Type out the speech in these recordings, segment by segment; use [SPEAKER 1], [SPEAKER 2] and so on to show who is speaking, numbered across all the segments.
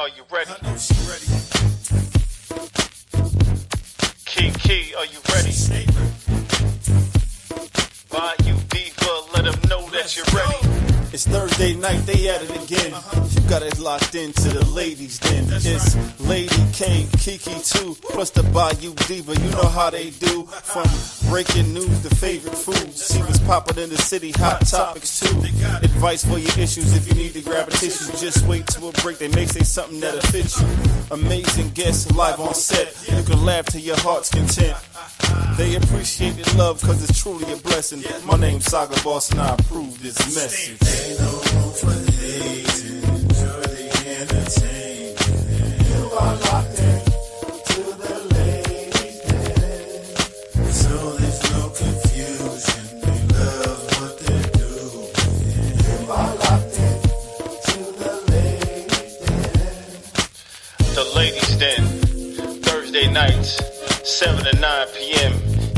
[SPEAKER 1] Are you ready?
[SPEAKER 2] I know she ready.
[SPEAKER 1] Key, are you ready?
[SPEAKER 2] Stay ready.
[SPEAKER 1] Bayou Diva, let them know that you're ready.
[SPEAKER 2] It's Thursday night, they at it again. You got it locked into the ladies then. It's Lady K, Kiki too, plus the Bayou Diva. You know how they do. From breaking news to favorite foods. See what's popping in the city, hot topics too. Advice for your issues if you need to grab a tissue. Just wait till a break, they may say something that'll fit you. Amazing guests live on set. You can laugh to your heart's content. They appreciate the love cause it's truly a blessing. My name's Saga Boss and I approve this message.
[SPEAKER 3] Ain't no room for hating, enjoy the entertainment. You are locked in to the ladies' den. So there's no confusion, they love what they're doing. You are locked in to the ladies' den.
[SPEAKER 1] The Ladies Den, Thursday nights, 7 to 9 p.m.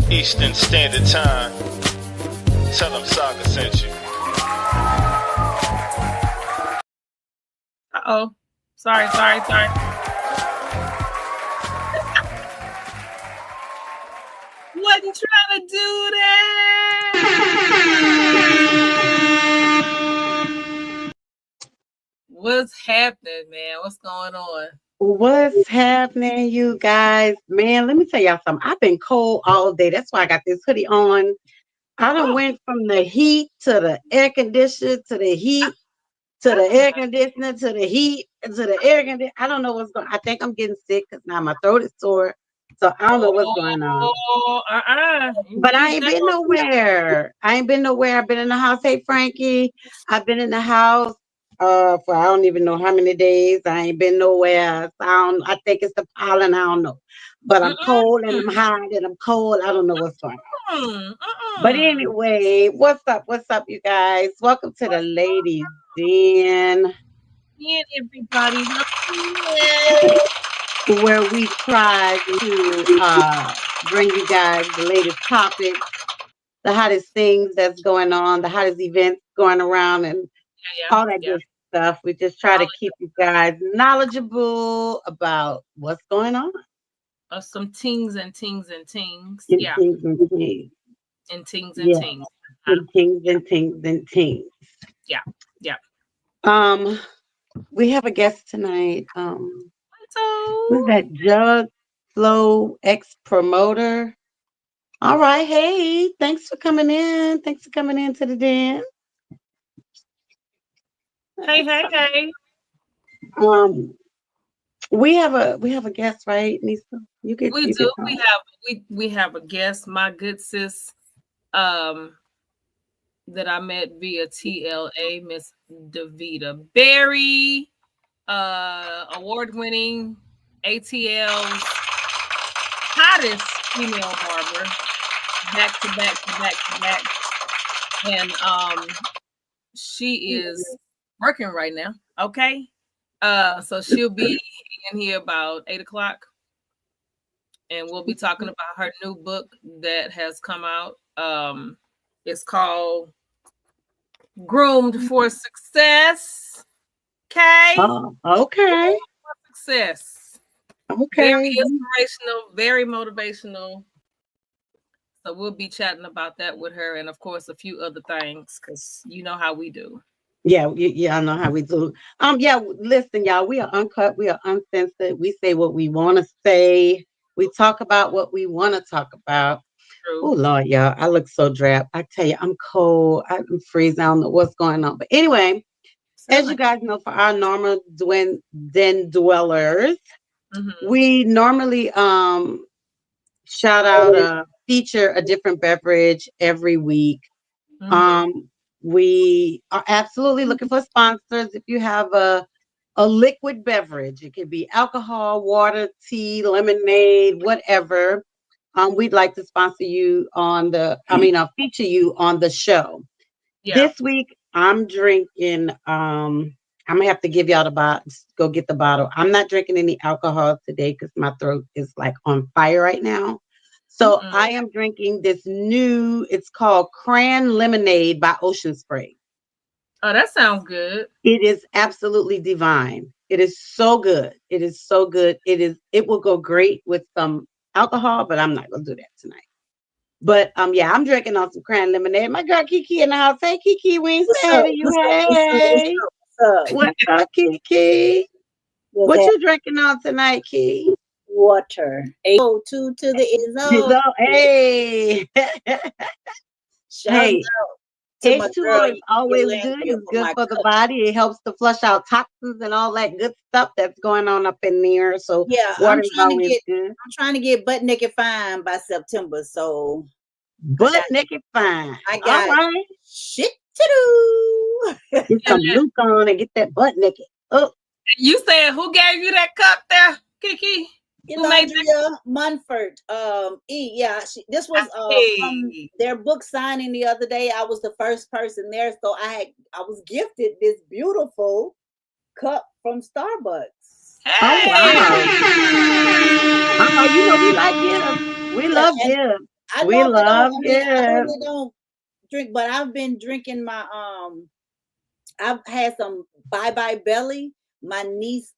[SPEAKER 1] Eastern Standard Time. Tell them Saga sent you.
[SPEAKER 4] Uh-oh. Sorry. Wasn't trying to do that. What's happening, man? What's going on?
[SPEAKER 5] What's happening, you guys? Man, let me tell y'all something. I've been cold all day. That's why I got this hoodie on. I done went from the heat to the air conditioner to the heat to the air conditioner to the heat to the air conditioner. I don't know what's going on. I think I'm getting sick because now my throat is sore. So I don't know what's going on. But I ain't been nowhere. I've been in the house. Hey, Frankie. I've been in the house for I don't even know how many days. I ain't been nowhere. I think it's the pollen. I don't know. But I'm cold and I'm hot and I'm cold. I don't know what's going on. But anyway, what's up? What's up, you guys? Welcome to the Ladies Den,
[SPEAKER 4] And everybody,
[SPEAKER 5] where we try to bring you guys the latest topics, the hottest things that's going on, the hottest events going around, and all that good stuff. We just try to keep you guys knowledgeable about what's going on.
[SPEAKER 4] Some tings and tings.
[SPEAKER 5] And
[SPEAKER 4] Yeah.
[SPEAKER 5] things and things.
[SPEAKER 4] And tings.
[SPEAKER 5] And things.
[SPEAKER 4] Yeah.
[SPEAKER 5] We have a guest tonight. Who's
[SPEAKER 4] So
[SPEAKER 5] that? Jug Flow ex promoter. All right. Hey, thanks for coming in. Thanks for coming into the den.
[SPEAKER 4] Hey.
[SPEAKER 5] We have a guest, right, Nisa?
[SPEAKER 4] We do. We have a guest, my good sis, that I met via TLA, Miss Davida Berry, award-winning ATL's hottest female barber, back to back, and she is working right now. Okay, so she'll be in here about 8:00, and we'll be talking about her new book that has come out. It's called Groomed for Success. Okay.
[SPEAKER 5] Okay.
[SPEAKER 4] Success.
[SPEAKER 5] Okay.
[SPEAKER 4] Very inspirational, very motivational. So we'll be chatting about that with her, and of course a few other things, because you know how we do.
[SPEAKER 5] Yeah, I know how we do. Listen, y'all, we are uncut, we are uncensored. We say what we want to say. We talk about what we want to talk about. Oh Lord, y'all, I look so drab. I tell you, I'm cold. I'm freezing. I don't know what's going on. But anyway, as you guys know, for our normal den dwellers, we normally shout out feature a different beverage every week. We are absolutely looking for sponsors. If you have a liquid beverage, it could be alcohol, water, tea, lemonade, whatever. We'd like to sponsor you feature you on the show. Yeah. This week, I'm drinking. I'm gonna have to give y'all the bottle. Go get the bottle. I'm not drinking any alcohol today because my throat is like on fire right now. So I am drinking this new. It's called Cran Lemonade by Ocean Spray.
[SPEAKER 4] Oh, that sounds good.
[SPEAKER 5] It is absolutely divine. It is so good. It is so good. It will go great with some alcohol, but I'm not gonna do that tonight. But yeah, I'm drinking on some cran lemonade. My girl Kiki in the house. Hey Kiki, we ain't
[SPEAKER 6] What's
[SPEAKER 5] say hey
[SPEAKER 6] up?
[SPEAKER 5] to you.
[SPEAKER 6] What's up? What's up?
[SPEAKER 5] Hey.
[SPEAKER 6] What's up?
[SPEAKER 5] What's up, Kiki?
[SPEAKER 6] What's
[SPEAKER 5] What
[SPEAKER 6] that?
[SPEAKER 5] you drinking on tonight, Kiki?
[SPEAKER 6] Water. Two to the Izzo.
[SPEAKER 5] So, hey.
[SPEAKER 6] Shouts
[SPEAKER 5] Hey,
[SPEAKER 6] out to my girl
[SPEAKER 5] H2O is always good.
[SPEAKER 6] Yolanda
[SPEAKER 5] It's
[SPEAKER 6] for
[SPEAKER 5] good
[SPEAKER 6] my
[SPEAKER 5] for the
[SPEAKER 6] cup.
[SPEAKER 5] body. It helps to flush out toxins and all that good stuff that's going on up in there. So
[SPEAKER 6] Yeah,
[SPEAKER 5] water is always good.
[SPEAKER 6] I'm trying to get butt naked fine by September. So I
[SPEAKER 5] Butt
[SPEAKER 6] got
[SPEAKER 5] naked fine.
[SPEAKER 6] I
[SPEAKER 5] All
[SPEAKER 6] got
[SPEAKER 5] right.
[SPEAKER 6] shit to do.
[SPEAKER 5] Get some Luke on and get that butt naked. Oh,
[SPEAKER 4] You saying who gave you that cup there, Kiki? Who made that?
[SPEAKER 6] Elandria Munford. This was from
[SPEAKER 4] Hey.
[SPEAKER 6] their book signing the other day. I was the first person there, so I was gifted this beautiful cup from Starbucks.
[SPEAKER 5] oh wow.
[SPEAKER 4] Hey.
[SPEAKER 5] You know we like gifts. We
[SPEAKER 6] Yeah,
[SPEAKER 5] love
[SPEAKER 6] and
[SPEAKER 5] gifts.
[SPEAKER 6] I
[SPEAKER 5] We
[SPEAKER 6] normally don't.
[SPEAKER 5] love
[SPEAKER 6] I mean, I
[SPEAKER 5] gifts.
[SPEAKER 6] normally don't drink, but I've been drinking my I've had some Bye Bye Belly. My niece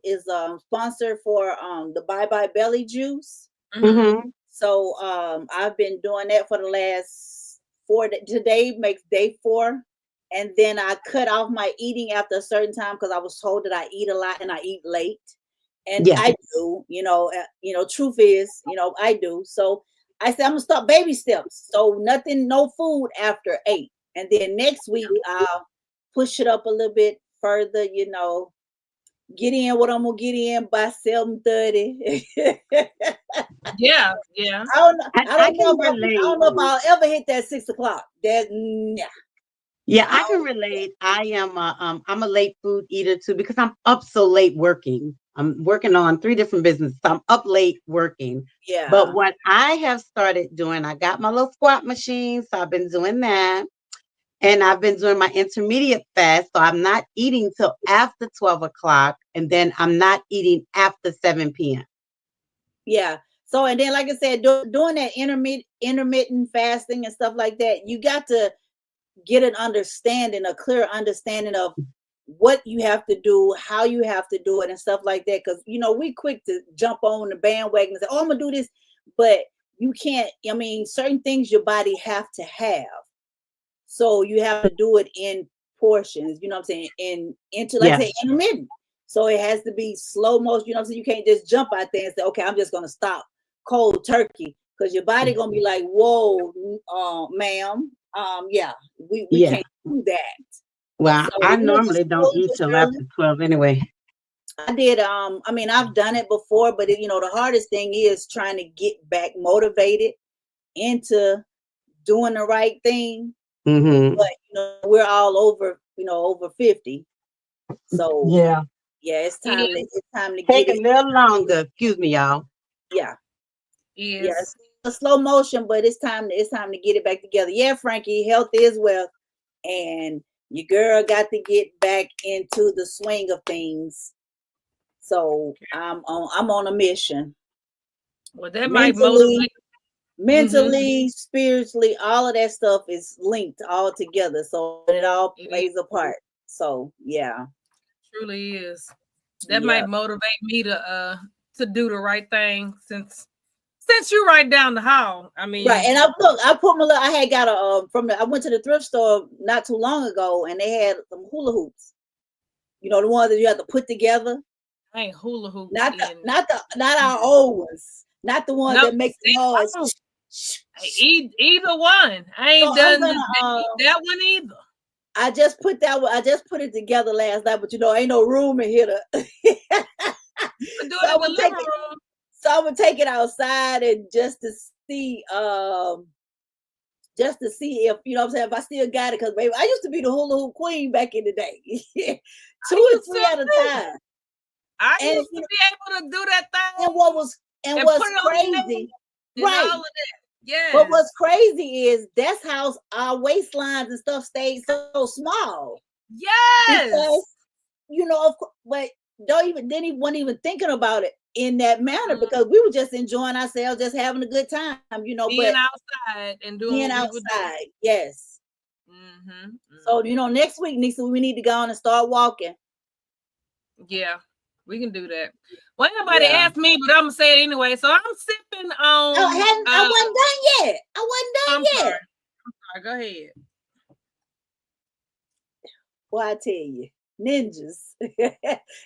[SPEAKER 6] is sponsor for the Bye Bye Belly juice.
[SPEAKER 5] Mm-hmm.
[SPEAKER 6] So I've been doing that for the last today makes day 4. And then I cut off my eating after a certain time because I was told that I eat a lot and I eat late. And
[SPEAKER 5] Yeah.
[SPEAKER 6] I do, truth is, I do. So I said I'm gonna start baby steps. So nothing, no food after 8. And then next week I'll push it up a little bit further, get in what I'm gonna get in by 7:30.
[SPEAKER 4] Yeah, yeah.
[SPEAKER 6] I don't know.
[SPEAKER 5] I can
[SPEAKER 6] I
[SPEAKER 5] relate.
[SPEAKER 6] don't know if I'll ever hit that 6 o'clock. That nah.
[SPEAKER 5] Yeah, I can relate. I'm a late food eater too because I'm up so late working. I'm working on 3 different businesses. So I'm up late working. But
[SPEAKER 6] Yeah,
[SPEAKER 5] what I have started doing, I got my little squat machine, so I've been doing that. And I've been doing my intermediate fast. So I'm not eating till after 12 o'clock. And then I'm not eating after 7 p.m.
[SPEAKER 6] yeah. So and then, like I said, doing that intermittent fasting and stuff like that, you got to get a clear understanding of what you have to do, how you have to do it, and stuff like that. Because we quick to jump on the bandwagon and say, "Oh, I'm gonna do this," but you can't. I mean, certain things your body have to have, so you have to do it in portions. You know what I'm saying? Into like I
[SPEAKER 5] Yeah.
[SPEAKER 6] say, intermittent. So it has to be slow motion. You know what I'm saying? You can't just jump out there and say, "Okay, I'm just gonna stop cold turkey," because your body gonna be like, "Whoa, ma'am, yeah, we
[SPEAKER 5] Yeah.
[SPEAKER 6] can't do that."
[SPEAKER 5] Well,
[SPEAKER 6] So
[SPEAKER 5] I
[SPEAKER 6] just
[SPEAKER 5] normally don't
[SPEAKER 6] slowly
[SPEAKER 5] eat
[SPEAKER 6] but
[SPEAKER 5] till
[SPEAKER 6] surely.
[SPEAKER 5] after 12 anyway.
[SPEAKER 6] I did. I mean, I've done it before, but the hardest thing is trying to get back motivated into doing the right thing.
[SPEAKER 5] Mm-hmm.
[SPEAKER 6] But we're all over 50, so
[SPEAKER 5] Yeah.
[SPEAKER 6] yeah,
[SPEAKER 4] Yes,
[SPEAKER 6] it's time to
[SPEAKER 5] Take
[SPEAKER 6] get
[SPEAKER 5] a
[SPEAKER 6] it.
[SPEAKER 5] little longer. Excuse me, y'all.
[SPEAKER 6] Yeah, yeah,
[SPEAKER 4] yes.
[SPEAKER 6] it's a slow motion, but it's time to get it back together. Yeah, Frankie, health is wealth, and your girl got to get back into the swing of things. So I'm on a mission,
[SPEAKER 4] Well, that might
[SPEAKER 6] mentally,
[SPEAKER 4] motivate. Mm-hmm.
[SPEAKER 6] spiritually, all of that stuff is linked all together. So it all
[SPEAKER 4] It
[SPEAKER 6] plays a part. So yeah,
[SPEAKER 4] truly is. That
[SPEAKER 6] yeah.
[SPEAKER 4] might motivate me to do the right thing since you're right down the hall. I
[SPEAKER 6] Right,
[SPEAKER 4] mean,
[SPEAKER 6] and I put my little. I had got a I went to the thrift store not too long ago, and they had some hula hoops. The ones that you have to put together.
[SPEAKER 4] I ain't hula hoops
[SPEAKER 6] Not the
[SPEAKER 4] in.
[SPEAKER 6] not our old ones. Not the ones
[SPEAKER 4] No,
[SPEAKER 6] that make the
[SPEAKER 4] see,
[SPEAKER 6] noise.
[SPEAKER 4] oh, either one. I
[SPEAKER 6] So
[SPEAKER 4] ain't
[SPEAKER 6] I'm
[SPEAKER 4] done
[SPEAKER 6] gonna
[SPEAKER 4] that one either.
[SPEAKER 6] I just put that one. I just put it together last night, but ain't no room in here to.
[SPEAKER 4] You can do
[SPEAKER 6] So
[SPEAKER 4] it
[SPEAKER 6] I'm
[SPEAKER 4] in the
[SPEAKER 6] gonna take
[SPEAKER 4] living
[SPEAKER 6] it.
[SPEAKER 4] room.
[SPEAKER 6] So I'm gonna take it outside and just to see if what I'm saying, if I still got it, because baby, I used to be the hula hoop queen back in the day.
[SPEAKER 4] I
[SPEAKER 6] 2 or
[SPEAKER 4] used
[SPEAKER 6] 3
[SPEAKER 4] to
[SPEAKER 6] at a
[SPEAKER 4] too.
[SPEAKER 6] time.
[SPEAKER 4] I
[SPEAKER 6] And
[SPEAKER 4] used to be able to do that
[SPEAKER 6] and
[SPEAKER 4] thing
[SPEAKER 6] what was and
[SPEAKER 4] and
[SPEAKER 6] what's
[SPEAKER 4] put it on the
[SPEAKER 6] crazy,
[SPEAKER 4] net and
[SPEAKER 6] right?
[SPEAKER 4] all of that.
[SPEAKER 6] But
[SPEAKER 4] Yes.
[SPEAKER 6] what's crazy is that's how our waistlines and stuff stayed so small
[SPEAKER 4] Yes.
[SPEAKER 6] because but wasn't even thinking about it in that manner
[SPEAKER 4] Mhm.
[SPEAKER 6] because we were just enjoying ourselves, just having a good time,
[SPEAKER 4] Being
[SPEAKER 6] but
[SPEAKER 4] outside and doing
[SPEAKER 6] being
[SPEAKER 4] what we would do.
[SPEAKER 6] outside, yes.
[SPEAKER 4] Mm-hmm.
[SPEAKER 6] So
[SPEAKER 4] Mm-hmm.
[SPEAKER 6] next week, Nisa, we need to go on and start walking.
[SPEAKER 4] Yeah, we can do that. Well, nobody
[SPEAKER 6] Yeah.
[SPEAKER 4] asked me, but I'm gonna say it anyway. So I'm sipping on.
[SPEAKER 6] I wasn't done yet. I
[SPEAKER 4] I'm
[SPEAKER 6] wasn't done
[SPEAKER 4] sorry.
[SPEAKER 6] yet.
[SPEAKER 4] Go ahead.
[SPEAKER 6] Well, I tell you, ninjas,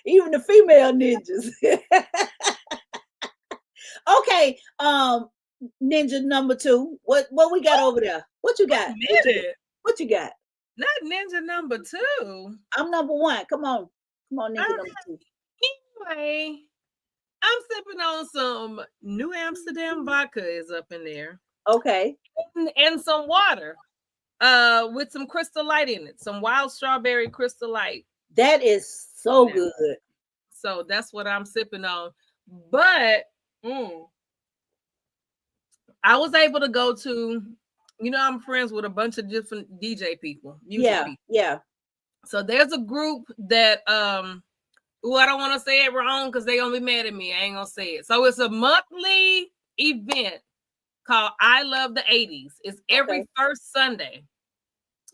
[SPEAKER 6] even the female ninjas. Okay, ninja number 2. What we got over there? What you got? What you got?
[SPEAKER 4] Not ninja number 2.
[SPEAKER 6] I'm number 1. Come on, ninja number 2.
[SPEAKER 4] Anyway, I'm sipping on some New Amsterdam vodka is up in there.
[SPEAKER 6] Okay.
[SPEAKER 4] And some water. With some Crystal Light in it. Some wild strawberry Crystal Light.
[SPEAKER 6] That is so good.
[SPEAKER 4] So that's what I'm sipping on. But I was able to go to, I'm friends with a bunch of different DJ people, music people.
[SPEAKER 6] Yeah.
[SPEAKER 4] So there's a group that I don't want to say it wrong because they gonna be mad at me. I ain't gonna say it. So it's a monthly event called I Love the 80s. It's every first Sunday.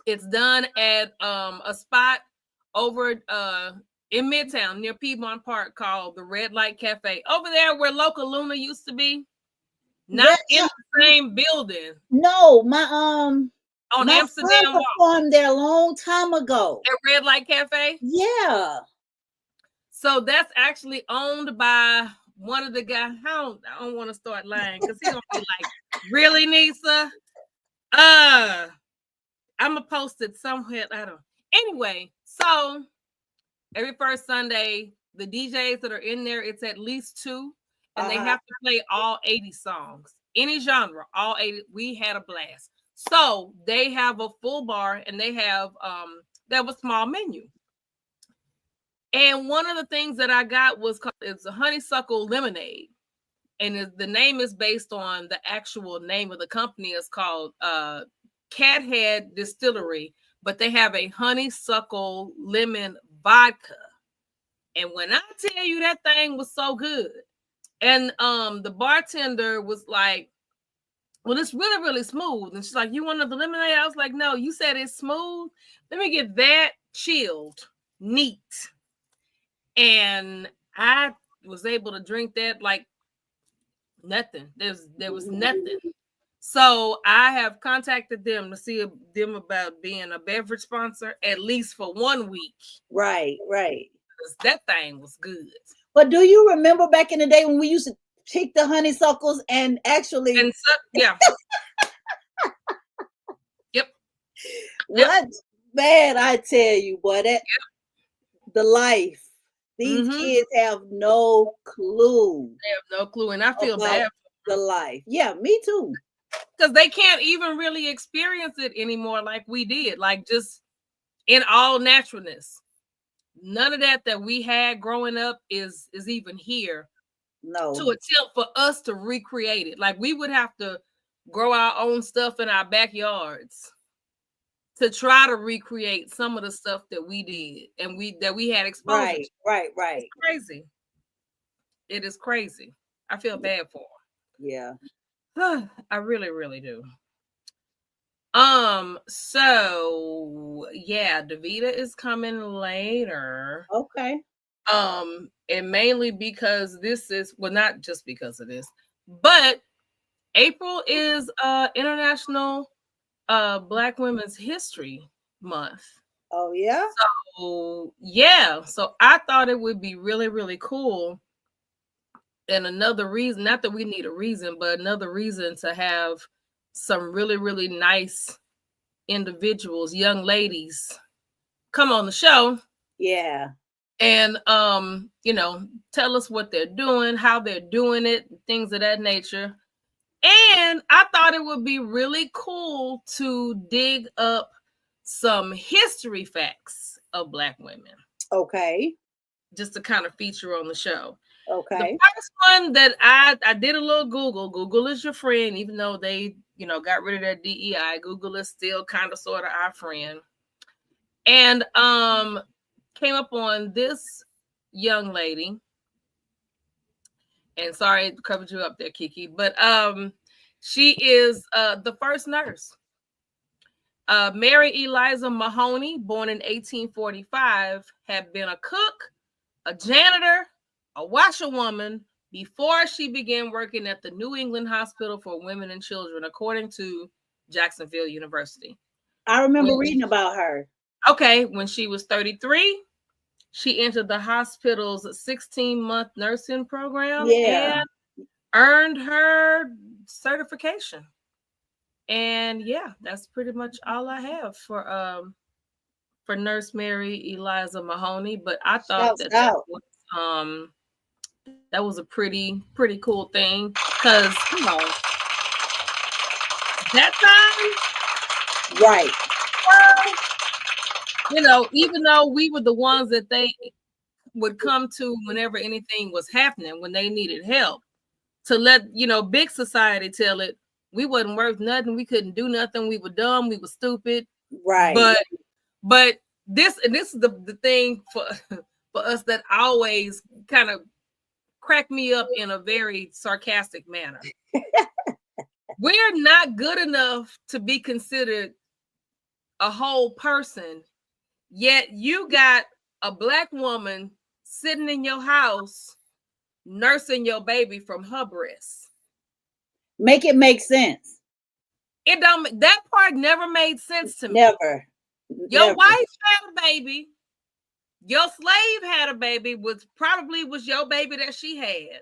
[SPEAKER 4] It's done at a spot over in Midtown near Piedmont Park called the Red Light Cafe. Over there where Local Luna used to be. Not in the same building.
[SPEAKER 6] No,
[SPEAKER 4] on
[SPEAKER 6] my
[SPEAKER 4] Amsterdam
[SPEAKER 6] Walk. Performed there a long time ago.
[SPEAKER 4] At Red Light Cafe?
[SPEAKER 6] Yeah.
[SPEAKER 4] So that's actually owned by one of the guys. I don't want to start lying because he's gonna be like, really, Nisa? I'm gonna post it somewhere. I don't. Anyway, so every first Sunday, the DJs that are in there, it's at least 2, and they have to play all 80 songs, any genre, all 80. We had a blast. So they have a full bar, and they have a small menu. And one of the things that I got it's a honeysuckle lemonade, and the name is based on the actual name of the company. It's called Cathead Distillery, but they have a honeysuckle lemon vodka. And when I tell you that thing was so good, and the bartender was like, well, it's really, really smooth. And she's like, you want the lemonade? I was like, no, you said it's smooth. Let me get that chilled, neat. And I was able to drink that like nothing. There was nothing. So I have contacted them to see them about being a beverage sponsor at least for 1 week.
[SPEAKER 6] Right.
[SPEAKER 4] Because that thing was good.
[SPEAKER 6] But do you remember back in the day when we used to pick the honeysuckles and actually?
[SPEAKER 4] Yeah. Yep.
[SPEAKER 6] What, man? I tell you, boy, the life. These kids have no clue.
[SPEAKER 4] They have no clue, and I feel bad
[SPEAKER 6] for the life. Yeah, me too.
[SPEAKER 4] Because they can't even really experience it anymore like we did, like just in all naturalness. None of that we had growing up is even here.
[SPEAKER 6] No.
[SPEAKER 4] To attempt for us to recreate it. Like we would have to grow our own stuff in our backyards to try to recreate some of the stuff that we did and we had exposure to.
[SPEAKER 6] Right.
[SPEAKER 4] It's crazy. It is crazy. I feel bad for
[SPEAKER 6] them.
[SPEAKER 4] Yeah. I really, really do. So yeah, Davida is coming later.
[SPEAKER 6] Okay.
[SPEAKER 4] And mainly because not just because of this, but April is International Black Women's History Month.
[SPEAKER 6] Oh yeah.
[SPEAKER 4] So I thought it would be really, really cool. And another reason, not that we need a reason, but another reason to have some really, really nice individuals, young ladies, come on the show.
[SPEAKER 6] Yeah.
[SPEAKER 4] And tell us what they're doing, how they're doing it, things of that nature. And I thought it would be really cool to dig up some history facts of Black women.
[SPEAKER 6] Okay.
[SPEAKER 4] Just to kind of feature on the show.
[SPEAKER 6] Okay.
[SPEAKER 4] The first one that I did a little Google. Google is your friend, even though they, got rid of their DEI. Google is still kind of sort of our friend. And came up on this young lady. And sorry to cover you up there, Kiki, but she is the first nurse. Mary Eliza Mahoney, born in 1845, had been a cook, a janitor, a washerwoman before she began working at the New England Hospital for Women and Children, according to Jacksonville University.
[SPEAKER 6] I remember reading about her.
[SPEAKER 4] Okay, when she was 33, she entered the hospital's 16-month nursing program and earned her certification. And yeah, that's pretty much all I have for Nurse Mary Eliza Mahoney. But I thought that was a pretty cool thing, because that time,
[SPEAKER 6] right?
[SPEAKER 4] Even though we were the ones that they would come to whenever anything was happening, when they needed help, to let big society tell it we wasn't worth nothing, we couldn't do nothing, we were dumb, we were stupid,
[SPEAKER 6] right?
[SPEAKER 4] But this is the thing for us that always kind of crack me up in a very sarcastic manner. We're not good enough to be considered a whole person, yet you got a Black woman sitting in your house nursing your baby from her breast.
[SPEAKER 6] Make it make sense.
[SPEAKER 4] It don't. That part never made sense to me.
[SPEAKER 6] Never.
[SPEAKER 4] Your wife had a baby. Your slave had a baby, which probably was your baby that she had.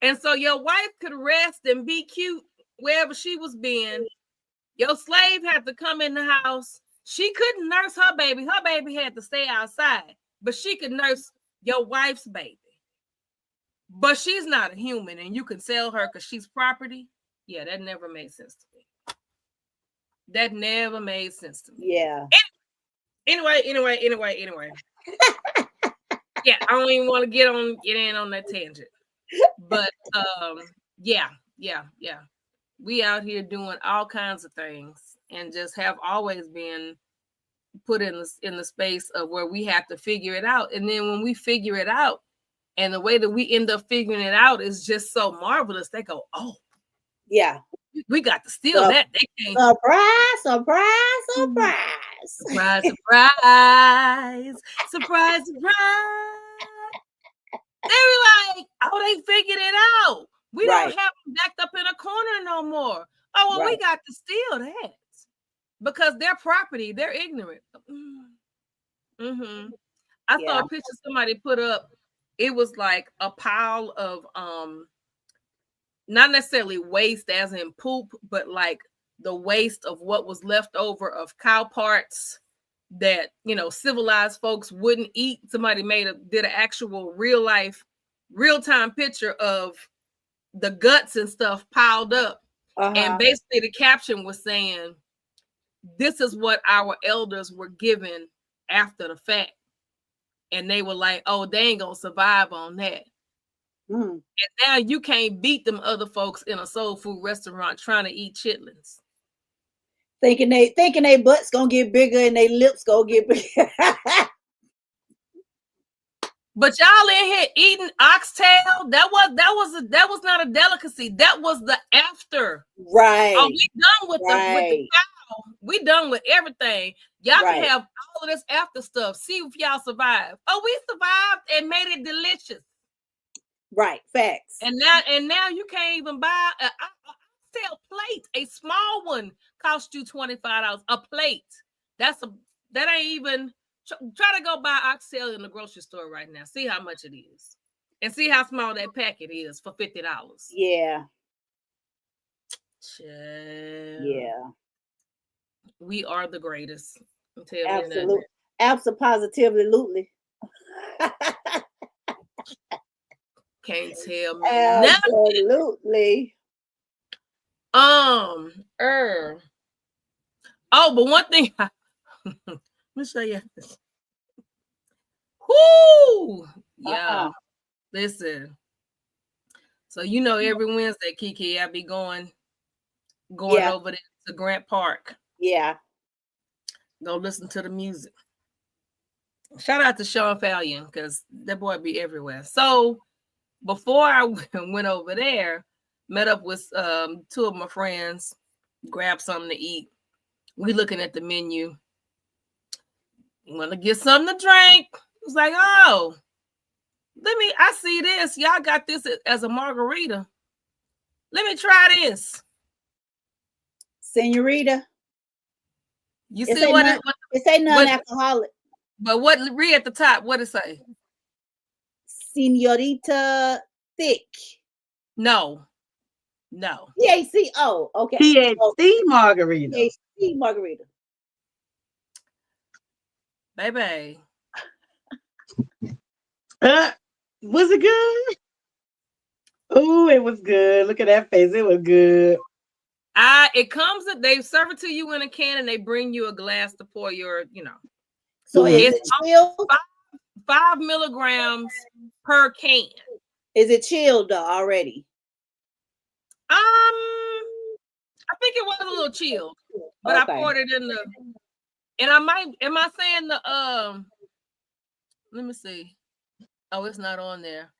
[SPEAKER 4] And so your wife could rest and be cute wherever she was being. Your slave had to come in the house. She couldn't nurse her baby. Her baby had to stay outside, but she could nurse your wife's baby. But she's not a human, and you can sell her because she's property. Yeah, that never made sense to me. That never made sense to me.
[SPEAKER 6] Yeah.
[SPEAKER 4] Anyway. Yeah, I don't even want to get in on that tangent. But yeah. We out here doing all kinds of things, and just have always been put in the space of where we have to figure it out. And then when we figure it out, and the way that we end up figuring it out is just so marvelous, they go, oh,
[SPEAKER 6] yeah,
[SPEAKER 4] we got to steal that. They can't.
[SPEAKER 6] Surprise.
[SPEAKER 4] They were like, oh, they figured it out. We don't have them backed up in a corner no more. Oh, well, we got to steal that because they're property. They're ignorant. Mm-hmm. I saw a picture somebody put up. It was like a pile of not necessarily waste as in poop, but like the waste of what was left over of cow parts that civilized folks wouldn't eat. Somebody did an actual real-time picture of the guts and stuff piled up. And basically the caption was saying, this is what our elders were given after the fact. And they were like, oh, they ain't gonna survive on that. And now you can't beat them other folks in a soul food restaurant trying to eat chitlins.
[SPEAKER 6] Thinking they butts gonna get bigger and they lips gonna get bigger.
[SPEAKER 4] But y'all in here eating oxtail. That was not a delicacy. That was the after.
[SPEAKER 6] Right.
[SPEAKER 4] Oh, we done with the cow. We done with everything. Y'all can have all of this after stuff. See if y'all survive. Oh, we survived and made it delicious.
[SPEAKER 6] Right. Facts.
[SPEAKER 4] And now you can't even buy a oxtail plate. A small one cost you $25 a plate. That ain't even. Try to go buy oxtail in the grocery store right now. See how much it is. And see how small that packet is for $50.
[SPEAKER 6] Yeah.
[SPEAKER 4] Yeah. We are the greatest.
[SPEAKER 6] Absolutely. Absolutely.
[SPEAKER 4] Can't tell me.
[SPEAKER 6] Absolutely.
[SPEAKER 4] Oh, but one thing. Let me show you this. Whoo! Yeah. Listen. So every Wednesday, Kiki, I be going over there to Grant Park.
[SPEAKER 6] Yeah.
[SPEAKER 4] Go listen to the music. Shout out to Sean Fallion, because that boy be everywhere. So before I went over there, met up with two of my friends, grabbed something to eat. We looking at the menu. Want to get something to drink? It was like, oh, I see this. Y'all got this as a margarita. Let me try this.
[SPEAKER 6] Senorita.
[SPEAKER 4] You see what
[SPEAKER 6] it say non-alcoholic.
[SPEAKER 4] But what read at the top? What it say?
[SPEAKER 6] Senorita thick.
[SPEAKER 4] No.
[SPEAKER 6] THC. Oh, okay.
[SPEAKER 5] THC margarita.
[SPEAKER 6] THC margarita.
[SPEAKER 4] Baby.
[SPEAKER 5] Was it good? Oh, it was good. Look at that face. It was good.
[SPEAKER 4] It comes, they serve it to you in a can and they bring you a glass to pour your,
[SPEAKER 6] So is it chilled?
[SPEAKER 4] 5 milligrams per can.
[SPEAKER 6] Is it chilled already?
[SPEAKER 4] I think it was a little chilled, but okay. I poured it in the, and am I saying the, let me see. Oh, it's not on there.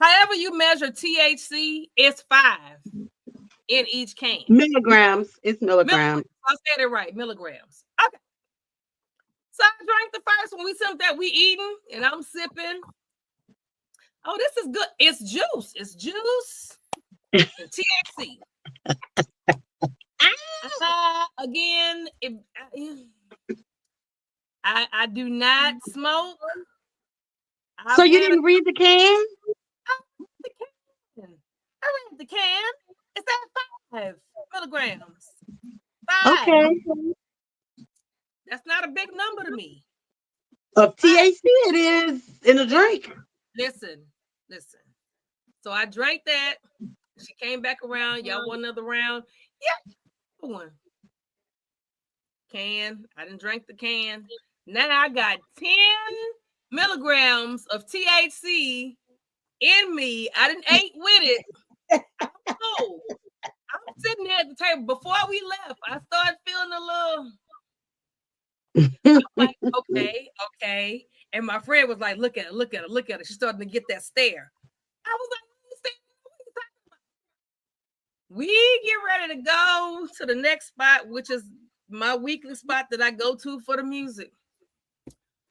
[SPEAKER 4] However you measure THC, it's 5 in each can.
[SPEAKER 5] Milligrams. It's milligrams.
[SPEAKER 4] I said it right. Milligrams. Okay. So I drank the first one. We something that we eating, and I'm sipping. Oh, this is good. It's juice. It's juice. And THC. Again, I do not smoke.
[SPEAKER 5] So you didn't read the can?
[SPEAKER 4] I read the can. It's at 5 milligrams. 5.
[SPEAKER 5] Okay.
[SPEAKER 4] That's not a big number to me.
[SPEAKER 5] Of THC, it is in a drink.
[SPEAKER 4] Listen. So I drank that. She came back around. Y'all want another round? Yeah. One can. I didn't drink the can. Now I got 10 milligrams of THC in me. I didn't ate with it. I don't know. I'm sitting there at the table. Before we left, I started feeling a little. I'm like, okay. And my friend was like, look at her. She's starting to get that stare. I was like, we get ready to go to the next spot, which is my weekly spot that I go to for the music.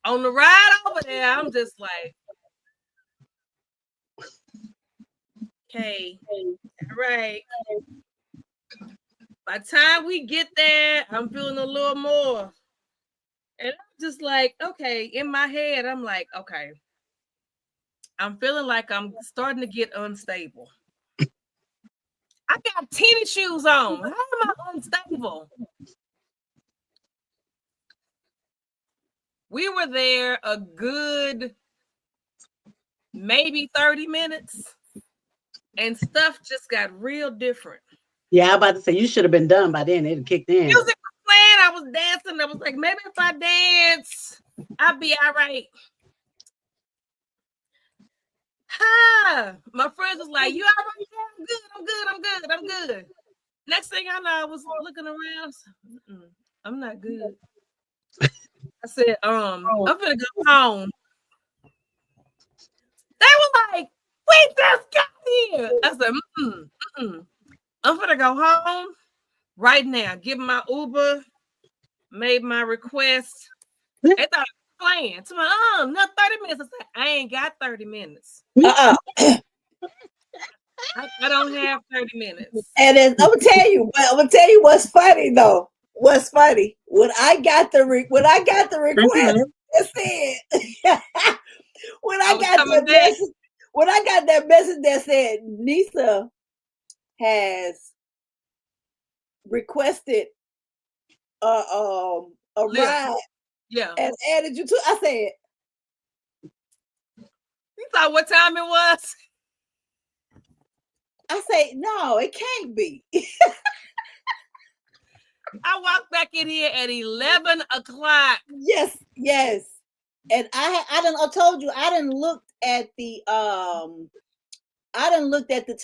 [SPEAKER 4] On the ride over there, I'm just like, okay, all right. By the time we get there, I'm feeling a little more. And I'm just like, okay, in my head, I'm like, okay. I'm feeling like I'm starting to get unstable. I got tennis shoes on. How am I unstable? We were there a good maybe 30 minutes and stuff just got real different.
[SPEAKER 5] Yeah, I'm about to say you should have been done by then. It kicked in.
[SPEAKER 4] Music was playing. I was dancing. I was like, maybe if I dance, I'll be all right. My friends was like, you all right? Yeah, I'm good. Next thing I know, I was looking around. I'm not good. I said, I'm gonna go home. They were like, we just got here. I said, I'm gonna go home right now. Give my Uber, made my request. They thought I was playing. To my not 30 minutes. I said, I ain't got 30 minutes. I don't have 30 minutes.
[SPEAKER 6] And then I'm gonna tell you what's funny though. What's funny? When I got the request, it said when I got that message that said Nisa has requested a ride, and added you to. I said,
[SPEAKER 4] you thought what time it was?
[SPEAKER 6] I say, no, it can't be.
[SPEAKER 4] I walked back in here at 11 o'clock.
[SPEAKER 6] Yes. And I told you I didn't look at the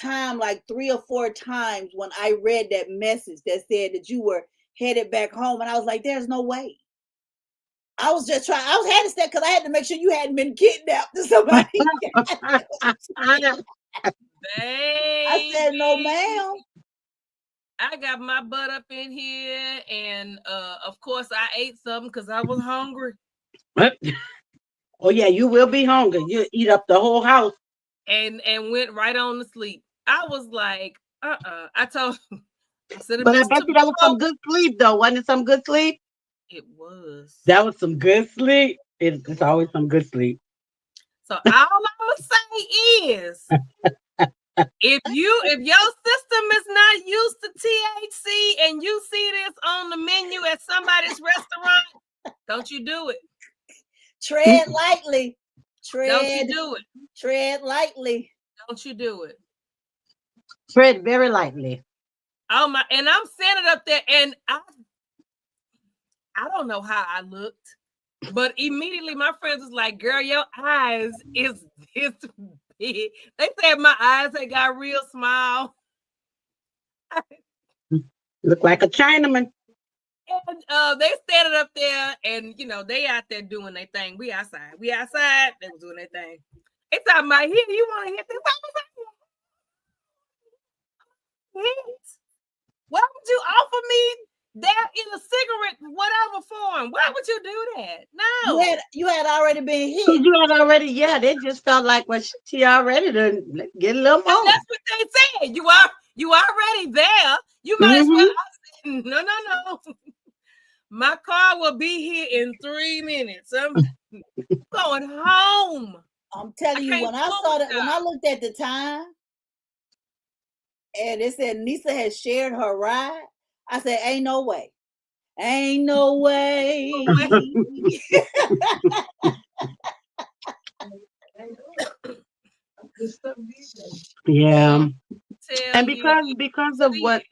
[SPEAKER 6] time like 3 or 4 times when I read that message that said that you were headed back home, and I was like, there's no way. I was just trying. I had to step because I had to make sure you hadn't been kidnapped or somebody. I said, no, ma'am.
[SPEAKER 4] I got my butt up in here, and of course, I ate something because I was hungry.
[SPEAKER 5] Oh yeah, you will be hungry. You eat up the whole house.
[SPEAKER 4] and went right on to sleep. I was like, I told I said
[SPEAKER 5] But I
[SPEAKER 4] Miss
[SPEAKER 5] bet you that was
[SPEAKER 4] Tomorrow.
[SPEAKER 5] some good sleep though. Wasn't it some good sleep?
[SPEAKER 4] It was.
[SPEAKER 5] That was some good sleep. It's always some good sleep.
[SPEAKER 4] So all I'm gonna say is if your system is not used to THC and you see this on the menu at somebody's restaurant, don't you do it.
[SPEAKER 6] Tread lightly.
[SPEAKER 4] Don't you
[SPEAKER 6] Tread,
[SPEAKER 4] do it.
[SPEAKER 6] tread lightly.
[SPEAKER 4] Don't you do it.
[SPEAKER 5] Tread very lightly.
[SPEAKER 4] Oh my, and I'm sitting up there and I don't know how I looked, but immediately my friends was like, girl, your eyes is this big. They said my eyes had got real small.
[SPEAKER 5] Look like a Chinaman.
[SPEAKER 4] And they standing up there and they out there doing their thing. We outside. They was doing their thing. It's talking about here. You want to hit this? Why would you offer me that in a cigarette, whatever form? Why would you do that? No.
[SPEAKER 6] You had already been
[SPEAKER 5] Cause
[SPEAKER 6] hit.
[SPEAKER 5] you had already, yeah, they just felt like she already done get a little more.
[SPEAKER 4] That's what they said. You already there. You might as well. No. My car will be here in 3 minutes. I'm going home.
[SPEAKER 6] I'm telling you, when I looked at the time and it said Nisa had shared her ride, I said, ain't no way. Ain't no way.
[SPEAKER 5] Yeah.
[SPEAKER 4] Tell
[SPEAKER 5] And
[SPEAKER 4] you,
[SPEAKER 5] because of what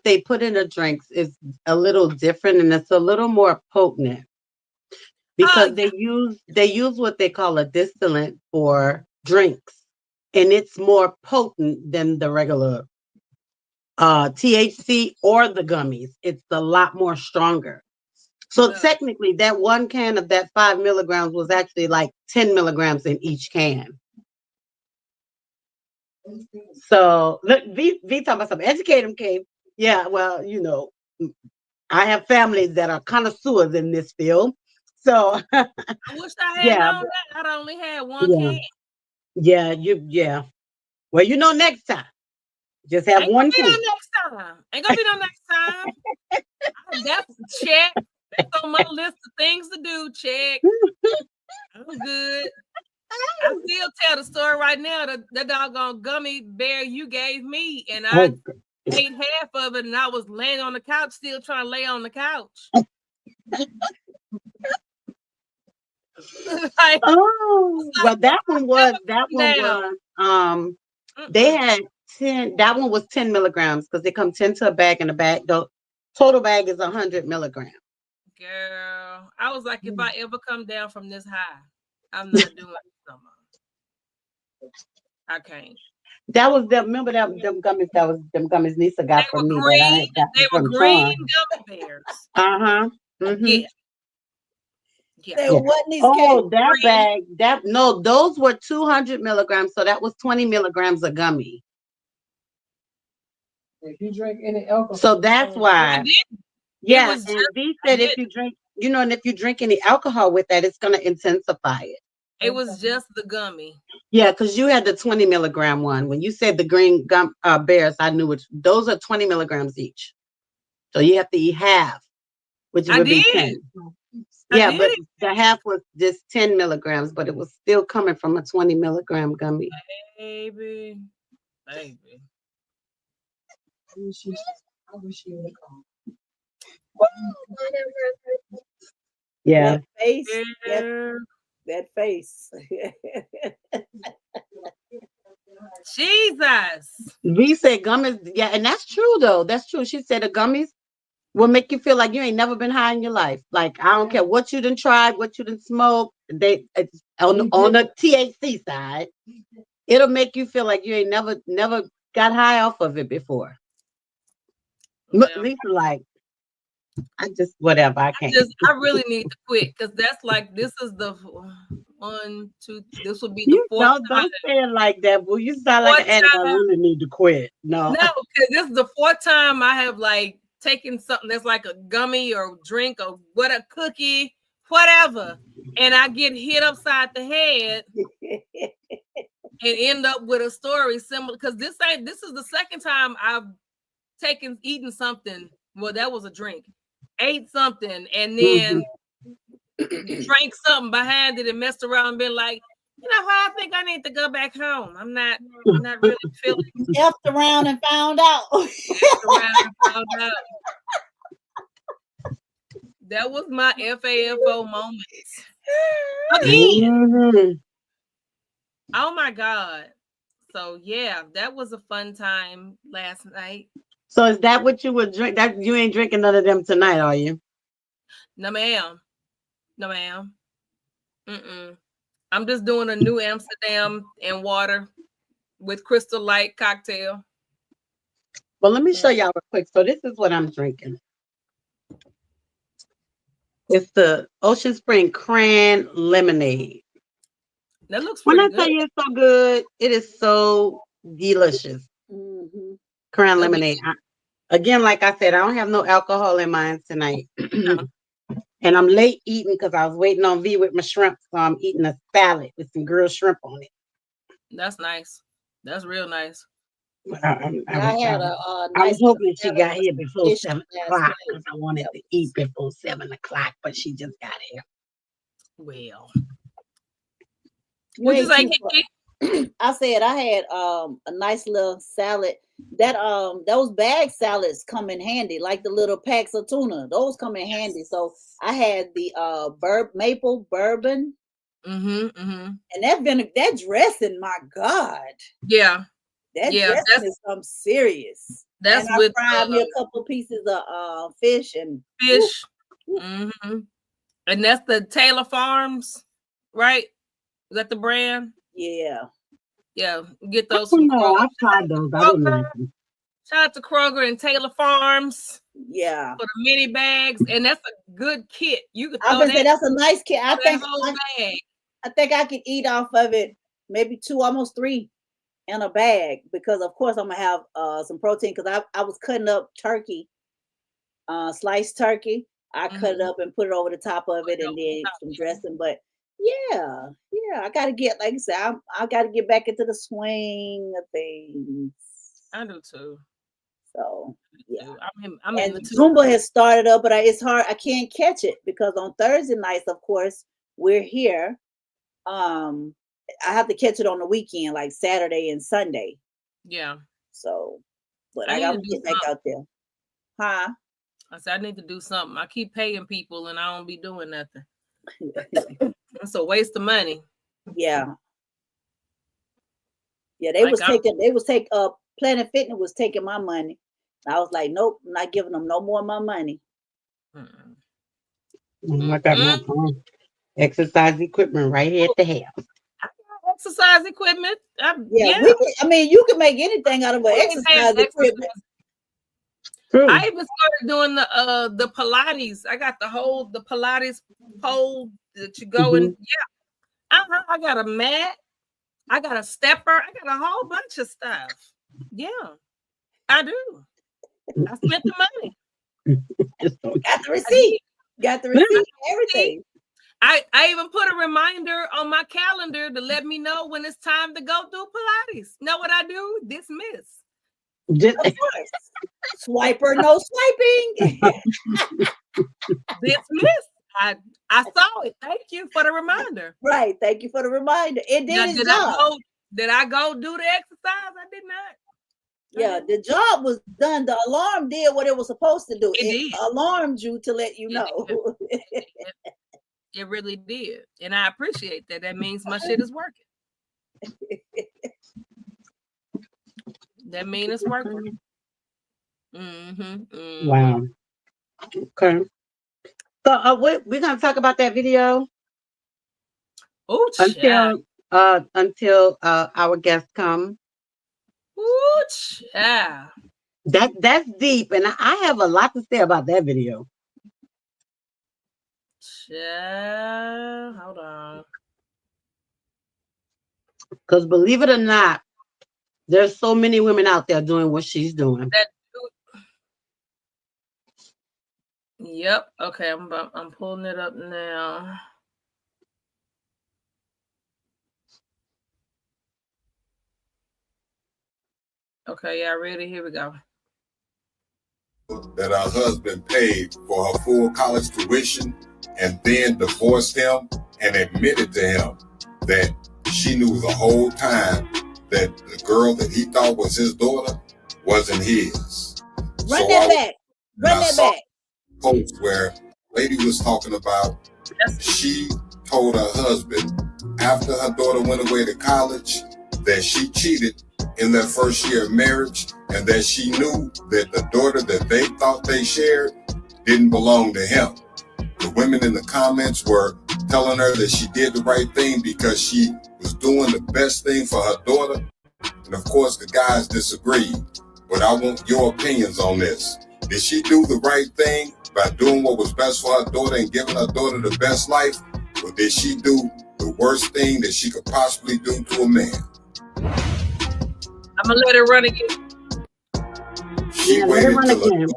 [SPEAKER 5] they put in the drinks is a little different and it's a little more potent because
[SPEAKER 4] yeah.
[SPEAKER 5] they use what they call a distillate for drinks and it's more potent than the regular THC or the gummies. It's a lot more stronger. So technically that one can of that 5 milligrams was actually like 10 milligrams in each can. So look, V talking about something. Educate them, Kate. Yeah, well, I have families that are connoisseurs in this field. So
[SPEAKER 4] I wish I had known that. I'd only had one can.
[SPEAKER 5] Yeah. Well, next time. Just have
[SPEAKER 4] Ain't
[SPEAKER 5] one
[SPEAKER 4] gonna be
[SPEAKER 5] can.
[SPEAKER 4] no next time. Ain't gonna be no next time. That's check. That's on my list of things to do. Check. I'm good. I still tell the story right now. The doggone gummy bear you gave me, and I ate half of it, and I was laying on the couch, still trying to lay on the couch.
[SPEAKER 5] Well, that one was they had 10. That one was 10 milligrams because they come 10 to a bag, and the bag, the total bag is 100 milligrams.
[SPEAKER 4] Girl, I was like, if I ever come down from this high, I'm not doing it no more. I can't.
[SPEAKER 5] That was them. Remember them gummies? That was them gummies Lisa got from me.
[SPEAKER 4] Green,
[SPEAKER 5] that I had gotten
[SPEAKER 4] they were
[SPEAKER 5] from
[SPEAKER 4] green
[SPEAKER 5] Sean.
[SPEAKER 4] gummy bears.
[SPEAKER 5] Mm-hmm.
[SPEAKER 6] Yeah. What these
[SPEAKER 5] that bag. Those were 200 milligrams. So that was 20 milligrams of gummy.
[SPEAKER 7] If you drink any alcohol,
[SPEAKER 5] so that's why.
[SPEAKER 4] I did.
[SPEAKER 5] Yeah, and V said if you drink, and if you drink any alcohol with that, it's going to intensify it.
[SPEAKER 4] It was just the gummy.
[SPEAKER 5] Yeah, because you had the 20 milligram one. When you said the green gum bears, I knew which. Those are 20 milligrams each. So you have to eat half, which would be 10. Yeah, but the half was just 10 milligrams, but it was still coming from a 20 milligram gummy.
[SPEAKER 4] Baby.
[SPEAKER 7] I wish you would come.
[SPEAKER 5] Yeah.
[SPEAKER 6] That face. That face.
[SPEAKER 4] Jesus.
[SPEAKER 5] V said gummies. Yeah, and that's true though. That's true. She said the gummies will make you feel like you ain't never been high in your life. Like I don't care what you done tried, what you done smoked. On the THC side, it'll make you feel like you ain't never got high off of it before. Lisa, like, I just whatever. I can't.
[SPEAKER 4] I really need to quit because that's like this is the 1, 2. This will be the fourth time.
[SPEAKER 5] Don't say it like that. Well, you sound like an addict. I really need to quit. No,
[SPEAKER 4] because this is the fourth time I have like taken something that's like a gummy or drink or what a cookie whatever, and I get hit upside the head and end up with a story similar, because this is the second time I've eaten something. Well, that was a drink. Ate something and then drank something behind it and messed around and been like, you know what, I think I need to go back home. I'm not really feeling
[SPEAKER 6] Effed around and found out.
[SPEAKER 4] around and found out. That was my FAFO moment. Again. Oh my God. So yeah, that was a fun time last night.
[SPEAKER 5] So is that what you would drink? That you ain't drinking none of them tonight, are you?
[SPEAKER 4] No, ma'am. No, ma'am. I'm just doing a New Amsterdam and water with Crystal Light cocktail.
[SPEAKER 5] Well, let me show y'all real quick. So this is what I'm drinking. It's the Ocean Spring Cran Lemonade.
[SPEAKER 4] That looks pretty good.
[SPEAKER 5] When I tell you it's so good, it is so delicious. Cran Lemonade. Again, like I said, I don't have no alcohol in mine tonight. And I'm late eating because I was waiting on V with my shrimp. So I'm eating a salad with some grilled shrimp on it.
[SPEAKER 4] That's nice. That's real nice.
[SPEAKER 6] I had a
[SPEAKER 5] I
[SPEAKER 6] nice.
[SPEAKER 5] was hoping she got here before 7 o'clock because I wanted to eat before 7 o'clock, but she just got here.
[SPEAKER 4] Well,
[SPEAKER 6] what you say, Kiki? I said I had a nice little salad. That those bag salads come in handy, like the little packs of tuna. Those come in handy. So I had the maple bourbon. And that dressing, my God.
[SPEAKER 4] Yeah.
[SPEAKER 6] That dressing is something serious.
[SPEAKER 4] That's
[SPEAKER 6] and
[SPEAKER 4] with
[SPEAKER 6] I fried me a couple pieces of fish and
[SPEAKER 4] fish. And that's the Taylor Farms, right? Is that the brand?
[SPEAKER 6] Yeah.
[SPEAKER 4] Yeah. Get those.
[SPEAKER 5] I've tried those. I didn't like them.
[SPEAKER 4] Shout out to Kroger and Taylor Farms.
[SPEAKER 6] Yeah.
[SPEAKER 4] For the mini bags. And that's a good kit. You could
[SPEAKER 6] I was gonna say that's a nice kit. I think I could eat off of it maybe 2, almost 3 in a bag, because of course I'm gonna have some protein, because I was cutting up turkey, sliced turkey. I cut it up and put it over the top of it and then some dressing. But yeah, I gotta get, like I said, I gotta get back into the swing of things.
[SPEAKER 4] I do too.
[SPEAKER 6] So yeah,
[SPEAKER 4] I'm
[SPEAKER 6] and
[SPEAKER 4] in the
[SPEAKER 6] Zumba has started up, but it's hard. I can't catch it because on Thursday nights, of course, we're here. I have to catch it on the weekend, like Saturday and Sunday.
[SPEAKER 4] Yeah.
[SPEAKER 6] So, but I gotta get back out there. Huh?
[SPEAKER 4] I said I need to do something. I keep paying people and I don't be doing nothing. It's a waste of money.
[SPEAKER 6] Yeah. Yeah, they was taking Planet Fitness was taking my money. I was like, nope, I'm not giving them no more of my money.
[SPEAKER 5] I got my own exercise equipment right here at the house.
[SPEAKER 4] Exercise equipment.
[SPEAKER 6] Yeah. You can make anything out of an exercise equipment.
[SPEAKER 5] True.
[SPEAKER 4] I even started doing the Pilates. I got the Pilates pole that you go in. Yeah. I got a mat. I got a stepper. I got a whole bunch of stuff. Yeah, I do. I spent the money.
[SPEAKER 6] Got the receipt. Everything.
[SPEAKER 4] I even put a reminder on my calendar to let me know when it's time to go do Pilates. Know what I do? Dismiss.
[SPEAKER 6] Of course. Swiper, no swiping.
[SPEAKER 4] Dismiss. I saw it. Thank you for the reminder.
[SPEAKER 6] Right. Thank you for the reminder. It did its job.
[SPEAKER 4] Did I go do the exercise? I did not.
[SPEAKER 6] Yeah, the job was done. The alarm did what it was supposed to do. It alarmed you to let you know.
[SPEAKER 4] It really did. And I appreciate that. That means my shit is working. That means it's working.
[SPEAKER 5] Wow. Okay. So we're gonna talk about that video.
[SPEAKER 4] Oh,
[SPEAKER 5] until our guests come.
[SPEAKER 4] Ooh, yeah.
[SPEAKER 5] That's deep, and I have a lot to say about that video.
[SPEAKER 4] Hold on.
[SPEAKER 5] Because believe it or not, there's so many women out there doing what she's doing.
[SPEAKER 4] Yep. Okay, I'm pulling it up now. Okay, y'all ready? Here we go.
[SPEAKER 3] That her husband paid for her full college tuition and then divorced him and admitted to him that she knew the whole time that the girl that he thought was his daughter wasn't his.
[SPEAKER 6] Run that back. Run that back.
[SPEAKER 3] Post where a lady was talking about she told her husband after her daughter went away to college that she cheated in their first year of marriage and that she knew that the daughter that they thought they shared didn't belong to him. The women in the comments were telling her that she did the right thing because she was doing the best thing for her daughter. And of course, the guys disagreed. But I want your opinions on this. Did she do the right thing by doing what was best for her daughter and giving her daughter the best life? Or did she do the worst thing that she could possibly do to a man?
[SPEAKER 4] I'm gonna let it run again.
[SPEAKER 3] She waited till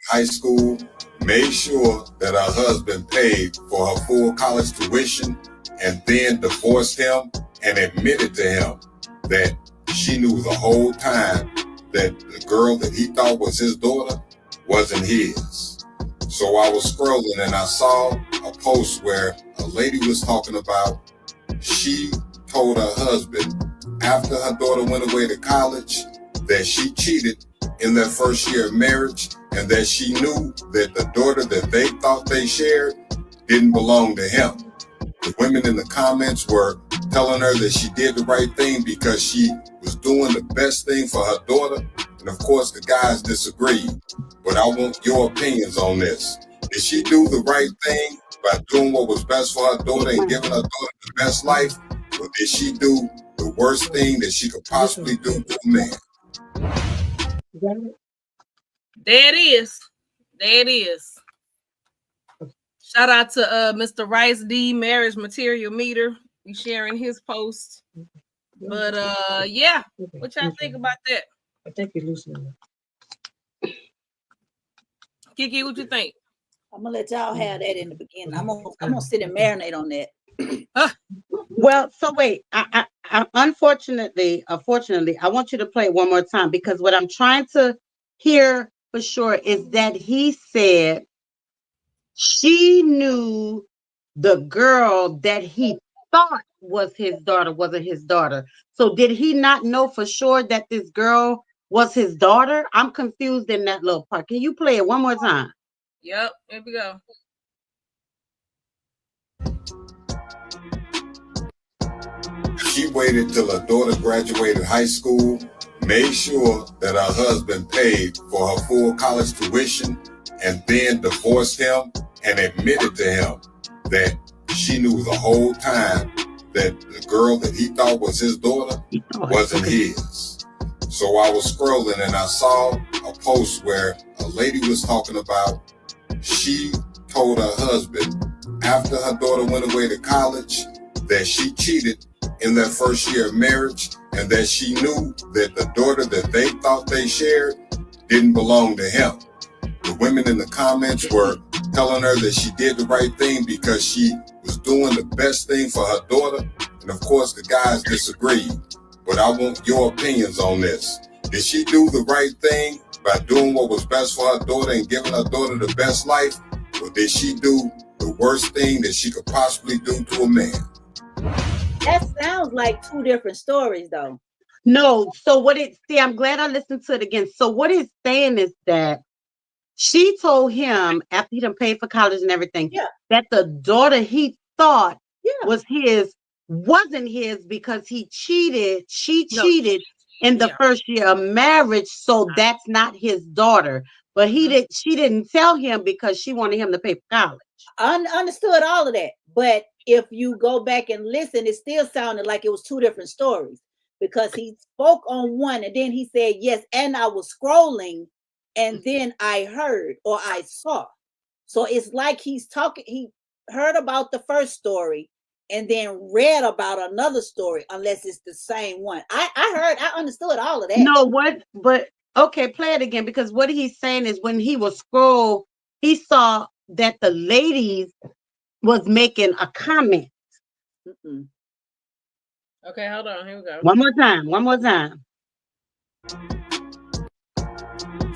[SPEAKER 3] high school, made sure that her husband paid for her full college tuition, and then divorced him and admitted to him that she knew the whole time that the girl that he thought was his daughter wasn't his. So I was scrolling and I saw a post where a lady was talking about she told her husband after her daughter went away to college that she cheated in their first year of marriage and that she knew that the daughter that they thought they shared didn't belong to him. The women in the comments were telling her that she did the right thing because she was doing the best thing for her daughter. And of course, the guys disagreed. But I want your opinions on this. Did she do the right thing by doing what was best for her daughter and giving her daughter the best life? Or did she do the worst thing that she could possibly do to a man?
[SPEAKER 4] There it is. There it is. Shout out to Mr. Rice D, Marriage Material Meter. We sharing his post. But yeah, what y'all think about that?
[SPEAKER 7] I think you're losing it.
[SPEAKER 4] Kiki, what you think?
[SPEAKER 6] I'm gonna let y'all have that in the beginning. I'm gonna sit and marinate on that.
[SPEAKER 5] Well, so wait. I unfortunately, I want you to play it one more time because what I'm trying to hear for sure is that he said she knew the girl that he thought was his daughter wasn't his daughter. So did he not know for sure that this girl was his daughter? I'm confused in that little part. Can you play it one more time?
[SPEAKER 4] Yep, here we go.
[SPEAKER 3] She waited till her daughter graduated high school, made sure that her husband paid for her full college tuition, and then divorced him and admitted to him that she knew the whole time that the girl that he thought was his daughter wasn't his. So I was scrolling and I saw a post where a lady was talking about she told her husband after her daughter went away to college that she cheated in their first year of marriage and that she knew that the daughter that they thought they shared didn't belong to him. The women in the comments were telling her that she did the right thing because she was doing the best thing for her daughter. And of course, the guys disagreed. But I want your opinions on this. Did she do the right thing by doing what was best for her daughter and giving her daughter the best life? Or did she do the worst thing that she could possibly do to a man?
[SPEAKER 6] That sounds like two different stories, though.
[SPEAKER 5] No. So I'm glad I listened to it again. So what it's saying is that she told him after he done paid for college and everything, that the daughter he thought was his wasn't his because he cheated. She cheated in the first year of marriage, so that's not his daughter. But she didn't tell him because she wanted him to pay for college.
[SPEAKER 6] I understood all of that, but if you go back and listen, it still sounded like it was two different stories because he spoke on one and then he said yes, and I was scrolling. And then I heard or I saw. So it's like he heard about the first story and then read about another story, unless it's the same one. I understood all of that.
[SPEAKER 5] No, but okay, play it again because what he's saying is when he was scroll, he saw that the ladies was making a comment.
[SPEAKER 6] Mm-mm.
[SPEAKER 4] Okay, hold on. Here we go.
[SPEAKER 5] One more time. One more time.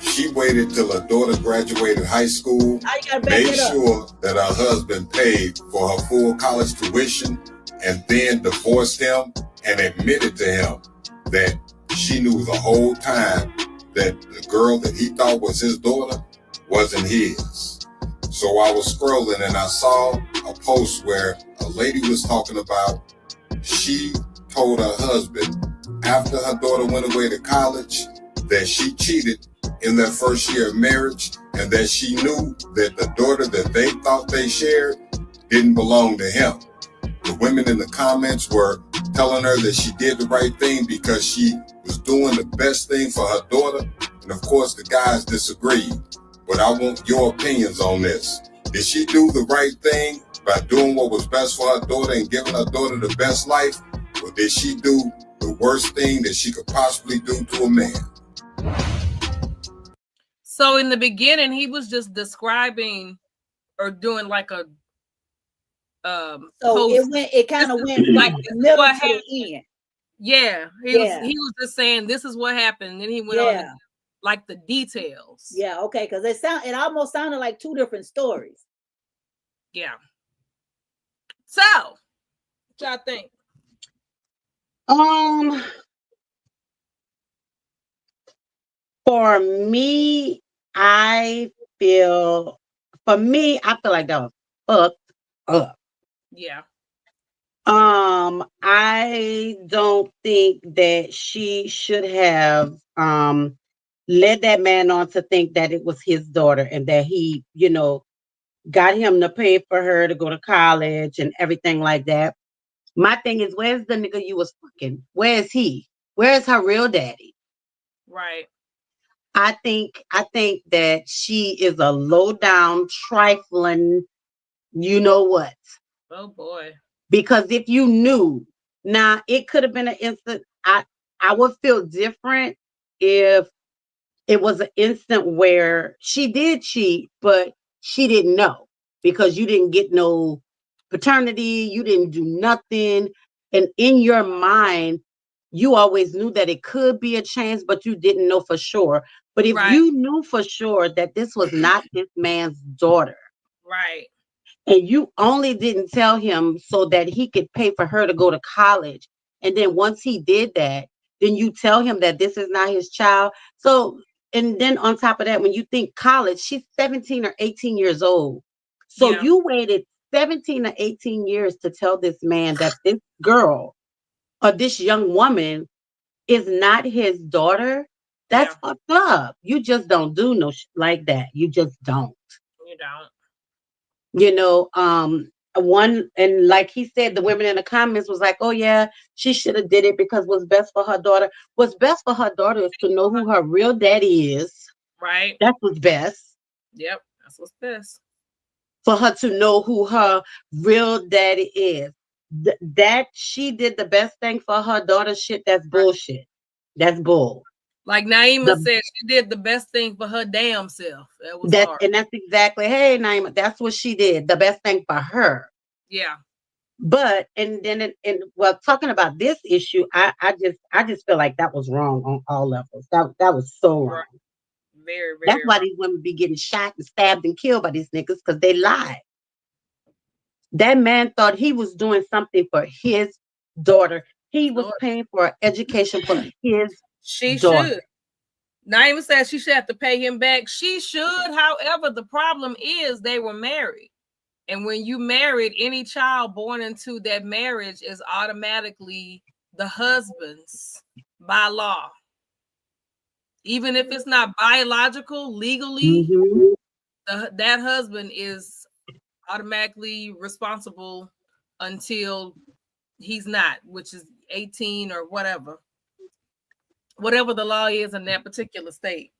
[SPEAKER 3] She waited till her daughter graduated high school,
[SPEAKER 6] I gotta back
[SPEAKER 3] made
[SPEAKER 6] it up.
[SPEAKER 3] sure that her husband paid for her full college tuition, and then divorced him and admitted to him that she knew the whole time that the girl that he thought was his daughter wasn't his. So I was scrolling and I saw a post where a lady was talking about she told her husband after her daughter went away to college that she cheated in their first year of marriage and that she knew that the daughter that they thought they shared didn't belong to him. The women in the comments were telling her that she did the right thing because she was doing the best thing for her daughter. And of course, the guys disagreed. But I want your opinions on this. Did she do the right thing by doing what was best for her daughter and giving her daughter the best life? Or did she do the worst thing that she could possibly do to a man?
[SPEAKER 4] So in the beginning, he was just describing or doing like a
[SPEAKER 6] So
[SPEAKER 4] post.
[SPEAKER 6] it kind of
[SPEAKER 4] This is
[SPEAKER 6] went from
[SPEAKER 4] like
[SPEAKER 6] the
[SPEAKER 4] this is
[SPEAKER 6] middle
[SPEAKER 4] what
[SPEAKER 6] to
[SPEAKER 4] happened.
[SPEAKER 6] the end.
[SPEAKER 4] Yeah,
[SPEAKER 6] Yeah.
[SPEAKER 4] he was just saying this is what happened. Then he went on to
[SPEAKER 6] Yeah.
[SPEAKER 4] like the details.
[SPEAKER 6] Yeah, okay, because it almost sounded like two different stories.
[SPEAKER 4] Yeah. So, what y'all think?
[SPEAKER 5] For me, I feel I feel like that was fucked up.
[SPEAKER 4] Yeah.
[SPEAKER 5] I don't think that she should have led that man on to think that it was his daughter and that he, got him to pay for her to go to college and everything like that. My thing is, where's the nigga you was fucking? Where is he? Where's her real daddy?
[SPEAKER 4] Right.
[SPEAKER 5] I think that she is a low down, trifling, you know what?
[SPEAKER 4] Oh boy.
[SPEAKER 5] Because if you knew, now it could have been an instant. I would feel different if it was an instant where she did cheat, but she didn't know because you didn't get no paternity, you didn't do nothing. And in your mind, you always knew that it could be a chance, but you didn't know for sure. But if
[SPEAKER 4] Right.
[SPEAKER 5] you knew for sure that this was not this man's daughter,
[SPEAKER 4] Right.
[SPEAKER 5] and you only didn't tell him so that he could pay for her to go to college, and then once he did that, then you tell him that this is not his child. So, and then on top of that, when you think college, she's 17 or 18 years old. So
[SPEAKER 4] Yeah.
[SPEAKER 5] you waited 17 or 18 years to tell this man that this girl or this young woman is not his daughter. That's
[SPEAKER 4] Yeah.
[SPEAKER 5] fucked up. You just don't do no like that. You just don't.
[SPEAKER 4] You don't.
[SPEAKER 5] you know one, and like he said, the women in the comments was like, oh yeah, she should have did it because what's best for her daughter. What's best for her daughter is to know who her real daddy is.
[SPEAKER 4] Right.
[SPEAKER 5] That's what's best.
[SPEAKER 4] Yep. That's what's best.
[SPEAKER 5] For her to know who her real daddy is. That she did the best thing for her daughter, shit, that's bullshit. That's bull.
[SPEAKER 4] Like Naima
[SPEAKER 5] the,
[SPEAKER 4] said, she did the best thing for her damn self. That was
[SPEAKER 5] that's
[SPEAKER 4] hard.
[SPEAKER 5] and that's exactly, hey Naima, that's what she did, the best thing for her.
[SPEAKER 4] Yeah.
[SPEAKER 5] But and then and well, talking about this issue, I just feel like that was wrong on all levels. That was so
[SPEAKER 4] Right.
[SPEAKER 5] wrong.
[SPEAKER 4] Very,
[SPEAKER 5] That's
[SPEAKER 4] very
[SPEAKER 5] why
[SPEAKER 4] wrong.
[SPEAKER 5] these women be getting shot and stabbed and killed by these niggas because they lied. That man thought he was doing something for his daughter. He was
[SPEAKER 4] Lord.
[SPEAKER 5] paying for education for his
[SPEAKER 4] She
[SPEAKER 5] daughter.
[SPEAKER 4] should. Naima said she should have to pay him back. She should. However, the problem is they were married. And when you married, any child born into that marriage is automatically the husband's by law. Even if it's not biological, legally,
[SPEAKER 5] Mhm.
[SPEAKER 4] that husband is automatically responsible until he's not, which is 18 or whatever the law is in that particular state.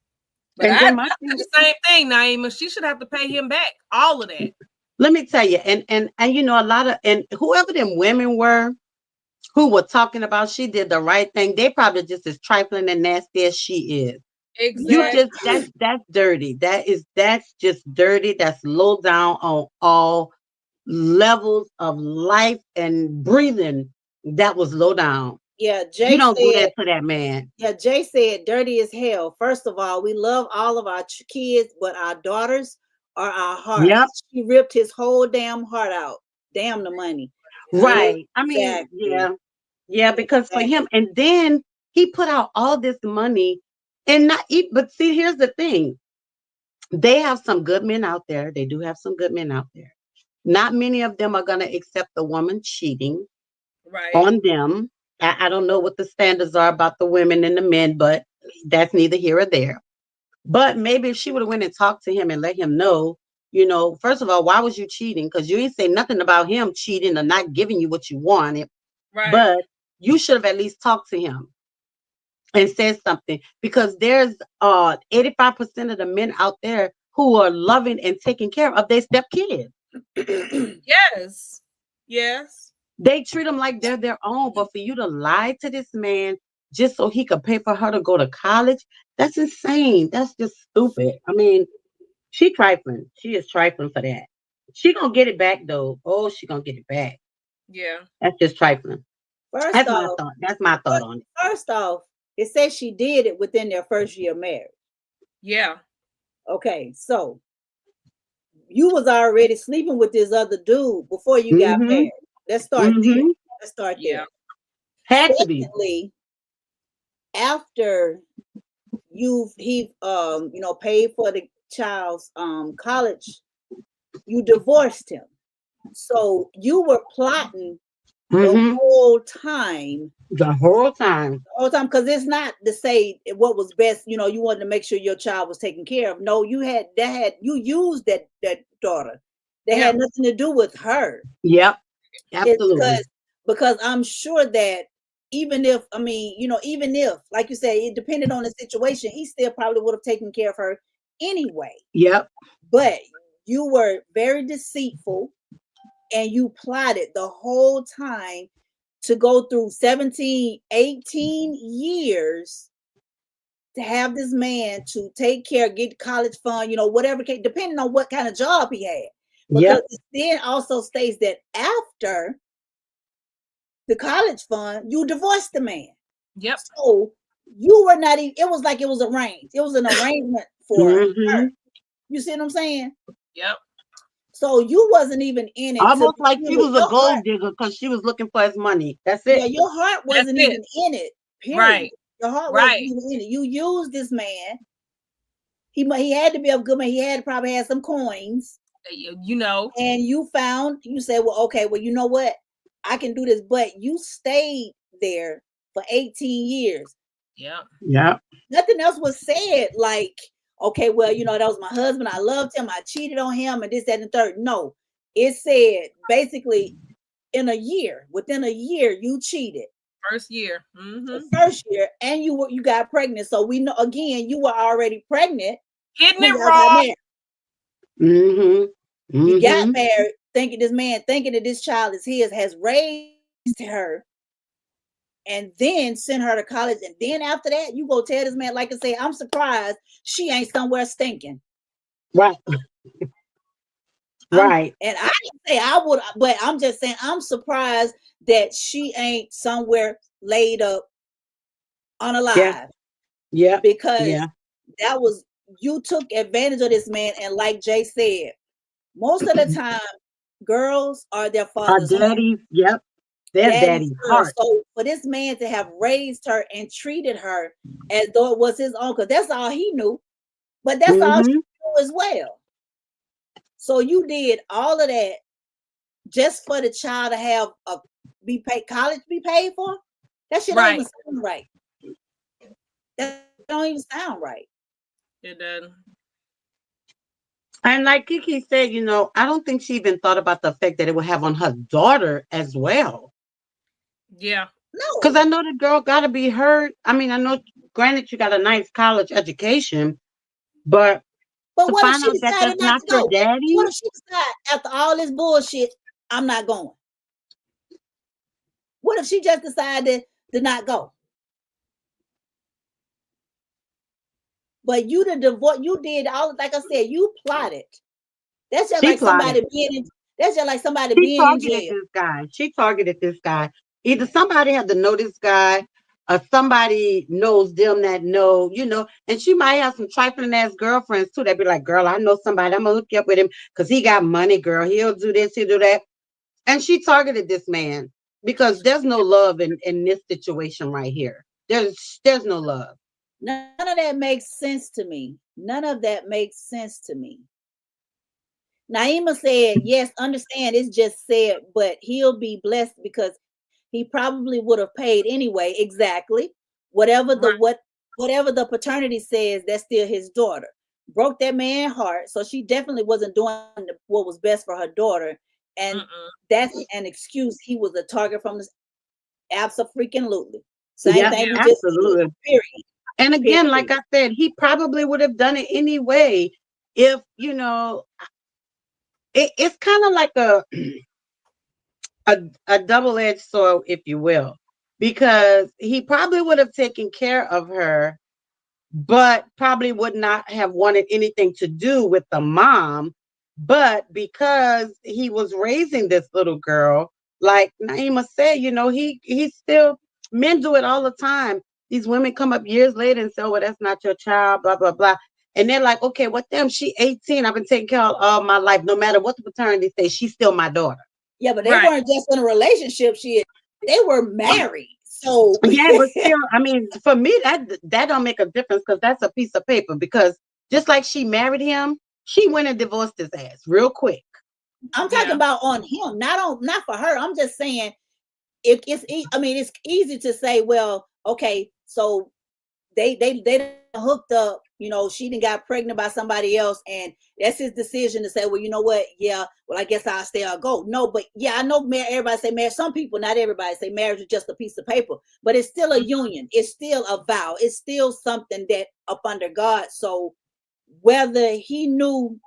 [SPEAKER 4] But
[SPEAKER 5] And
[SPEAKER 4] I
[SPEAKER 5] then
[SPEAKER 4] said
[SPEAKER 5] my thing,
[SPEAKER 4] the same thing, Naima. She should have to pay him back all of that.
[SPEAKER 5] let me tell you, and a lot of, and whoever them women were who were talking about she did the right thing, they probably just as trifling and nasty as she is. You
[SPEAKER 4] Exactly.
[SPEAKER 5] just that's dirty. That's just dirty. That's low down on all levels of life and breathing. That was low down.
[SPEAKER 6] Yeah,
[SPEAKER 5] You
[SPEAKER 6] Jay
[SPEAKER 5] don't do
[SPEAKER 6] said.
[SPEAKER 5] that to that man.
[SPEAKER 6] Yeah, Jay said, "Dirty as hell." First of all, we love all of our kids, but our daughters are our
[SPEAKER 5] Yep.
[SPEAKER 6] hearts. She ripped his whole damn heart out. Damn the money.
[SPEAKER 5] Right. I mean,
[SPEAKER 6] Exactly.
[SPEAKER 5] yeah. Yeah, because for
[SPEAKER 6] Exactly.
[SPEAKER 5] him, and then he put out all this money and not eat. But see, here's the thing. They have some good men out there. They do have some good men out there. Not many of them are going to accept the woman cheating
[SPEAKER 4] Right.
[SPEAKER 5] on them. I don't know what the standards are about the women and the men, but that's neither here or there. But maybe if she would have went and talked to him and let him know, first of all, why was you cheating? Because you ain't say nothing about him cheating or not giving you what you wanted.
[SPEAKER 4] Right.
[SPEAKER 5] But you should have at least talked to him and said something, because there's 85% of the men out there who are loving and taking care of their step kids.
[SPEAKER 4] Yes. Yes.
[SPEAKER 5] They treat them like they're their own. But for you to lie to this man just so he could pay for her to go to college, that's insane. That's just stupid. I mean, she trifling. She is trifling for that. She gonna get it back though. Oh, she gonna get it back.
[SPEAKER 4] Yeah.
[SPEAKER 5] That's just trifling.
[SPEAKER 6] First
[SPEAKER 5] That's my
[SPEAKER 6] off,
[SPEAKER 5] thought. That's my thought on it.
[SPEAKER 6] first off, it says she did it within their first year of marriage.
[SPEAKER 4] Yeah.
[SPEAKER 6] Okay, so you was already sleeping with this other dude before you got
[SPEAKER 5] Mm-hmm.
[SPEAKER 6] married. Let's start there.
[SPEAKER 5] Mm-hmm.
[SPEAKER 6] Let's start
[SPEAKER 4] Yeah.
[SPEAKER 6] there.
[SPEAKER 5] Had to be.
[SPEAKER 6] Secondly, after he paid for the child's college, you divorced him. So you were plotting the
[SPEAKER 5] Mm-hmm.
[SPEAKER 6] whole time.
[SPEAKER 5] The whole time.
[SPEAKER 6] Because it's not to say what was best. You wanted to make sure your child was taken care of. No, you used that daughter. That
[SPEAKER 4] Yeah.
[SPEAKER 6] had nothing to do with her.
[SPEAKER 5] Yep.
[SPEAKER 6] It's
[SPEAKER 5] Absolutely.
[SPEAKER 6] because I'm sure that even if, even if, like you say, it depended on the situation, he still probably would have taken care of her anyway.
[SPEAKER 5] Yep.
[SPEAKER 6] But you were very deceitful and you plotted the whole time to go through 17, 18 years to have this man to take care, get college fund, whatever, depending on what kind of job he had. Because
[SPEAKER 5] Yep.
[SPEAKER 6] it then also states that after the college fund, you divorced the man.
[SPEAKER 4] Yep.
[SPEAKER 6] So you were not even, it was like it was arranged. It was an arrangement for
[SPEAKER 5] Mm-hmm.
[SPEAKER 6] her. You see what I'm saying?
[SPEAKER 4] Yep.
[SPEAKER 6] So you wasn't even in it to
[SPEAKER 5] Almost like
[SPEAKER 6] begin
[SPEAKER 5] she
[SPEAKER 6] with.
[SPEAKER 5] was a
[SPEAKER 6] Your heart,
[SPEAKER 5] gold digger because she was looking for his money. That's
[SPEAKER 6] yeah,
[SPEAKER 5] it.
[SPEAKER 6] your heart
[SPEAKER 4] That's
[SPEAKER 6] wasn't
[SPEAKER 4] it.
[SPEAKER 6] even in it. Period.
[SPEAKER 4] Right.
[SPEAKER 6] Your heart wasn't
[SPEAKER 4] Right.
[SPEAKER 6] even in it. You used this man. He had to be a good man. He had probably had some coins.
[SPEAKER 4] You know.
[SPEAKER 6] And you said, well, okay, well, you know what? I can do this. But you stayed there for 18 years.
[SPEAKER 4] Yeah.
[SPEAKER 5] Yeah.
[SPEAKER 6] Nothing else was said like, okay, well, that was my husband. I loved him. I cheated on him and this, that, and the third. No, it said basically within a year, you cheated.
[SPEAKER 4] First year.
[SPEAKER 6] The
[SPEAKER 4] Mm-hmm.
[SPEAKER 6] first year, and you got pregnant. So we know, again, you were already pregnant
[SPEAKER 4] Hitting
[SPEAKER 6] when
[SPEAKER 4] it
[SPEAKER 6] y'all got
[SPEAKER 4] raw.
[SPEAKER 6] married.
[SPEAKER 5] Mm-hmm.
[SPEAKER 6] You got
[SPEAKER 5] Mm-hmm.
[SPEAKER 6] married thinking that this child is his, has raised her, and then sent her to college. And then after that, you go tell this man, like I say, I'm surprised she ain't somewhere stinking.
[SPEAKER 5] Right. Right.
[SPEAKER 6] And I didn't say I would, but I'm just saying I'm surprised that she ain't somewhere laid up
[SPEAKER 5] Yeah.
[SPEAKER 6] unalive,
[SPEAKER 5] Yeah.
[SPEAKER 6] because
[SPEAKER 5] Yeah.
[SPEAKER 6] that was, you took advantage of this man. And like Jay said, most of the time, girls are their
[SPEAKER 5] Our
[SPEAKER 6] father's heart,
[SPEAKER 5] daddies. Yep. Their
[SPEAKER 6] daddy's
[SPEAKER 5] daddy's
[SPEAKER 6] girl.
[SPEAKER 5] heart.
[SPEAKER 6] So for this man to have raised her and treated her as though it was his own, because that's all he knew, but that's all she
[SPEAKER 5] Mm-hmm.
[SPEAKER 6] knew as well. So you did all of that just for the child to have college be paid for? That shit don't even
[SPEAKER 4] Right.
[SPEAKER 6] sound right. That don't even sound right.
[SPEAKER 4] It doesn't.
[SPEAKER 5] And like Kiki said, I don't think she even thought about the effect that it would have on her daughter as well.
[SPEAKER 4] Yeah.
[SPEAKER 5] Because
[SPEAKER 6] No.
[SPEAKER 5] I know the girl got to be hurt. I mean, I know, granted, you got a nice college education, but
[SPEAKER 6] But
[SPEAKER 5] to
[SPEAKER 6] what if
[SPEAKER 5] find
[SPEAKER 6] she
[SPEAKER 5] out that
[SPEAKER 6] decided
[SPEAKER 5] that's
[SPEAKER 6] not
[SPEAKER 5] not
[SPEAKER 6] to
[SPEAKER 5] your
[SPEAKER 6] go? What
[SPEAKER 5] daddy,
[SPEAKER 6] if she decided after all this bullshit, I'm not going? What if she just decided to not go? But you the divorce, you did all, like I said, you plotted. That's just
[SPEAKER 5] She
[SPEAKER 6] like
[SPEAKER 5] plotted.
[SPEAKER 6] somebody being in. That's just like somebody
[SPEAKER 5] She
[SPEAKER 6] being in
[SPEAKER 5] targeted
[SPEAKER 6] jail.
[SPEAKER 5] this guy. She targeted this guy. Either somebody had to know this guy, or somebody knows them that know, and she might have some trifling ass girlfriends too. That be like, girl, I know somebody. I'm gonna hook you up with him because he got money, girl. He'll do this, he'll do that. And she targeted this man because there's no love in this situation right here. There's no love.
[SPEAKER 6] None of that makes sense to me. None of that makes sense to me. Naima said, yes, understand it's just said, but he'll be blessed because he probably would have paid anyway. Exactly. Whatever the
[SPEAKER 4] Right.
[SPEAKER 6] whatever the paternity says, that's still his daughter. Broke that man's heart. So she definitely wasn't doing what was best for her daughter. And
[SPEAKER 4] Mm-mm.
[SPEAKER 6] that's an excuse. He was a target from the absolutely. Same
[SPEAKER 5] Yeah,
[SPEAKER 6] thing
[SPEAKER 4] Yeah.
[SPEAKER 6] we just said.
[SPEAKER 5] absolutely.
[SPEAKER 6] Period.
[SPEAKER 5] And again, like
[SPEAKER 6] Period.
[SPEAKER 5] I said, he probably would have done it anyway if, it's kind of like a double-edged sword, if you will, because he probably would have taken care of her, but probably would not have wanted anything to do with the mom. But because he was raising this little girl, like Naima said, he still, men do it all the time. These women come up years later and say, "Oh, well, that's not your child," blah blah blah. And they're like, "Okay, what them? She 18. I've been taking care of all my life. No matter what the paternity say, she's still my daughter."
[SPEAKER 6] Yeah, but they
[SPEAKER 4] Right.
[SPEAKER 6] weren't just in a relationship. They were married. So
[SPEAKER 5] Yeah, but still, I mean, for me, that don't make a difference because that's a piece of paper. Because just like she married him, she went and divorced his ass real quick.
[SPEAKER 6] I'm talking
[SPEAKER 4] Yeah.
[SPEAKER 6] about on him, not for her. I'm just saying I mean, it's easy to say, well, okay, so they hooked up, she didn't got pregnant by somebody else, and that's his decision to say, well, you know what, yeah, well, I guess I'll stay or go. No, but yeah, I know everybody say marriage, some people, not everybody, say marriage is just a piece of paper, but it's still a union, it's still a vow, it's still something that up under God. So whether he knew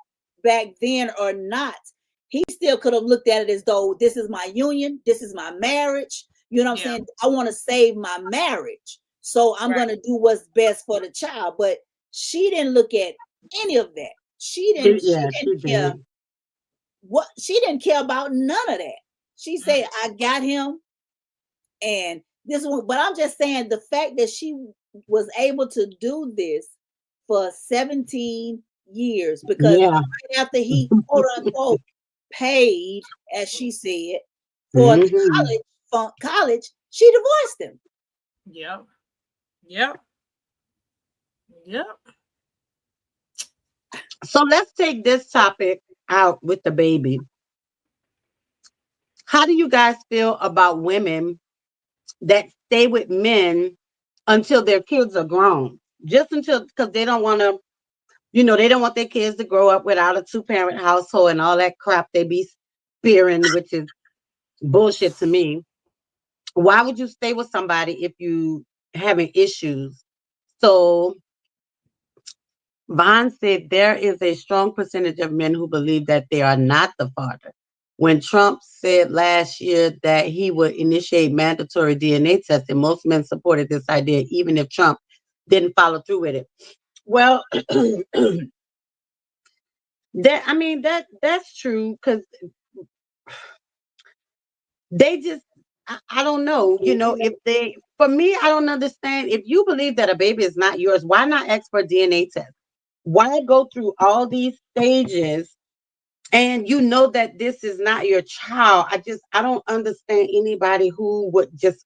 [SPEAKER 6] back then or not, he still could have looked at it as though this is my union, this is my marriage. You know what I'm
[SPEAKER 4] Yeah.
[SPEAKER 6] saying? I want to save my marriage. So I'm
[SPEAKER 4] Right.
[SPEAKER 6] going to do what's best for the child. But she didn't look at any of that. She
[SPEAKER 5] Yeah,
[SPEAKER 6] didn't
[SPEAKER 5] she
[SPEAKER 6] care
[SPEAKER 5] did.
[SPEAKER 6] she didn't care about none of that. She said, I got him, and this one, but I'm just saying the fact that she was able to do this for 17 years, because
[SPEAKER 5] Yeah.
[SPEAKER 6] right after he quote unquote paid, as she said, for
[SPEAKER 5] Hmm.
[SPEAKER 6] college, she divorced him.
[SPEAKER 4] Yep. Yep. Yep.
[SPEAKER 5] So let's take this topic out with the baby. How do you guys feel about women that stay with men until their kids are grown? Just until, because they don't want to, they don't want their kids to grow up without a two-parent household and all that crap they be spearing, which is bullshit to me. Why would you stay with somebody if you having issues? So Vaughn said there is a strong percentage of men who believe that they are not the father. When Trump said last year that he would initiate mandatory DNA testing, most men supported this idea, even if Trump didn't follow through with it. Well, that's true because they just, I don't know, if they, for me, I don't understand. If you believe that a baby is not yours, why not ask for a DNA test? Why go through all these stages and you know that this is not your child? I don't understand anybody who would just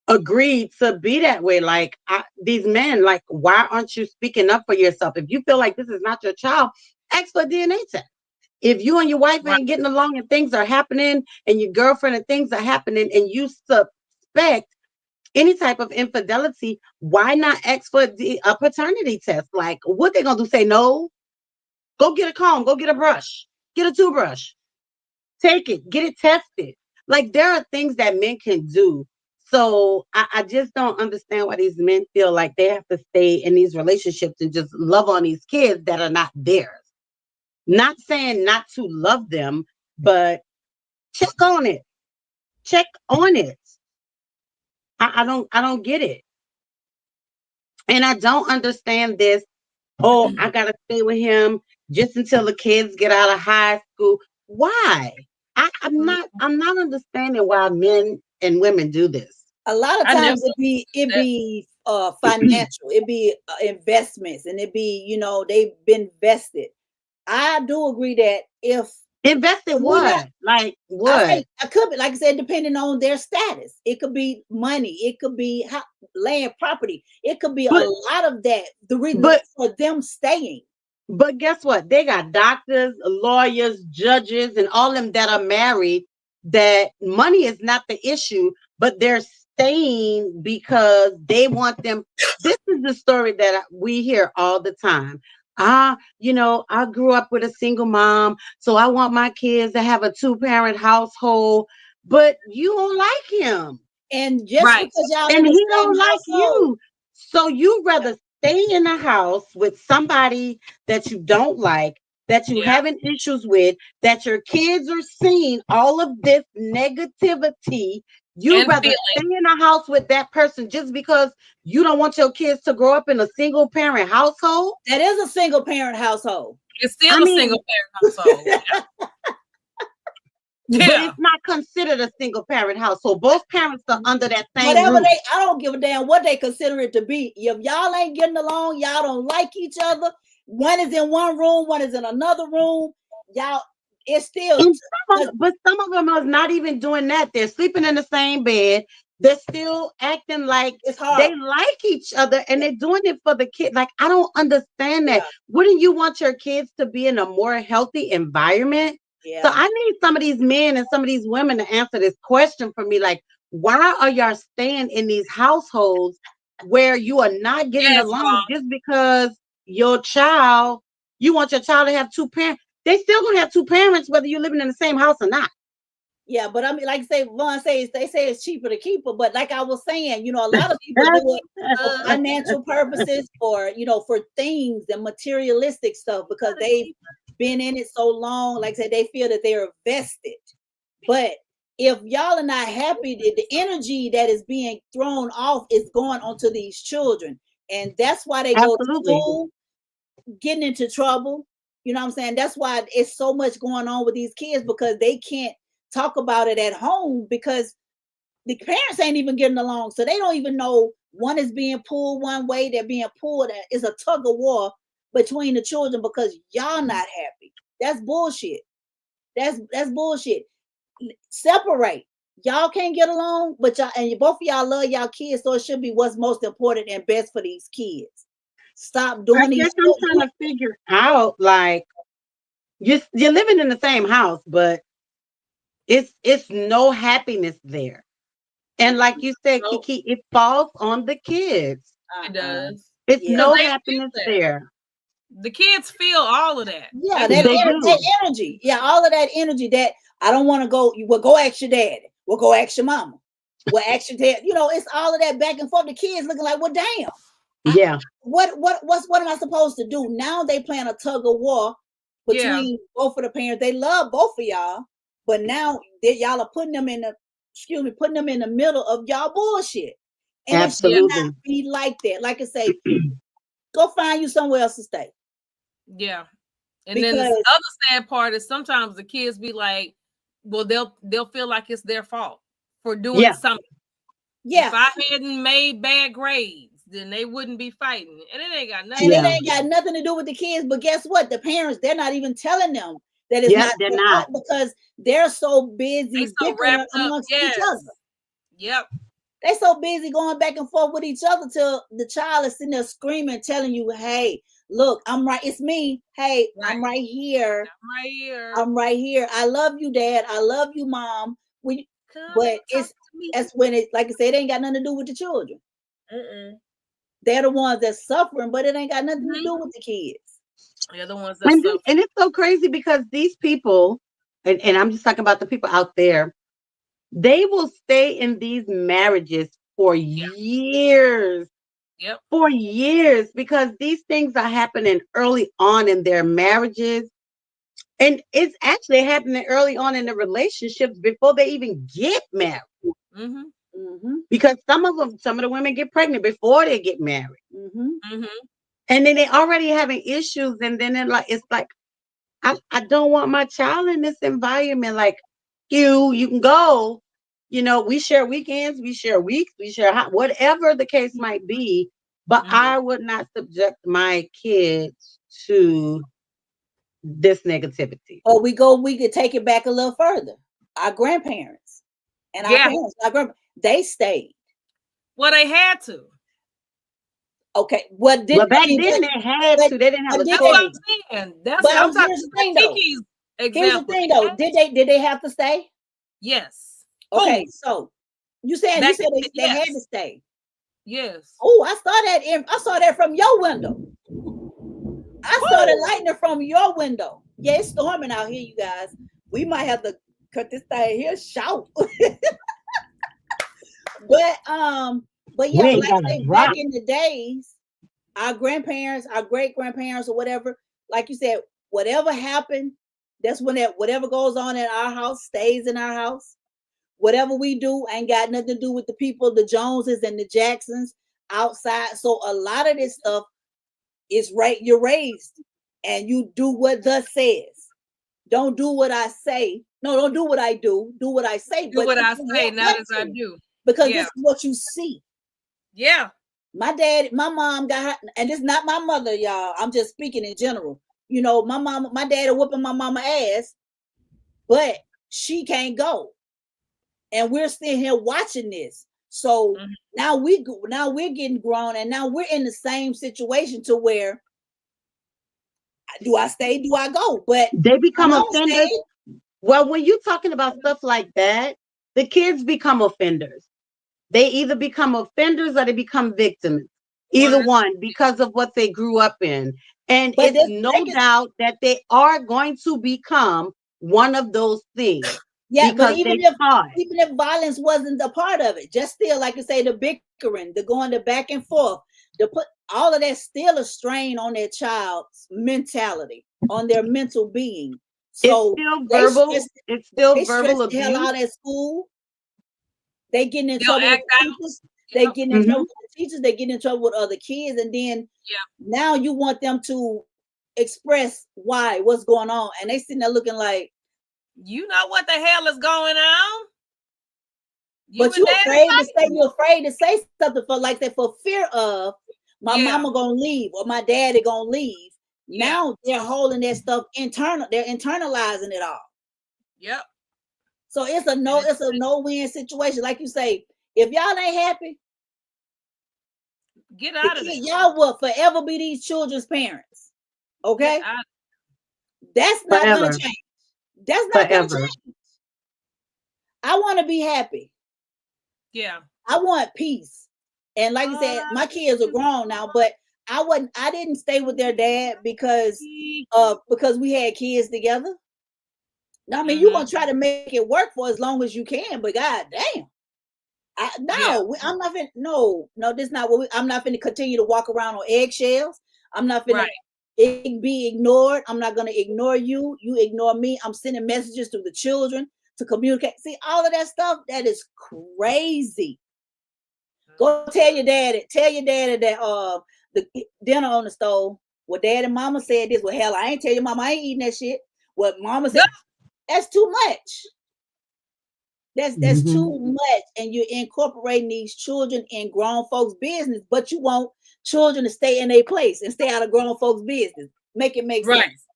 [SPEAKER 5] agree to be that way. Like these men, like, why aren't you speaking up for yourself? If you feel like this is not your child, ask for a DNA test. If you and your wife
[SPEAKER 4] Right.
[SPEAKER 5] ain't getting along and things are happening and your girlfriend and things are happening and you suspect any type of infidelity, why not ask for a paternity test? Like, what they gonna do? Say no? Go get a comb, go get a brush, get a toothbrush, take it, get it tested. Like, there are things that men can do. So I just don't understand why these men feel like they have to stay in these relationships and just love on these kids that are not theirs. Not saying not to love them, but check on it. Check on it. I don't get it. And I don't understand this. Oh, I gotta stay with him just until the kids get out of high school. Why? I'm not understanding why men and women do this.
[SPEAKER 6] A lot of
[SPEAKER 4] I never
[SPEAKER 6] times it
[SPEAKER 4] that.
[SPEAKER 6] be financial, it be investments, and it be, they've been vested. I do agree that if
[SPEAKER 5] Invested
[SPEAKER 6] we not,
[SPEAKER 5] what? Like
[SPEAKER 6] I say
[SPEAKER 5] what?
[SPEAKER 6] I could be, like I said, depending on their status. It could be money, it could be land, property, it could be a
[SPEAKER 5] But
[SPEAKER 6] lot of that. The reason
[SPEAKER 5] but
[SPEAKER 6] for them staying.
[SPEAKER 5] but guess what? They got doctors, lawyers, judges, and all them that are married. That money is not the issue, but they're staying because they want them. This is the story that we hear all the time. I grew up with a single mom, so I want my kids to have a two-parent household. But you don't like him,
[SPEAKER 6] And just
[SPEAKER 4] Right.
[SPEAKER 6] because y'all in
[SPEAKER 5] and
[SPEAKER 6] the
[SPEAKER 5] he
[SPEAKER 6] same
[SPEAKER 5] don't like
[SPEAKER 6] household,
[SPEAKER 5] you. So you rather stay in a house with somebody that you don't like, that you
[SPEAKER 4] Yeah.
[SPEAKER 5] having issues with, that your kids are seeing all of this negativity. You
[SPEAKER 4] And
[SPEAKER 5] rather
[SPEAKER 4] feeling.
[SPEAKER 5] stay in a house with that person just because you don't want your kids to grow up in a single parent household.
[SPEAKER 6] that is a single parent household.
[SPEAKER 4] It's
[SPEAKER 5] I
[SPEAKER 4] still a
[SPEAKER 5] mean,
[SPEAKER 4] single parent household.
[SPEAKER 5] but
[SPEAKER 4] Yeah.
[SPEAKER 5] it's not considered a single parent household. Both parents are under that same
[SPEAKER 6] Whatever
[SPEAKER 5] roof.
[SPEAKER 6] I don't give a damn what they consider it to be. If y'all ain't getting along, y'all don't like each other. One is in one room, one is in another room. Y'all, it's still
[SPEAKER 5] And some of them are not even doing that. They're sleeping in the same bed. They're still acting like
[SPEAKER 6] it's
[SPEAKER 5] they
[SPEAKER 6] hard.
[SPEAKER 5] like each other and they're doing it for the kid. Like, I don't understand that.
[SPEAKER 6] Yeah,
[SPEAKER 5] Wouldn't you want your kids to be in a more healthy environment? So
[SPEAKER 6] yeah,
[SPEAKER 5] I need some of these men and some of these women to answer this question for me. Like, why are y'all staying in these households where you are not getting
[SPEAKER 4] Yes,
[SPEAKER 5] along
[SPEAKER 4] Vaughn.
[SPEAKER 5] just because you want your child to have two parents? They still gonna have two parents whether you're living in the same house or not.
[SPEAKER 6] yeah. But I mean, like say Vaughn says, they say it's cheaper to keep her. But like I was saying, a lot of people do it for financial purposes, for for things and materialistic stuff because they've been in it so long. Like I said, they feel that they're vested. But if y'all are not happy, the energy that is being thrown off is going onto these children. And that's why they go to
[SPEAKER 5] Absolutely.
[SPEAKER 6] school, getting into trouble. You know what I'm saying? That's why it's so much going on with these kids because they can't talk about it at home because the parents ain't even getting along. So they don't even know one is being pulled one way, they're being pulled. It's a tug of war between the children because y'all not happy. That's bullshit. That's bullshit. Separate. Y'all can't get along, but y'all and both of y'all love y'all kids, so it should be what's most important and best for these kids. Stop
[SPEAKER 5] I
[SPEAKER 6] doing
[SPEAKER 5] guess
[SPEAKER 6] these
[SPEAKER 5] I'm trying to figure out, like, you're living in the same house, but it's no happiness there. And like you said,
[SPEAKER 4] Nope,
[SPEAKER 5] Kiki, it falls on the kids.
[SPEAKER 4] it
[SPEAKER 6] uh-uh.
[SPEAKER 4] does.
[SPEAKER 5] It's
[SPEAKER 6] Yeah.
[SPEAKER 4] Because
[SPEAKER 5] no
[SPEAKER 4] they feel
[SPEAKER 5] happiness
[SPEAKER 4] that.
[SPEAKER 5] there.
[SPEAKER 4] The kids feel all of that.
[SPEAKER 6] Yeah,
[SPEAKER 4] They
[SPEAKER 6] that
[SPEAKER 4] feel
[SPEAKER 5] They
[SPEAKER 6] ener- that
[SPEAKER 5] do.
[SPEAKER 6] energy. Yeah, all of that energy that I don't want to go. Well, go ask your daddy. Well, go ask your mama. Well, ask your dad. It's all of that back and forth. The kids looking like, well, damn. I,
[SPEAKER 5] Yeah,
[SPEAKER 6] what am I supposed to do? Now they playing a tug of war
[SPEAKER 4] yeah.
[SPEAKER 6] between both of the parents. They love both of y'all, but now y'all are putting them in the putting them in the middle of y'all bullshit. And it should
[SPEAKER 4] Yeah.
[SPEAKER 6] not
[SPEAKER 5] absolutely.
[SPEAKER 6] be like that. Like I say, go find you somewhere else to stay.
[SPEAKER 4] Yeah. And then the
[SPEAKER 6] Because
[SPEAKER 4] other sad part is sometimes the kids be like, well, they'll feel like it's their fault for doing
[SPEAKER 5] Yeah,
[SPEAKER 4] something. If
[SPEAKER 6] yeah,
[SPEAKER 4] I hadn't made bad grades, then they wouldn't be fighting. And it ain't got nothing
[SPEAKER 6] and
[SPEAKER 4] to
[SPEAKER 6] it
[SPEAKER 5] yeah,
[SPEAKER 4] do
[SPEAKER 6] ain't
[SPEAKER 4] with
[SPEAKER 6] got nothing to do with the kids. But guess what? The parents, they're not even telling them that it's
[SPEAKER 5] yeah,
[SPEAKER 6] not
[SPEAKER 5] they're
[SPEAKER 6] their
[SPEAKER 5] not.
[SPEAKER 6] fault because they're so
[SPEAKER 4] they
[SPEAKER 6] busy
[SPEAKER 4] so
[SPEAKER 6] bickering
[SPEAKER 4] wrapped up.
[SPEAKER 6] amongst each
[SPEAKER 4] Yes.
[SPEAKER 6] other.
[SPEAKER 4] Yep.
[SPEAKER 6] They so busy going back and forth with each other till the child is sitting there screaming, telling you, "Hey, look, I'm right. It's me. Hey,
[SPEAKER 4] Right.
[SPEAKER 6] I'm right here.
[SPEAKER 4] I'm right here.
[SPEAKER 6] I'm right here. I love you, Dad. I love you, Mom."
[SPEAKER 4] Come
[SPEAKER 6] But
[SPEAKER 4] and talk to me.
[SPEAKER 6] that's when it, like I said, it ain't got nothing to do with the children.
[SPEAKER 4] Mm-mm.
[SPEAKER 6] They're the ones that's suffering, but it ain't got nothing to
[SPEAKER 4] Mhm.
[SPEAKER 6] do with the kids.
[SPEAKER 4] They're the ones that suffer.
[SPEAKER 5] And it's so crazy because these people, and I'm just talking about the people out there, they will stay in these marriages
[SPEAKER 4] Yeah. Yep.
[SPEAKER 5] for years, because these things are happening early on in their marriages. And it's actually happening early on in the relationships before they even get married.
[SPEAKER 4] Mm-hmm.
[SPEAKER 6] Mm-hmm.
[SPEAKER 5] Because some of the women get pregnant before they get married.
[SPEAKER 6] Mm-hmm.
[SPEAKER 4] Mm-hmm.
[SPEAKER 5] And then they already having issues, and then it's like I don't want my child in this environment. Like you can go, we share weekends, we share weeks, we share whatever the case might be, but
[SPEAKER 4] Mhm.
[SPEAKER 5] I would not subject my kids to this negativity.
[SPEAKER 6] Or we could take it back a little further. Our grandparents and our
[SPEAKER 4] Yeah.
[SPEAKER 6] parents, they stayed.
[SPEAKER 4] Well, they had to.
[SPEAKER 6] Okay. What did
[SPEAKER 5] Well,
[SPEAKER 6] I
[SPEAKER 5] back
[SPEAKER 6] mean?
[SPEAKER 5] then they had
[SPEAKER 6] But
[SPEAKER 5] to. They didn't have a
[SPEAKER 6] did
[SPEAKER 4] That's what
[SPEAKER 6] they?
[SPEAKER 5] choice.
[SPEAKER 4] I'm saying. That's
[SPEAKER 6] But
[SPEAKER 4] what I'm talking
[SPEAKER 6] here's the
[SPEAKER 4] about.
[SPEAKER 6] thing though.
[SPEAKER 4] Kiki's
[SPEAKER 6] Here's the
[SPEAKER 4] example.
[SPEAKER 6] thing though. Did they have to stay?
[SPEAKER 4] Yes.
[SPEAKER 6] Okay,
[SPEAKER 4] Who?
[SPEAKER 6] so you said
[SPEAKER 4] Back
[SPEAKER 6] they had to
[SPEAKER 4] yes.
[SPEAKER 6] stay.
[SPEAKER 4] Yes.
[SPEAKER 6] Oh, I saw that from your window. I saw the
[SPEAKER 4] Woo!
[SPEAKER 6] lightning from your window. Yeah, it's storming out here, you guys. We might have to cut this thing here. Shout. But
[SPEAKER 5] We
[SPEAKER 6] yeah, but
[SPEAKER 5] ain't
[SPEAKER 6] like
[SPEAKER 5] got
[SPEAKER 6] I
[SPEAKER 5] a
[SPEAKER 6] say, back
[SPEAKER 5] drop.
[SPEAKER 6] in the days, our grandparents, our great grandparents, or whatever, like you said, whatever happened, that's when whatever goes on in our house stays in our house. Whatever we do ain't got nothing to do with the people, the Joneses and the Jacksons outside. So a lot of this stuff is right. You're raised and you do what thus says. Don't do what I say. No, don't do what I do. Do what I say.
[SPEAKER 4] Do
[SPEAKER 6] But
[SPEAKER 4] what
[SPEAKER 6] if
[SPEAKER 4] I
[SPEAKER 6] you
[SPEAKER 4] say,
[SPEAKER 6] want
[SPEAKER 4] not
[SPEAKER 6] that
[SPEAKER 4] as I
[SPEAKER 6] to,
[SPEAKER 4] do.
[SPEAKER 6] because
[SPEAKER 4] Yeah.
[SPEAKER 6] this is what you see.
[SPEAKER 4] Yeah.
[SPEAKER 6] My mom got her, and it's not my mother, y'all. I'm just speaking in general. My dad are whooping my mama ass, but she can't go, and we're sitting here watching this. So
[SPEAKER 4] Mhm.
[SPEAKER 6] now we're getting grown, and now we're in the same situation to where do I stay? Do I go? But
[SPEAKER 5] They
[SPEAKER 6] my
[SPEAKER 5] become
[SPEAKER 6] mom
[SPEAKER 5] offenders.
[SPEAKER 6] stayed.
[SPEAKER 5] Well, when you're talking about stuff like that, the kids become offenders. They either become offenders or they become victims.
[SPEAKER 4] One
[SPEAKER 5] Either
[SPEAKER 4] of the
[SPEAKER 5] one, because of what they grew up in. And
[SPEAKER 6] But
[SPEAKER 5] it's
[SPEAKER 6] this,
[SPEAKER 5] no
[SPEAKER 6] they can,
[SPEAKER 5] doubt that they are going to become one of those things
[SPEAKER 6] yeah. But
[SPEAKER 5] because they saw it.
[SPEAKER 6] even if violence wasn't a part of it, just still, like you say, the bickering, the going the back and forth, the put all of that still a strain on their child's mentality, on their mental being.
[SPEAKER 5] It's
[SPEAKER 6] So
[SPEAKER 5] still
[SPEAKER 6] they
[SPEAKER 5] verbal.
[SPEAKER 6] stress
[SPEAKER 5] It's still
[SPEAKER 6] they
[SPEAKER 5] verbal
[SPEAKER 6] stress the hell
[SPEAKER 5] abuse.
[SPEAKER 6] out at school. They getting in
[SPEAKER 4] they'll
[SPEAKER 6] trouble with
[SPEAKER 4] act
[SPEAKER 6] the
[SPEAKER 4] out.
[SPEAKER 6] teachers. They
[SPEAKER 4] Yep.
[SPEAKER 6] getting in trouble
[SPEAKER 5] Hmm.
[SPEAKER 6] with the teachers. They getting in trouble with other kids, and then
[SPEAKER 4] Yeah.
[SPEAKER 6] now you want them to express what's going on, and they sitting there looking like,
[SPEAKER 4] You know what the hell is going on? You
[SPEAKER 6] but
[SPEAKER 4] and daddy
[SPEAKER 6] you're
[SPEAKER 4] fighting?
[SPEAKER 6] afraid to say something for like that for fear of my
[SPEAKER 4] Yeah.
[SPEAKER 6] mama gonna leave or my daddy gonna leave.
[SPEAKER 4] Yeah.
[SPEAKER 6] Now they're holding that stuff internal. They're internalizing it all.
[SPEAKER 4] Yep.
[SPEAKER 6] So
[SPEAKER 4] And it's
[SPEAKER 6] it's a no win situation. Like you say, if y'all ain't happy,
[SPEAKER 4] get
[SPEAKER 6] the
[SPEAKER 4] out of there.
[SPEAKER 6] kid y'all will forever be these children's parents.
[SPEAKER 4] Get
[SPEAKER 6] Okay,
[SPEAKER 4] out.
[SPEAKER 6] that's not gonna
[SPEAKER 5] Forever.
[SPEAKER 6] change. That's not gonna
[SPEAKER 5] Forever.
[SPEAKER 6] change. I want to be happy.
[SPEAKER 4] Yeah.
[SPEAKER 6] I want peace. And like I
[SPEAKER 4] All
[SPEAKER 6] said, my
[SPEAKER 4] I
[SPEAKER 6] kids are grown now, but I didn't stay with their dad
[SPEAKER 4] see.
[SPEAKER 6] because we had kids together. Now, I mean, you're
[SPEAKER 4] Mm-hmm.
[SPEAKER 6] gonna try to make it work for as long as you can, but god damn.
[SPEAKER 4] Yeah.
[SPEAKER 6] I'm not finna, no, this not what I'm not finna continue to walk around on eggshells. I'm not finna
[SPEAKER 4] Right.
[SPEAKER 6] be ignored. I'm not gonna ignore you. You ignore me. I'm sending messages to the children to communicate. See, all of that stuff, that is crazy. Go tell your daddy. Tell your daddy that the dinner on the stove. Well, dad and mama said this. Well, hell, I ain't tell your mama I ain't eating that shit. What mama said,
[SPEAKER 4] Go.
[SPEAKER 6] that's too much. That's
[SPEAKER 5] Hmm.
[SPEAKER 6] too much. And you're incorporating these children in grown folks' business, but you want children to stay in their place and stay out of grown folks' business. Make it make
[SPEAKER 4] Right.
[SPEAKER 6] sense.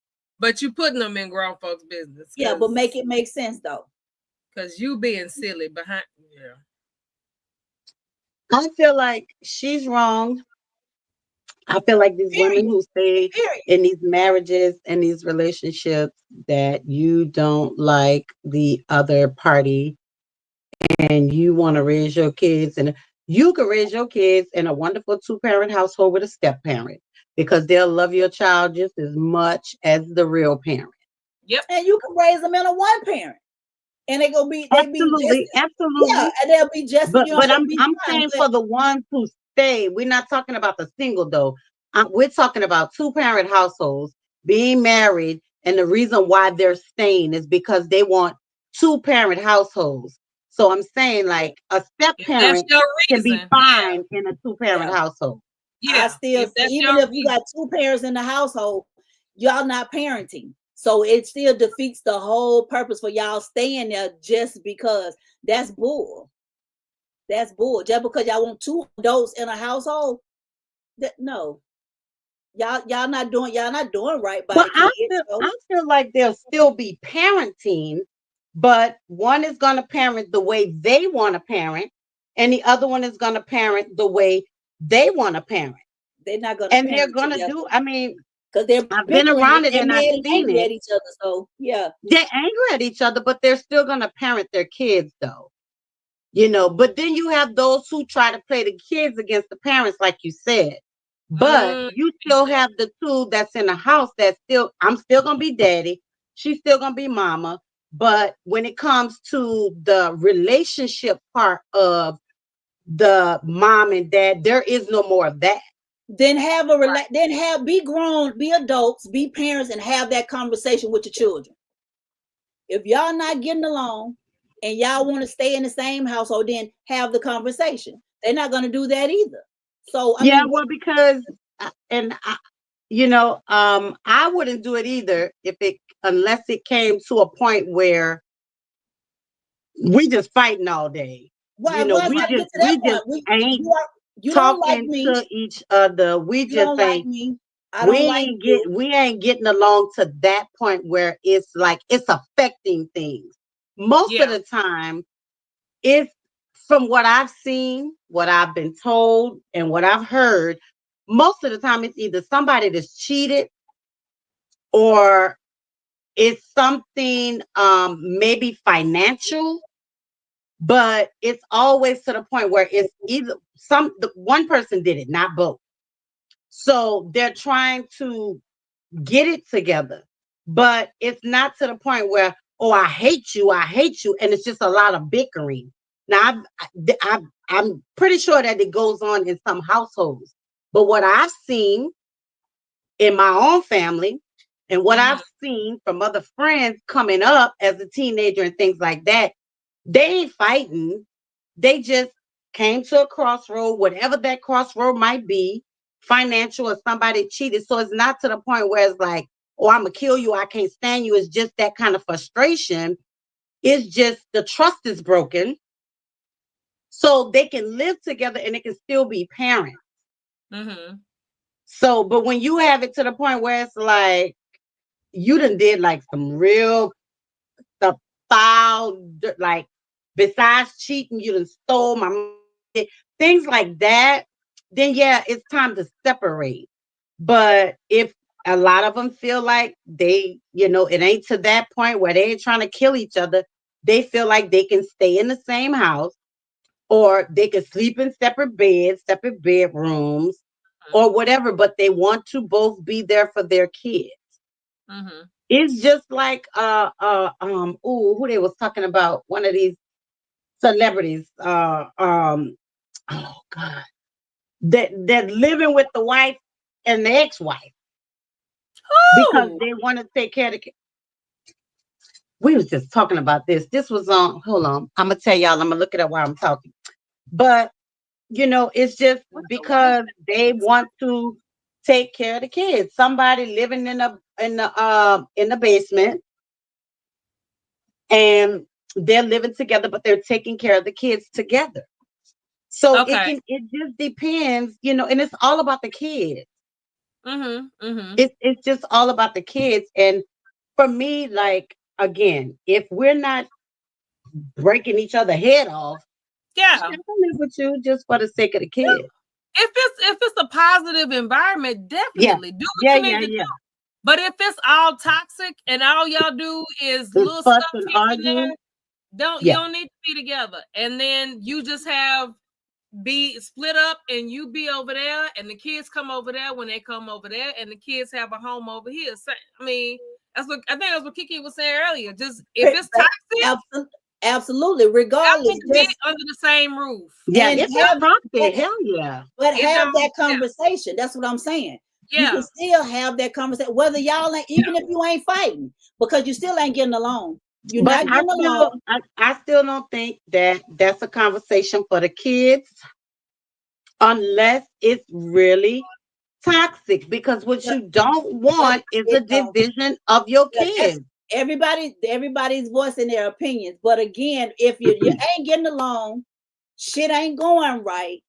[SPEAKER 4] But you putting them in grown folks' business
[SPEAKER 6] Yeah, but make it make sense though.
[SPEAKER 4] because you being silly behind. Yeah.
[SPEAKER 5] I feel like she's wrong. I feel like these women
[SPEAKER 6] Period.
[SPEAKER 5] who stay
[SPEAKER 6] Period.
[SPEAKER 5] in these marriages and these relationships that you don't like the other party and you want to raise your kids, and you can raise your kids in a wonderful two-parent household with a step parent because they'll love your child just as much as the real parent.
[SPEAKER 4] Yep.
[SPEAKER 6] And you can raise them in a one parent. And they be just
[SPEAKER 5] Absolutely,
[SPEAKER 6] yeah,
[SPEAKER 5] absolutely.
[SPEAKER 6] and they'll be just
[SPEAKER 5] But
[SPEAKER 6] they'll
[SPEAKER 5] I'm
[SPEAKER 6] be
[SPEAKER 5] I'm
[SPEAKER 6] fine.
[SPEAKER 5] saying
[SPEAKER 6] But
[SPEAKER 5] for the ones who stay, we're not talking about the single though. We're talking about two-parent households being married, and the reason why they're staying is because they want two-parent households. So I'm saying like a step
[SPEAKER 4] If that's
[SPEAKER 5] parent
[SPEAKER 4] your
[SPEAKER 5] can be
[SPEAKER 4] reason, yeah.
[SPEAKER 5] fine in a two-parent
[SPEAKER 6] yeah,
[SPEAKER 5] household.
[SPEAKER 6] I
[SPEAKER 4] Yeah,
[SPEAKER 6] still
[SPEAKER 4] if
[SPEAKER 6] say,
[SPEAKER 4] that's
[SPEAKER 6] even
[SPEAKER 4] your
[SPEAKER 6] if you
[SPEAKER 4] reason.
[SPEAKER 6] got two parents in the household, y'all not parenting. So it still defeats the whole purpose for y'all staying there just because. That's bull. That's bull. Just because y'all want two adults in a household, no. Y'all not doing right by
[SPEAKER 5] Well,
[SPEAKER 6] the kids.
[SPEAKER 5] I feel like they'll still be parenting, but one is going to parent the way they want to parent, and the other one is going to parent the way they want to parent.
[SPEAKER 6] They're not gonna
[SPEAKER 5] And they're
[SPEAKER 6] parent
[SPEAKER 5] going to
[SPEAKER 6] together
[SPEAKER 5] do, I mean,
[SPEAKER 6] because they're
[SPEAKER 5] I've been
[SPEAKER 6] bickering
[SPEAKER 5] around
[SPEAKER 6] and
[SPEAKER 5] it
[SPEAKER 6] they're
[SPEAKER 5] and I've
[SPEAKER 6] mad and
[SPEAKER 5] seen
[SPEAKER 6] angry
[SPEAKER 5] it.
[SPEAKER 6] at each other. So yeah.
[SPEAKER 5] They're angry at each other, but they're still going to parent their kids, though. You know, but then you have those who try to play the kids against the parents, like you said. But
[SPEAKER 4] Mm,
[SPEAKER 5] you still have the two that's in the house that still, I'm still gonna be daddy, she's still gonna be mama. But when it comes to the relationship part of the mom and dad, there is no more of that.
[SPEAKER 6] Then be grown, be adults, be parents, and have that conversation with your children. If y'all not getting along and y'all want to stay in the same household, then have the conversation. They're not gonna do that either. So I
[SPEAKER 5] Yeah,
[SPEAKER 6] mean,
[SPEAKER 5] well, because and I, you know, I wouldn't do it either if it unless it came to a point where we just fighting all day. You know,
[SPEAKER 6] why it's got to get to that
[SPEAKER 5] we just
[SPEAKER 6] point?
[SPEAKER 5] ain't
[SPEAKER 6] You don't like
[SPEAKER 5] talking
[SPEAKER 6] me.
[SPEAKER 5] to each other. We
[SPEAKER 6] You
[SPEAKER 5] just
[SPEAKER 6] don't like
[SPEAKER 5] ain't
[SPEAKER 6] me. I don't like you.
[SPEAKER 5] we ain't getting along to that point where it's like it's affecting things. Most of
[SPEAKER 4] yeah.
[SPEAKER 5] the time, it's from what I've seen, what I've been told, and what I've heard, most of the time it's either somebody that's cheated or it's something maybe financial, but it's always to the point where it's either one person did it, not both. So they're trying to get it together, but it's not to the point where, oh, I hate you, and it's just a lot of bickering. Now, I'm pretty sure that it goes on in some households, but what I've seen in my own family and what
[SPEAKER 4] Hmm.
[SPEAKER 5] I've seen from other friends coming up as a teenager and things like that, they ain't fighting. They just came to a crossroad, whatever that crossroad might be, financial or somebody cheated. So it's not to the point where it's like, oh, I'm gonna kill you, I can't stand you. It's just that kind of frustration. It's just the trust is broken. So they can live together and it can still be parents.
[SPEAKER 4] Hmm.
[SPEAKER 5] So, but when you have it to the point where it's like you done did like some real stuff, foul, like besides cheating, you done stole my money, things like that, then yeah, it's time to separate. But if a lot of them feel like they, you know, it ain't to that point where they ain't trying to kill each other, they feel like they can stay in the same house or they can sleep in separate beds, separate bedrooms, or whatever, but they want to both be there for their kids.
[SPEAKER 4] Hmm.
[SPEAKER 5] It's just like who they was talking about, one of these celebrities, oh God, that living with the wife and the ex-wife because
[SPEAKER 4] Ooh,
[SPEAKER 5] they want to take care of the kids. We was just talking about this. This was on, hold on. I'm gonna tell y'all, I'm gonna look it up while I'm talking. But you know, it's just
[SPEAKER 4] with the wife.
[SPEAKER 5] because they want to take care of the kids. Somebody living in the basement and they're living together, but they're taking care of the kids together. So
[SPEAKER 4] Okay.
[SPEAKER 5] it just depends, you know, and it's all about the kids.
[SPEAKER 4] Hmm. Hmm.
[SPEAKER 5] It's just all about the kids. And for me, like again, if we're not breaking each other head off,
[SPEAKER 4] Yeah.
[SPEAKER 5] shit, I'll live with you just for the sake of the kids.
[SPEAKER 4] If it's a positive environment,
[SPEAKER 5] Yeah,
[SPEAKER 4] definitely do what
[SPEAKER 5] yeah,
[SPEAKER 4] you
[SPEAKER 5] yeah,
[SPEAKER 4] need to do.
[SPEAKER 5] yeah.
[SPEAKER 4] But if it's all toxic and all y'all do is
[SPEAKER 5] It's
[SPEAKER 4] little
[SPEAKER 5] fuss
[SPEAKER 4] stuff
[SPEAKER 5] and
[SPEAKER 4] here and
[SPEAKER 5] argue.
[SPEAKER 4] there, you
[SPEAKER 5] Yeah,
[SPEAKER 4] don't need to be together. And then you just have be split up and you be over there and the kids come over there when they come over there and the kids have a home over here. So, I mean, that's what Kiki was saying earlier. Just if it's toxic,
[SPEAKER 6] Absolutely.
[SPEAKER 4] y'all
[SPEAKER 6] Regardless,
[SPEAKER 4] need to be
[SPEAKER 6] just
[SPEAKER 4] under the same roof.
[SPEAKER 5] yeah.
[SPEAKER 6] and
[SPEAKER 5] If it's
[SPEAKER 6] have
[SPEAKER 5] toxic, hell yeah.
[SPEAKER 6] but
[SPEAKER 4] It
[SPEAKER 6] have
[SPEAKER 4] don't,
[SPEAKER 6] that conversation. That's what I'm saying. You can
[SPEAKER 4] yeah.
[SPEAKER 6] still have that conversation, whether y'all ain't, even if you ain't fighting, because you still ain't getting along. You're
[SPEAKER 5] But
[SPEAKER 6] not getting along.
[SPEAKER 5] I still don't think that that's a conversation for the kids unless it's really toxic. Because what
[SPEAKER 6] But,
[SPEAKER 5] you don't
[SPEAKER 6] but
[SPEAKER 5] want is a
[SPEAKER 6] it,
[SPEAKER 5] division of your
[SPEAKER 6] that's
[SPEAKER 5] kids.
[SPEAKER 6] everybody's voicing their opinions. But again, if you ain't getting along, shit ain't going right,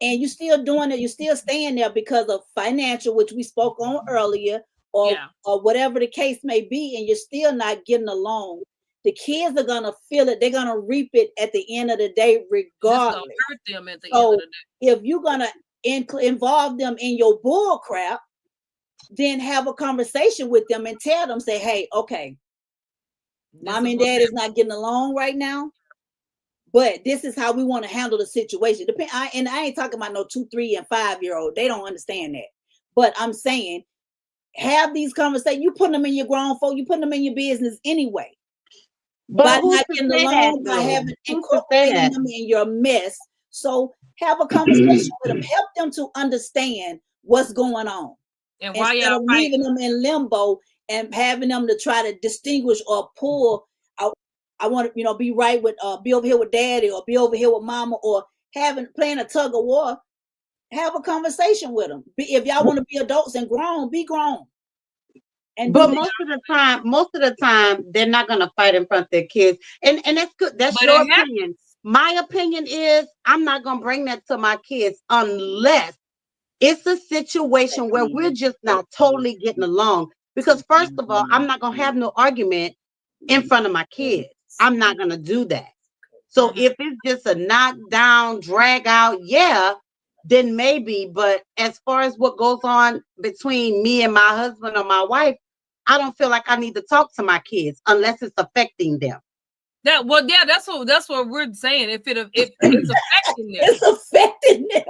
[SPEAKER 6] and you still doing it, you still staying there because of financial, which we spoke on earlier,
[SPEAKER 4] Yeah.
[SPEAKER 6] or whatever the case may be, and you're still not getting along. The kids are gonna feel it. They're gonna reap it at the end of the day,
[SPEAKER 4] It's gonna
[SPEAKER 6] regardless.
[SPEAKER 4] hurt them at the end of
[SPEAKER 6] So
[SPEAKER 4] the day.
[SPEAKER 6] if you're gonna involve them in your bull crap, then have a conversation with them and tell them, say, hey, okay,
[SPEAKER 4] This
[SPEAKER 6] mom
[SPEAKER 4] is
[SPEAKER 6] and
[SPEAKER 4] what
[SPEAKER 6] dad is not getting along right now, but this is how we want to handle the situation. And I ain't talking about no 2, 3, and 5-year-old. They don't understand that. But I'm saying, have these conversations. You putting them in your grown folk, you putting them in your business anyway.
[SPEAKER 5] But
[SPEAKER 6] By
[SPEAKER 5] who's
[SPEAKER 6] not
[SPEAKER 5] to
[SPEAKER 6] getting
[SPEAKER 5] say that
[SPEAKER 6] along, by
[SPEAKER 5] though?
[SPEAKER 6] having
[SPEAKER 5] Who's to say
[SPEAKER 6] incorporating
[SPEAKER 5] that?
[SPEAKER 6] them in your mess. So have a conversation with them. Help them to understand what's going on,
[SPEAKER 4] and why
[SPEAKER 6] instead
[SPEAKER 4] y'all
[SPEAKER 6] of
[SPEAKER 4] fighting?
[SPEAKER 6] leaving them in limbo and having them to try to distinguish or pull out. I want to, be right with be over here with daddy, or be over here with mama, or playing a tug of war. Have a conversation with them. If y'all want to be adults and grown, be grown and do
[SPEAKER 5] But
[SPEAKER 6] that.
[SPEAKER 5] most of the time, they're not gonna fight in front of their kids, and that's good. That's
[SPEAKER 4] But
[SPEAKER 5] your
[SPEAKER 4] it happens.
[SPEAKER 5] opinion. My opinion is I'm not gonna bring that to my kids unless it's a situation where we're just not totally getting along. Because first of all, I'm not gonna have no argument in front of my kids. I'm not gonna do that. So
[SPEAKER 4] Mhm.
[SPEAKER 5] if it's just a knockdown, drag out, yeah, then maybe. But as far as what goes on between me and my husband or my wife, I don't feel like I need to talk to my kids unless it's affecting them.
[SPEAKER 4] That's what we're saying. If it's affecting them,
[SPEAKER 6] It's affecting them.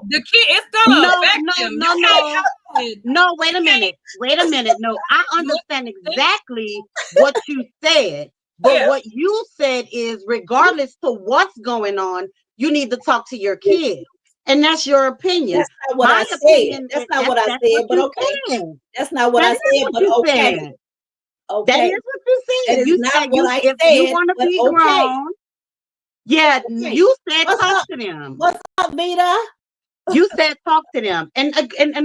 [SPEAKER 4] the kid, it's gonna
[SPEAKER 5] No,
[SPEAKER 4] affect
[SPEAKER 5] no,
[SPEAKER 4] them.
[SPEAKER 5] no,
[SPEAKER 4] You can't
[SPEAKER 5] no.
[SPEAKER 4] help it.
[SPEAKER 5] No, wait a minute. Wait a minute. No, I
[SPEAKER 4] You
[SPEAKER 5] understand
[SPEAKER 4] understand?
[SPEAKER 5] exactly what you said. But
[SPEAKER 4] Yeah.
[SPEAKER 5] what you said is, regardless to what's going on, you need to talk to your kids. And that's your opinion.
[SPEAKER 6] That's not what
[SPEAKER 5] My
[SPEAKER 6] I said.
[SPEAKER 5] opinion
[SPEAKER 6] That's
[SPEAKER 5] is
[SPEAKER 6] not what I
[SPEAKER 5] that's what
[SPEAKER 6] said, but
[SPEAKER 5] you
[SPEAKER 6] okay.
[SPEAKER 5] said.
[SPEAKER 6] That's not what
[SPEAKER 5] That
[SPEAKER 6] I
[SPEAKER 5] is
[SPEAKER 6] said,
[SPEAKER 5] what
[SPEAKER 6] but
[SPEAKER 5] you
[SPEAKER 6] okay.
[SPEAKER 5] said. That
[SPEAKER 6] Okay.
[SPEAKER 5] is what you
[SPEAKER 6] That
[SPEAKER 5] said.
[SPEAKER 6] is
[SPEAKER 5] You
[SPEAKER 6] not
[SPEAKER 5] said
[SPEAKER 6] what I
[SPEAKER 5] if you
[SPEAKER 6] said,
[SPEAKER 5] want to
[SPEAKER 6] but
[SPEAKER 5] be
[SPEAKER 6] okay.
[SPEAKER 5] grown, yeah,
[SPEAKER 6] Okay.
[SPEAKER 5] you said
[SPEAKER 6] What's
[SPEAKER 5] talk
[SPEAKER 6] up?
[SPEAKER 5] to them.
[SPEAKER 6] What's up, Vita?
[SPEAKER 5] You said talk to them. And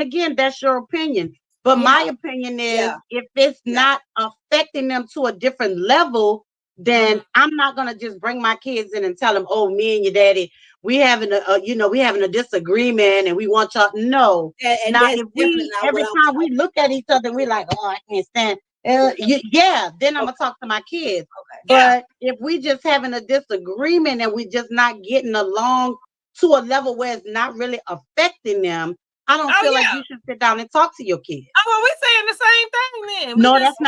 [SPEAKER 5] again, that's your opinion. But
[SPEAKER 6] Yeah,
[SPEAKER 5] my opinion is
[SPEAKER 6] yeah,
[SPEAKER 5] if it's
[SPEAKER 6] yeah.
[SPEAKER 5] not affecting them to a different level, then
[SPEAKER 4] Mhm.
[SPEAKER 5] I'm not gonna just bring my kids in and tell them, oh, me and your daddy, we having we having a disagreement and we want y'all. No.
[SPEAKER 6] And
[SPEAKER 5] Now
[SPEAKER 6] that's
[SPEAKER 5] if
[SPEAKER 6] definitely
[SPEAKER 5] we
[SPEAKER 6] not what
[SPEAKER 5] every
[SPEAKER 6] I was
[SPEAKER 5] time we
[SPEAKER 6] talking
[SPEAKER 5] look at each other, we like, oh, I can't stand yeah, then I'm
[SPEAKER 6] about.
[SPEAKER 5] gonna talk to my kids.
[SPEAKER 6] Okay.
[SPEAKER 4] Yeah.
[SPEAKER 5] But if we just having a disagreement and we just not getting along to a level where it's not really affecting them, I don't
[SPEAKER 4] Oh
[SPEAKER 5] feel like
[SPEAKER 4] yeah.
[SPEAKER 5] you should sit down and talk to your kids.
[SPEAKER 4] Oh, well, we saying the same thing then. We
[SPEAKER 5] No,
[SPEAKER 4] just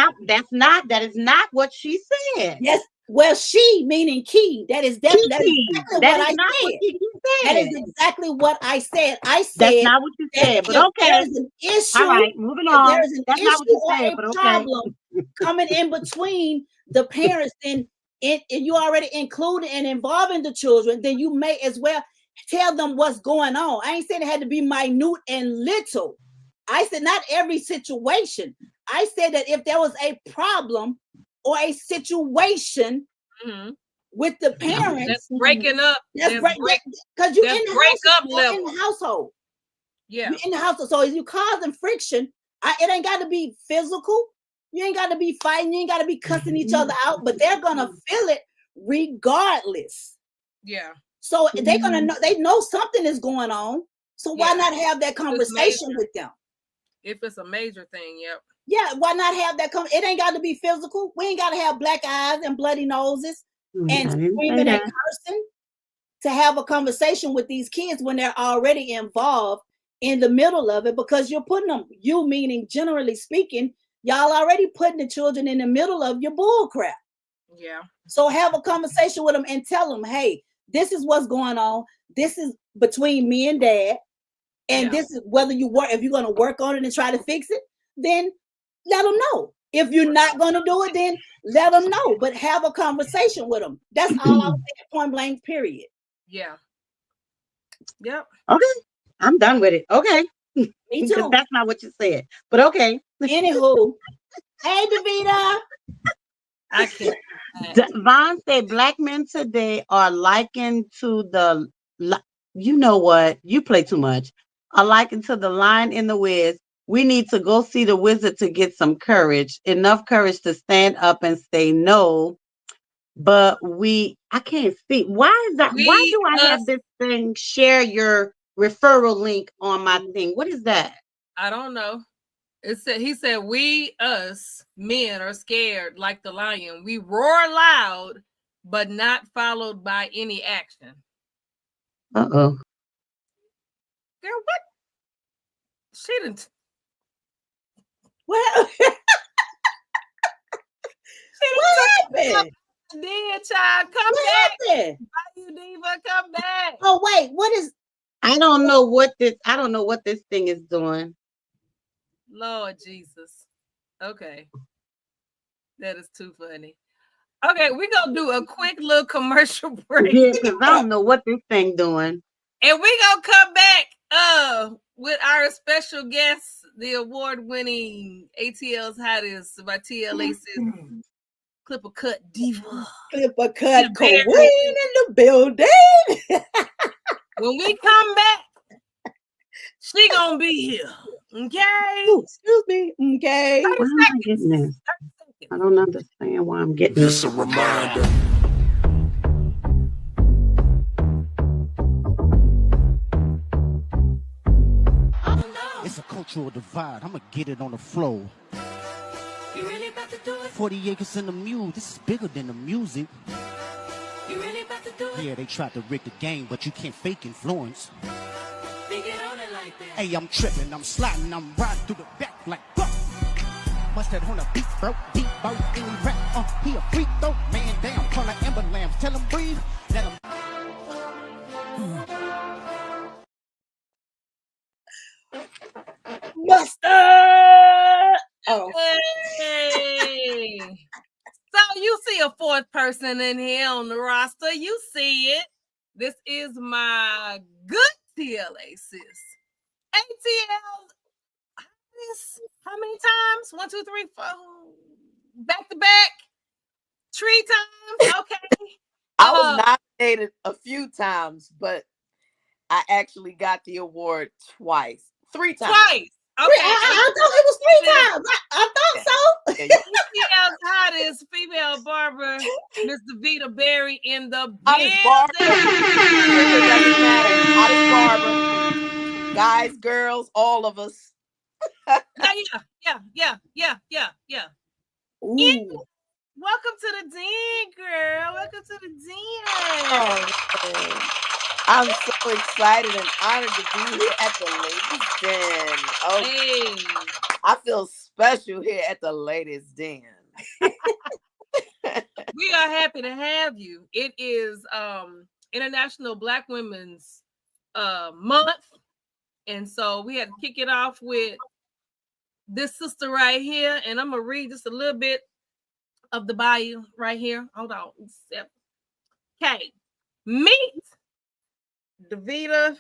[SPEAKER 5] that is not what she said.
[SPEAKER 6] Yes. Well, she meaning Key. That is
[SPEAKER 5] Kiki,
[SPEAKER 6] exactly
[SPEAKER 5] that
[SPEAKER 6] what
[SPEAKER 5] is
[SPEAKER 6] I
[SPEAKER 5] not what
[SPEAKER 6] said.
[SPEAKER 5] Kiki
[SPEAKER 6] That is
[SPEAKER 5] said.
[SPEAKER 6] exactly what I said. I
[SPEAKER 5] That's
[SPEAKER 6] said
[SPEAKER 5] not what you
[SPEAKER 6] that
[SPEAKER 5] said, but
[SPEAKER 6] if there
[SPEAKER 5] okay.
[SPEAKER 6] is an
[SPEAKER 5] All
[SPEAKER 6] issue,
[SPEAKER 5] right, moving
[SPEAKER 6] if there
[SPEAKER 5] on.
[SPEAKER 6] is an
[SPEAKER 5] That's not what
[SPEAKER 6] issue
[SPEAKER 5] you
[SPEAKER 6] or
[SPEAKER 5] said,
[SPEAKER 6] a
[SPEAKER 5] but okay.
[SPEAKER 6] problem coming in between the parents, then and you already included and involving the children, then you may as well tell them what's going on. I ain't saying it had to be minute and little. I said not every situation. I said that if there was a problem or a situation
[SPEAKER 4] mhm.
[SPEAKER 6] with the
[SPEAKER 4] That's
[SPEAKER 6] parents,
[SPEAKER 4] breaking up.
[SPEAKER 6] that's break that because you
[SPEAKER 4] That's
[SPEAKER 6] in the
[SPEAKER 4] break
[SPEAKER 6] house,
[SPEAKER 4] up
[SPEAKER 6] you're in
[SPEAKER 4] level.
[SPEAKER 6] the household.
[SPEAKER 4] Yeah.
[SPEAKER 6] You in the household. So if you causing friction, it ain't got to be physical. You ain't got to be fighting. You ain't got to be cussing each other out. But they're gonna feel it regardless.
[SPEAKER 4] Yeah.
[SPEAKER 6] So they're gonna know. They know something is going on. So why
[SPEAKER 4] Yeah.
[SPEAKER 6] not have that
[SPEAKER 4] It's
[SPEAKER 6] conversation
[SPEAKER 4] major.
[SPEAKER 6] with them?
[SPEAKER 4] If it's a major thing, yep.
[SPEAKER 6] Yeah, why not have that? It ain't got to be physical. We ain't got to have black eyes and bloody noses
[SPEAKER 5] I
[SPEAKER 6] and
[SPEAKER 5] didn't say
[SPEAKER 6] screaming and
[SPEAKER 5] that.
[SPEAKER 6] cursing to have a conversation with these kids when they're already involved in the middle of it, because you're putting them, you meaning generally speaking, y'all already putting the children in the middle of your bull crap.
[SPEAKER 4] Yeah.
[SPEAKER 6] So have a conversation with them and tell them, hey, this is what's going on. This is between me and dad. And
[SPEAKER 4] Yeah.
[SPEAKER 6] this is whether you work, if you're going to work on it and try to fix it, then let them know. If you're not going to do it, then let them know. But have a conversation with them. That's all I was saying, point blank, period.
[SPEAKER 4] Yeah. Yep.
[SPEAKER 5] Okay, I'm done with it. Okay,
[SPEAKER 6] Me
[SPEAKER 5] because
[SPEAKER 6] too.
[SPEAKER 5] that's not what you said. But okay.
[SPEAKER 6] Anywho, hey, Davida.
[SPEAKER 4] I can't.
[SPEAKER 5] Vaughn said black men today are likened to the You know what? You play too much. I liken to the line in the Wiz. We need to go see the wizard to get some courage, enough courage to stand up and say no. But I can't see. Why is that? Why
[SPEAKER 4] We
[SPEAKER 5] do I
[SPEAKER 4] us.
[SPEAKER 5] have this thing share your referral link on my thing? What is that?
[SPEAKER 4] I don't know. It said he said we us men are scared like the lion. We roar loud, but not followed by any action.
[SPEAKER 5] Uh-oh.
[SPEAKER 4] Girl, what? She didn't.
[SPEAKER 6] Well, what happened?
[SPEAKER 4] Then, child, come
[SPEAKER 6] What
[SPEAKER 4] back.
[SPEAKER 6] happened?
[SPEAKER 4] You diva, come back.
[SPEAKER 6] Oh wait, what is?
[SPEAKER 5] I don't know what this thing is doing.
[SPEAKER 4] Lord Jesus. Okay. That is too funny. Okay, we're gonna do a quick little commercial break.
[SPEAKER 5] Yeah, because I don't know what this thing doing.
[SPEAKER 4] And we're gonna come back with our special guest, the award-winning ATL's hottest by TLA's Clipper Cut Diva.
[SPEAKER 6] Clipper Cut
[SPEAKER 4] Berry.
[SPEAKER 6] Queen in the building.
[SPEAKER 4] When we come back, she gonna be here. Okay.
[SPEAKER 6] Ooh, excuse me. Okay.
[SPEAKER 5] Why am I getting this? I don't understand why I'm getting this.
[SPEAKER 3] Just a reminder.
[SPEAKER 8] It's a cultural divide. I'ma get it on the floor.
[SPEAKER 9] You really about to do it?
[SPEAKER 8] 40 acres in the mule. This is bigger than the music.
[SPEAKER 9] You really about to do it?
[SPEAKER 8] Yeah, they tried to rig the game, but you can't fake influence.
[SPEAKER 9] They get on it like that.
[SPEAKER 8] Hey, I'm tripping, I'm sliding, I'm riding through the back like fuck. Mustard on a beat, bro, deep boat, any rap, he a freak though. Man down, call an ambulance, tell him breathe, let him.
[SPEAKER 6] Mustard. Oh,
[SPEAKER 4] Hey. So you see a fourth person in here on the roster. You see it. This is my good TLA sis. ATL. How many times? 1, 2, 3, 4. Back to back. 3 times. Okay.
[SPEAKER 10] I was nominated a few times, but I actually got the award 3 times.
[SPEAKER 4] Twice. Okay.
[SPEAKER 6] I thought it was 3 times. I thought so.
[SPEAKER 10] Yeah,
[SPEAKER 4] ATL's hottest female barber, Miss Davida Berry in the
[SPEAKER 10] Hottest
[SPEAKER 4] building.
[SPEAKER 10] barber. It doesn't matter. Hottest barber. Guys, girls, all of us.
[SPEAKER 4] Yeah.
[SPEAKER 6] Ooh.
[SPEAKER 4] Welcome to the den, girl. Welcome to the den.
[SPEAKER 10] Oh, I'm so excited and honored to be here at the ladies' den. Oh,
[SPEAKER 4] Hey.
[SPEAKER 10] I feel special here at the ladies' den.
[SPEAKER 4] We are happy to have you. It is International Black Women's Month. And so we had to kick it off with this sister right here. And I'm going to read just a little bit of the bio right here. Hold on. Okay. Meet Davida,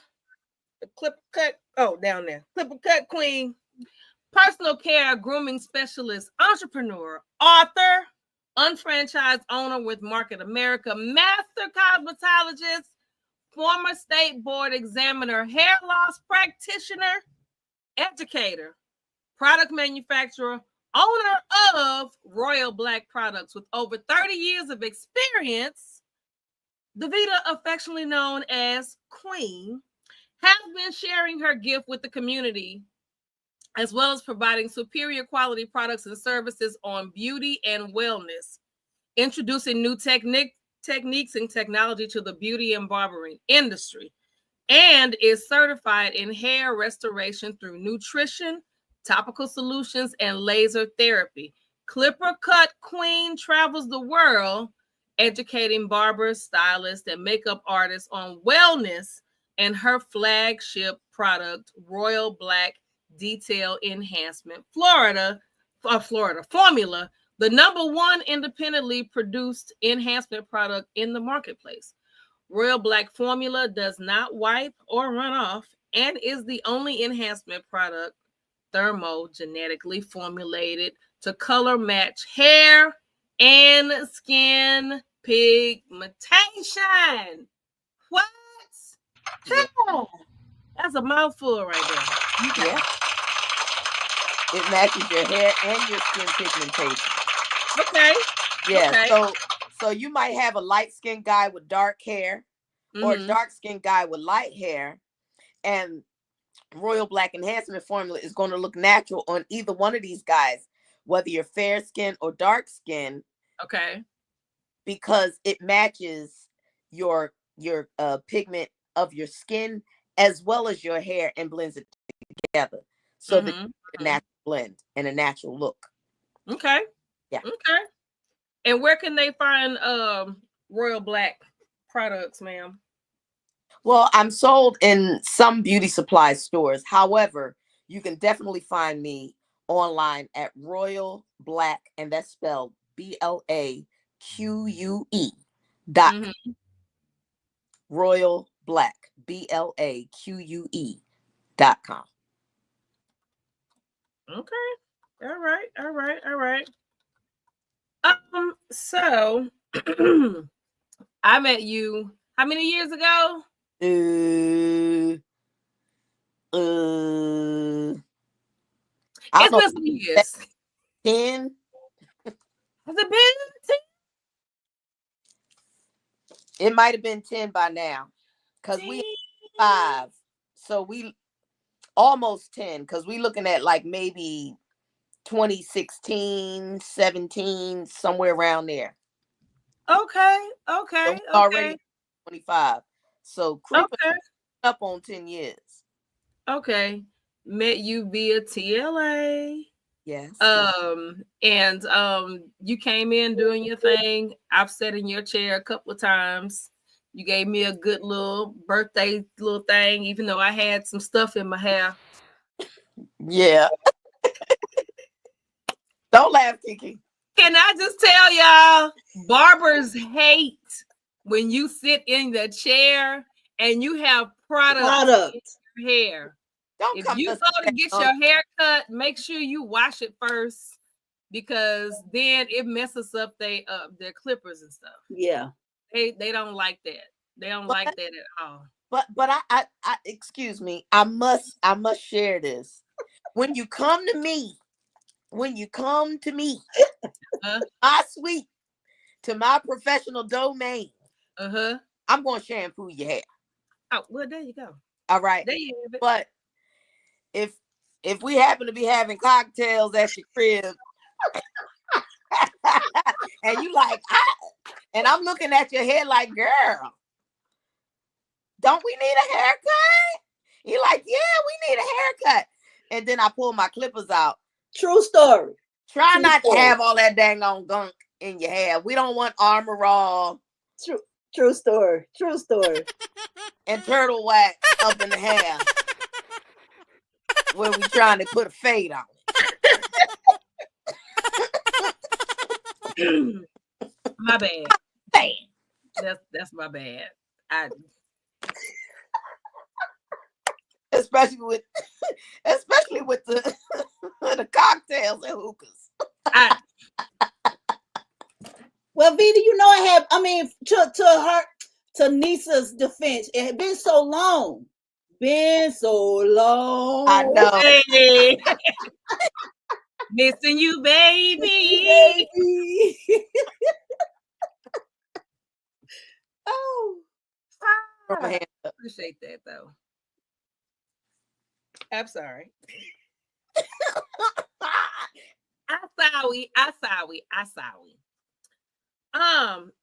[SPEAKER 4] the Clipper Cut. Oh, down there. Clipper Cut Queen, personal care grooming specialist, entrepreneur, author, unfranchised owner with Market America, master cosmetologist, former state board examiner, hair loss practitioner, educator, product manufacturer, owner of Royal Black Products with over 30 years of experience. Davida, affectionately known as Queen, has been sharing her gift with the community, as well as providing superior quality products and services on beauty and wellness, introducing new techniques and technology to the beauty and barbering industry, and is certified in hair restoration through nutrition, topical solutions, and laser therapy. Clipper Cut Queen travels the world educating barbers, stylists, and makeup artists on wellness and her flagship product, Royal Black Detail Enhancement Florida Formula, the #1 independently produced enhancement product in the marketplace. Royal Black Formula does not wipe or run off and is the only enhancement product thermogenetically formulated to color match hair and skin pigmentation. What?
[SPEAKER 10] Yeah.
[SPEAKER 4] That's a mouthful right there.
[SPEAKER 10] Yeah. It matches your hair and your skin pigmentation.
[SPEAKER 4] Okay.
[SPEAKER 10] Yeah.
[SPEAKER 4] Okay.
[SPEAKER 10] So you might have a light skinned guy with dark hair or a
[SPEAKER 4] Mhm.
[SPEAKER 10] dark skinned guy with light hair, and Royal Black Enhancement Formula is going to look natural on either one of these guys, whether you're fair skin or dark skin,
[SPEAKER 4] Okay.
[SPEAKER 10] because it matches your pigment of your skin as well as your hair and blends it together so that
[SPEAKER 4] Mhm.
[SPEAKER 10] it's a natural blend and a natural look.
[SPEAKER 4] Okay.
[SPEAKER 10] Yeah.
[SPEAKER 4] Okay. And where can they find Royal Black products, ma'am?
[SPEAKER 10] Well, I'm sold in some beauty supply stores. However, you can definitely find me online at Royal Black, and that's spelled BLAQUE dot
[SPEAKER 4] Mhm.
[SPEAKER 10] Royal Black, BLAQUE.com.
[SPEAKER 4] Okay. All right. All right. All right. So I met you how many years ago?
[SPEAKER 10] I don't
[SPEAKER 4] It's
[SPEAKER 10] know,
[SPEAKER 4] been some years.
[SPEAKER 10] 10.
[SPEAKER 4] Has it been?
[SPEAKER 10] It might have been 10 by now, because we 5. So we almost 10, because we looking at like maybe 2016, 17, somewhere around there.
[SPEAKER 4] Okay.
[SPEAKER 10] So
[SPEAKER 4] Okay.
[SPEAKER 10] we
[SPEAKER 4] Okay.
[SPEAKER 10] already 25. So creeping
[SPEAKER 4] Okay.
[SPEAKER 10] up on 10 years.
[SPEAKER 4] Okay. Met you via TLA.
[SPEAKER 10] Yes.
[SPEAKER 4] And you came in doing your thing. I've sat in your chair a couple of times. You gave me a good little birthday little thing, even though I had some stuff in my hair.
[SPEAKER 10] Yeah. Don't laugh, Kiki.
[SPEAKER 4] Can I just tell y'all, barbers hate when you sit in the chair and you have products in your hair.
[SPEAKER 10] Don't
[SPEAKER 4] If
[SPEAKER 10] come
[SPEAKER 4] you
[SPEAKER 10] to us
[SPEAKER 4] go
[SPEAKER 10] with
[SPEAKER 4] to get
[SPEAKER 10] that,
[SPEAKER 4] your hair cut, make sure you wash it first, because then it messes up their clippers and stuff.
[SPEAKER 6] Yeah.
[SPEAKER 4] They don't like that. They don't like that at all.
[SPEAKER 10] But I excuse me. I must share this. When you come to me, my suite, to my professional domain, I'm going to shampoo your hair.
[SPEAKER 4] Oh, well, there you go.
[SPEAKER 10] All right.
[SPEAKER 4] There you have it.
[SPEAKER 10] But if we happen to be having cocktails at your crib and you like, and I'm looking at your hair like, girl, don't we need a haircut? You're like, yeah, we need a haircut. And then I pull my clippers out.
[SPEAKER 6] True story.
[SPEAKER 10] Try not to have all that dang on gunk in your hair. We don't want Armor All.
[SPEAKER 6] True story. True story.
[SPEAKER 10] And turtle wax up in the hair when we trying to put a fade on
[SPEAKER 4] it. My bad.
[SPEAKER 10] Bam.
[SPEAKER 4] That's my bad.
[SPEAKER 10] Especially with the the cocktails and hookahs.
[SPEAKER 6] Well, Vita, to Nisa's defense, it had been so long.
[SPEAKER 10] I know.
[SPEAKER 4] Hey. Missing you, baby.
[SPEAKER 6] Oh.
[SPEAKER 4] I appreciate that, though. I'm sorry. I sorry.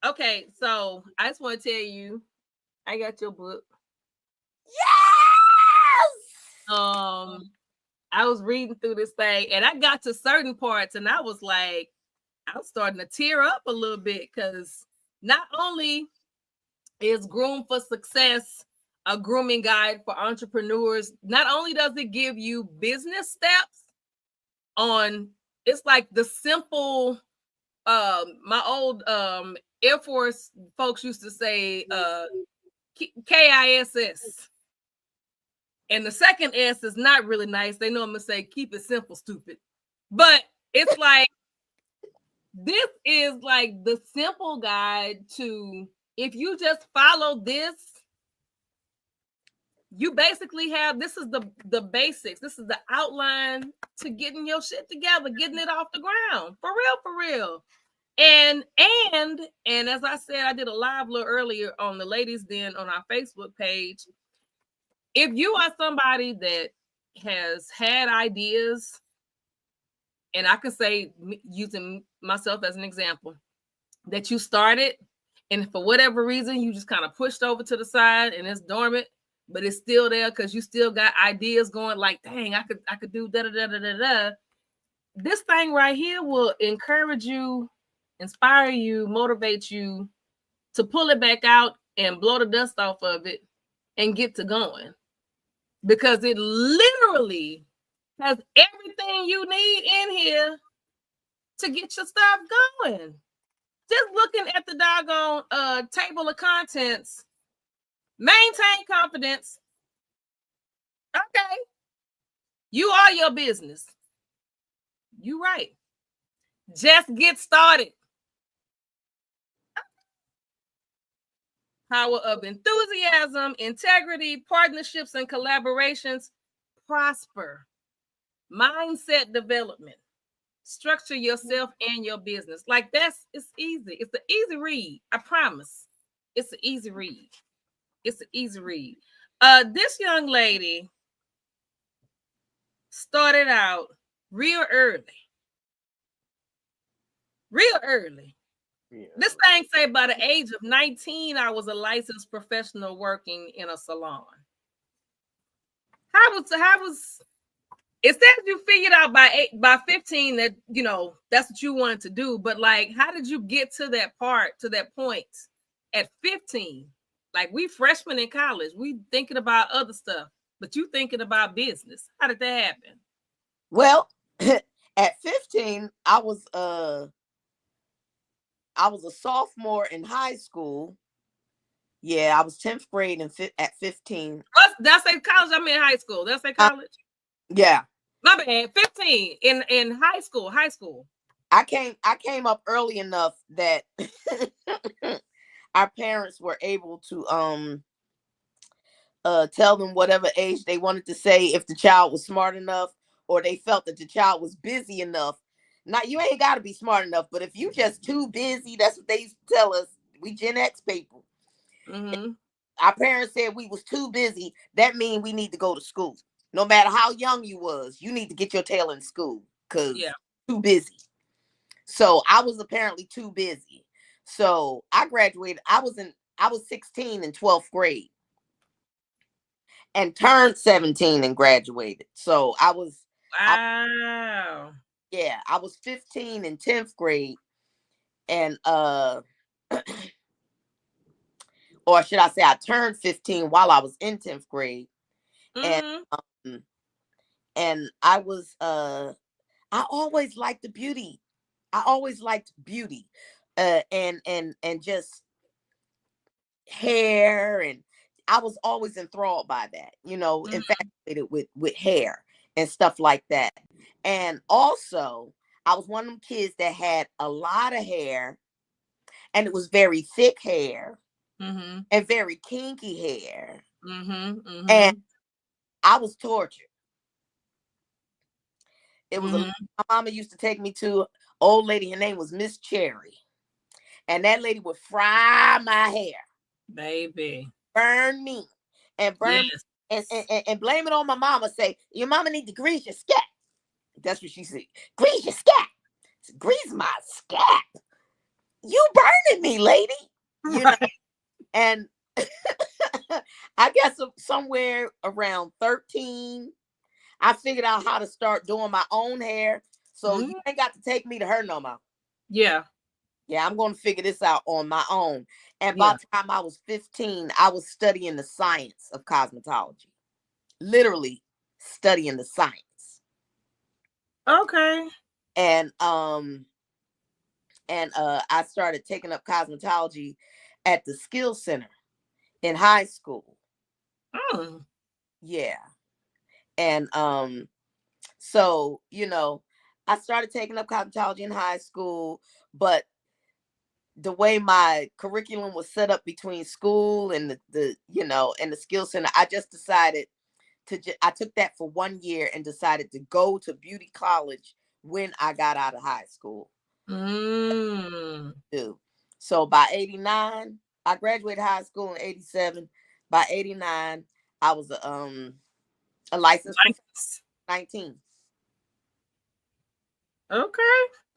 [SPEAKER 4] Okay, so I just want to tell you, I got your book.
[SPEAKER 10] Yes.
[SPEAKER 4] I was reading through this thing and I got to certain parts and I was like, I was starting to tear up a little bit, because not only is Groom for Success a grooming guide for entrepreneurs, not only does it give you business steps on, it's like the simple, my old Air Force folks used to say KISS. And the second S is not really nice. They normally say keep it simple, stupid. But it's like, this is like the simple guide to, if you just follow this, you basically have, this is the basics. This is the outline to getting your shit together, getting it off the ground. For real. And as I said, I did a live a little earlier on the Ladies Den on our Facebook page. If you are somebody that has had ideas, and I can say, using myself as an example, that you started, and for whatever reason you just kind of pushed over to the side and it's dormant, but it's still there because you still got ideas going, like, dang, I could do da da da da da da. This thing right here will encourage you, inspire you, motivate you to pull it back out and blow the dust off of it and get to going, because it literally has everything you need in here to get your stuff going. Just looking at the doggone table of contents, maintain confidence. Okay. You are your business. You right. Just get started. Power of enthusiasm, integrity, partnerships, and collaborations. Prosper. Mindset development. Structure yourself and your business. Like, it's easy. It's an easy read. I promise. It's an easy read. It's an easy read. This young lady started out real early. Yeah. This thing say by the age of 19, I was a licensed professional working in a salon. How was it says you figured out by 15 that, you know, that's what you wanted to do, but like, how did you get to that point at 15? Like, we freshmen in college, we thinking about other stuff, but you thinking about business. How did that happen?
[SPEAKER 10] Well, at 15, I was a sophomore in high school. Yeah, I was 10th grade at 15.
[SPEAKER 4] Did I say college? I mean high school. Did I say college?
[SPEAKER 10] Yeah.
[SPEAKER 4] My bad. 15 in high school.
[SPEAKER 10] I came up early enough that our parents were able to tell them whatever age they wanted to say if the child was smart enough, or they felt that the child was busy enough. Now, you ain't got to be smart enough, but if you just too busy, that's what they used to tell us. We Gen X people. Mm-hmm. Our parents said we was too busy. That means we need to go to school. No matter how young you was, you need to get your tail in school because too busy. So I was apparently too busy. So I graduated. I was 16 in 12th grade and turned 17 and graduated. So I was
[SPEAKER 4] wow.
[SPEAKER 10] I was 15 in 10th grade, and or should I say I turned 15 while I was in 10th grade. Mm-hmm. And I was I always liked the beauty. I always liked beauty. And just hair, and I was always enthralled by that, you know, infatuated with hair and stuff like that. And also, I was one of them kids that had a lot of hair, and it was very thick hair, and very kinky hair. And I was tortured. It was my mama used to take me to old lady. Her name was Miss Cherry, and that lady would fry my hair,
[SPEAKER 4] baby,
[SPEAKER 10] burn me, and burn me, and blame it on my mama. Say, your mama need to grease your scalp. That's what she said. Grease your scalp. Grease my scalp. You burning me, lady. You know? And I guess somewhere around 13, I figured out how to start doing my own hair. So you ain't got to take me to her no more.
[SPEAKER 4] Yeah.
[SPEAKER 10] Yeah, I'm going to figure this out on my own. And by the time I was 15, I was studying the science of cosmetology. Literally studying the science.
[SPEAKER 4] Okay.
[SPEAKER 10] And I started taking up cosmetology at the skill center in high school. Yeah. And so, you know, I started taking up cosmetology in high school, but the way my curriculum was set up between school and the you know, and the skill center, I just decided I took that for 1 year and decided to go to beauty college when I got out of high school. So by 89, I graduated high school in 87. By 89, I was a licensed professional, 19.
[SPEAKER 4] Okay.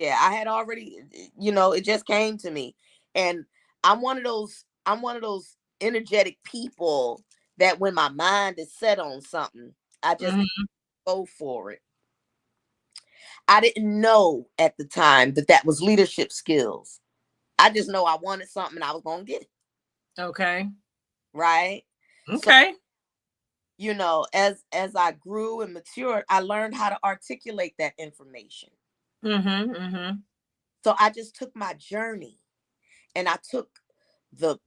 [SPEAKER 10] Yeah, I had already, you know, it just came to me. And I'm one of those energetic people that when my mind is set on something, I just go for it. I didn't know at the time that was leadership skills. I just know I wanted something and I was going to get it.
[SPEAKER 4] Okay.
[SPEAKER 10] Right?
[SPEAKER 4] Okay.
[SPEAKER 10] So, you know, as I grew and matured, I learned how to articulate that information. So I just took my journey and I took the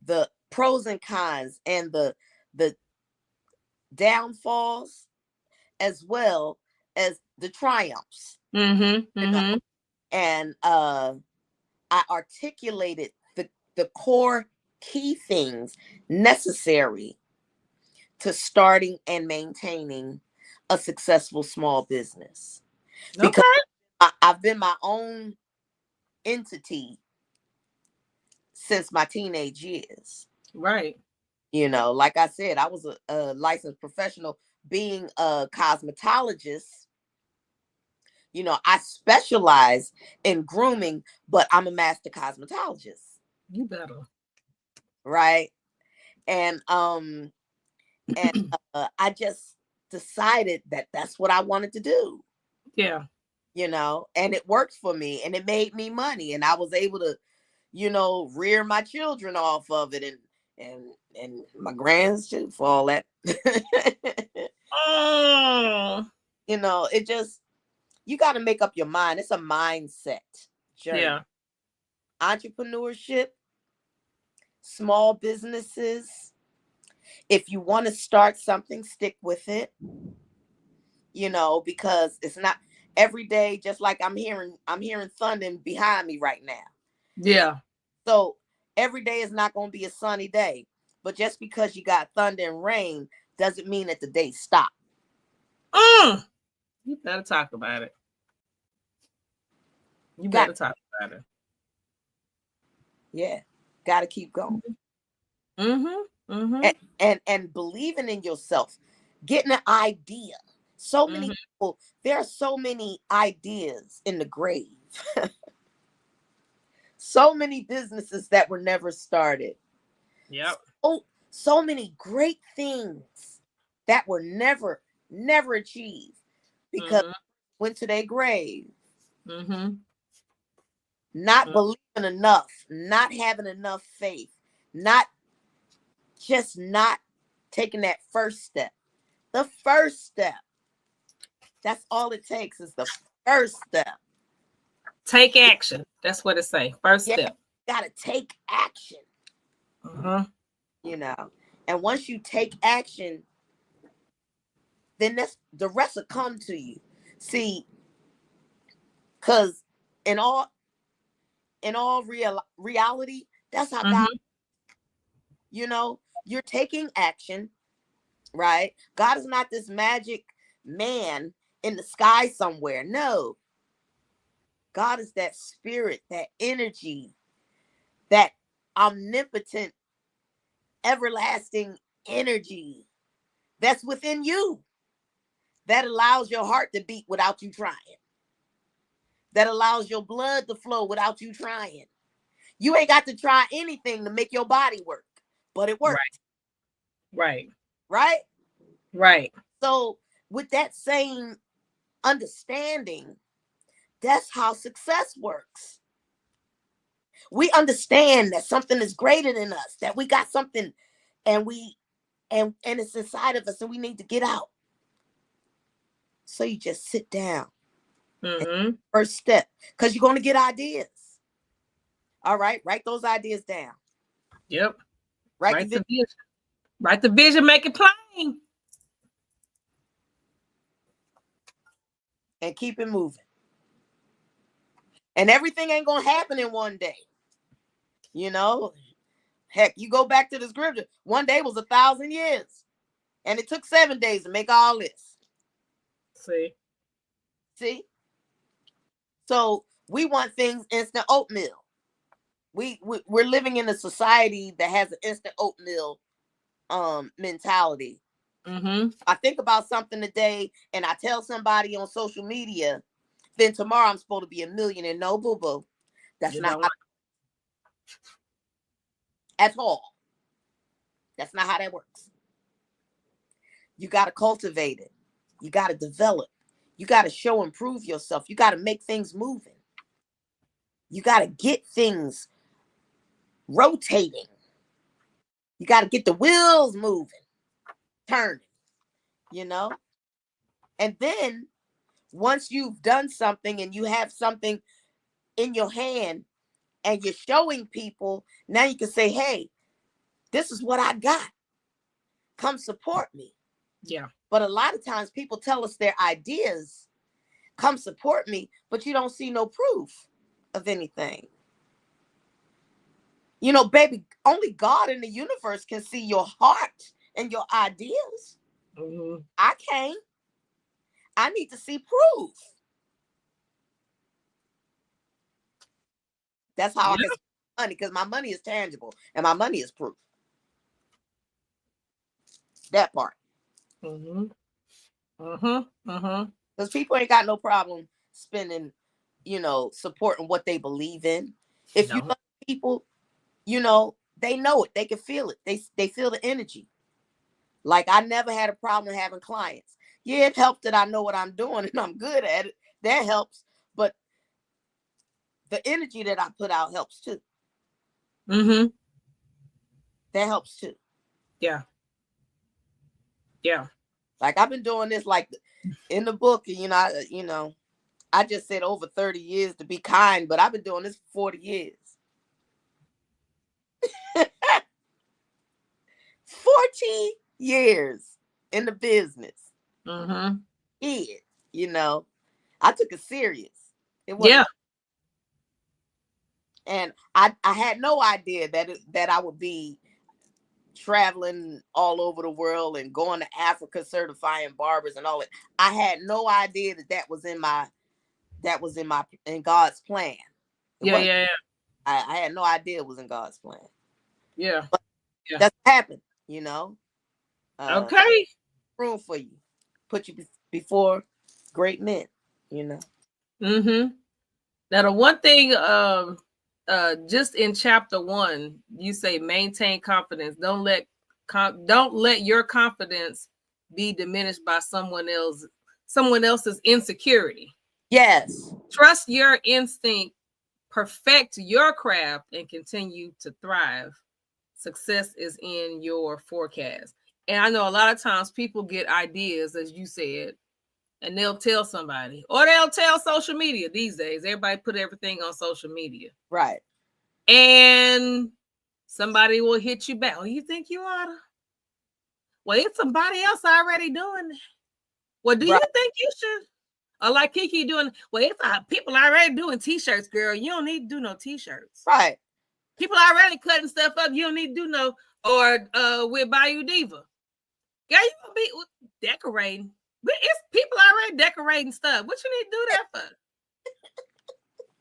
[SPEAKER 10] pros and cons and the downfalls as well as the triumphs. You know? And I articulated the core key things necessary to starting and maintaining a successful small business. Because I've been my own entity since my teenage years.
[SPEAKER 4] Right.
[SPEAKER 10] You know, like I said, I was a licensed professional. Being a cosmetologist, you know, I specialize in grooming, but I'm a master cosmetologist.
[SPEAKER 4] You better.
[SPEAKER 10] Right. And I just decided that that's what I wanted to do.
[SPEAKER 4] Yeah.
[SPEAKER 10] You know, and it worked for me and it made me money and I was able to, you know, rear my children off of it and my grandchildren for all that. You know, it just, you got to make up your mind. It's a mindset journey.
[SPEAKER 4] Yeah.
[SPEAKER 10] Entrepreneurship, small businesses. If you want to start something, stick with it. You know, because it's not every day, just like I'm hearing thunder behind me right now.
[SPEAKER 4] Yeah.
[SPEAKER 10] So every day is not going to be a sunny day. But just because you got thunder and rain doesn't mean that the day stopped.
[SPEAKER 4] You better talk about it. You better talk about it.
[SPEAKER 10] Yeah. Got to keep going. And believing in yourself. Getting an idea. So many people, there are so many ideas in the grave. So many businesses that were never started.
[SPEAKER 4] Yep.
[SPEAKER 10] So many great things that were never achieved because went to their grave. Not believing enough, not having enough faith, not taking that first step. The first step. That's all it takes is the first step.
[SPEAKER 4] Take action. That's what it say. First step.
[SPEAKER 10] Got to take action. You know, and once you take action, then the rest will come to you. See, because in all reality, that's how God, you know, you're taking action, right? God is not this magic man in the sky somewhere. No. God is that spirit, that energy, that omnipotent, everlasting energy that's within you, that allows your heart to beat without you trying, that allows your blood to flow without you trying. You ain't got to try anything to make your body work, but it works.
[SPEAKER 4] Right.
[SPEAKER 10] So with that same understanding, that's how success works. We understand that something is greater than us, that we got something and it's inside of us and we need to get out. So you just sit down. First step, because you're going to get ideas. All right, write those ideas down.
[SPEAKER 4] Yep.
[SPEAKER 10] Write the vision.
[SPEAKER 4] Write the vision, make it plain.
[SPEAKER 10] And keep it moving. And everything ain't going to happen in one day. You know, heck, you go back to the scripture. One day was 1,000 years, and it took 7 days to make all this. See. So we want things instant oatmeal. We're living in a society that has an instant oatmeal mentality. I think about something today and I tell somebody on social media, then tomorrow I'm supposed to be a millionaire. No, boo boo. That's not how, at all. That's not how that works. You got to cultivate it. You got to develop. You got to show and prove yourself. You got to make things moving. You got to get things rotating. You got to get the wheels moving, turning, you know? And then once you've done something and you have something in your hand and you're showing people, now you can say, hey, this is what I got. Come support me.
[SPEAKER 4] Yeah.
[SPEAKER 10] But a lot of times people tell us their ideas, come support me, but you don't see no proof of anything. You know, baby, only God in the universe can see your heart and your ideas. I can't. I need to see proof. That's how I can spend money, because my money is tangible and my money is proof. That part. Because people ain't got no problem spending, you know, supporting what they believe in. If you love people, you know, they know it. They can feel it. They feel the energy. Like, I never had a problem having clients. Yeah, it helps that I know what I'm doing and I'm good at it. That helps. But the energy that I put out helps too. That helps too.
[SPEAKER 4] Yeah. Yeah.
[SPEAKER 10] Like, I've been doing this, like, in the book, you know, I just said over 30 years to be kind, but I've been doing this for 40 years. 40 years in the business. You know, I took it serious. It wasn't, and I had no idea that I would be traveling all over the world and going to Africa certifying barbers and all that. I had no idea that was in God's plan. I had no idea it was in God's plan. But that's what happened, you know.
[SPEAKER 4] Okay.
[SPEAKER 10] Room for you. Put you before great men, you know.
[SPEAKER 4] Now the one thing, just in chapter 1, you say maintain confidence. Don't let your confidence be diminished by someone else's insecurity.
[SPEAKER 10] Yes.
[SPEAKER 4] Trust your instinct, perfect your craft, and continue to thrive. Success is in your forecast. And I know a lot of times people get ideas, as you said, and they'll tell somebody, or they'll tell social media these days. Everybody put everything on social media.
[SPEAKER 10] Right.
[SPEAKER 4] And somebody will hit you back. Oh, you think you ought to? Well, it's somebody else already doing it. Well, do you think you should? Or like Kiki doing, well, it's people already doing t-shirts, girl. You don't need to do no t-shirts.
[SPEAKER 10] Right.
[SPEAKER 4] People already cutting stuff up. You don't need to do no, or with Bayou Diva. Girl, you gonna be decorating. It's people already decorating stuff. What you need to do that for?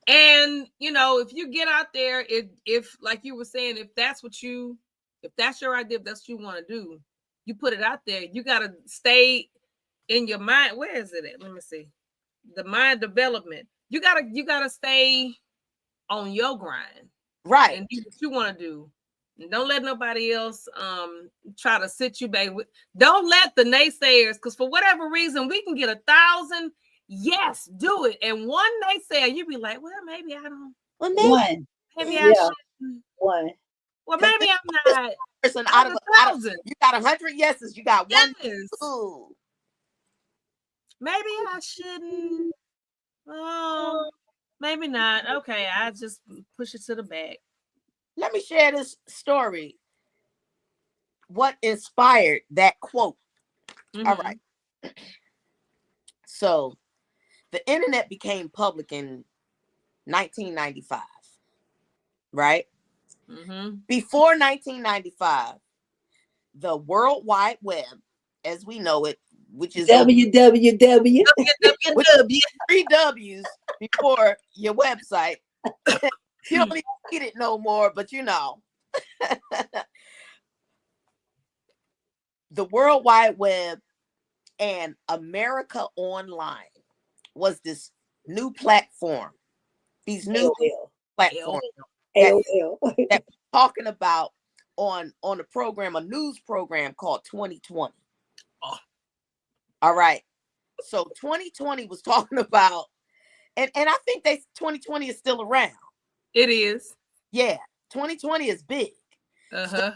[SPEAKER 4] And you know, if you get out there, if like you were saying, if that's your idea, if that's what you want to do, you put it out there. You gotta stay in your mind. Where is it at? Let me see. The mind development. You gotta stay on your grind.
[SPEAKER 10] Right.
[SPEAKER 4] And do what you want to do. And don't let nobody else try to sit you back. Don't let the naysayers, because for whatever reason, we can get 1,000. Yes, do it. And one naysayer, you be like, well, maybe I don't.
[SPEAKER 10] Well,
[SPEAKER 4] maybe I shouldn't.
[SPEAKER 6] One.
[SPEAKER 4] Well, maybe I'm not.
[SPEAKER 10] Person out of 1,000. You got 100 yeses. You got one. Ooh.
[SPEAKER 4] Maybe I shouldn't. Oh, maybe not. Okay, I just push it to the back.
[SPEAKER 10] Let me share this story. What inspired that quote? All right. So the internet became public in 1995, right? Before 1995, the World Wide Web, as we know it, which is
[SPEAKER 6] www.
[SPEAKER 10] with 3 W's before your website. You don't even need it no more, but you know. The World Wide Web and America Online was this new platform. These new platforms that we're talking about on a program, a news program called 2020.
[SPEAKER 4] Oh.
[SPEAKER 10] All right. So 2020 was talking about, and I think 2020 is still around.
[SPEAKER 4] It is.
[SPEAKER 10] Yeah, 2020 is big.
[SPEAKER 4] Uh-huh.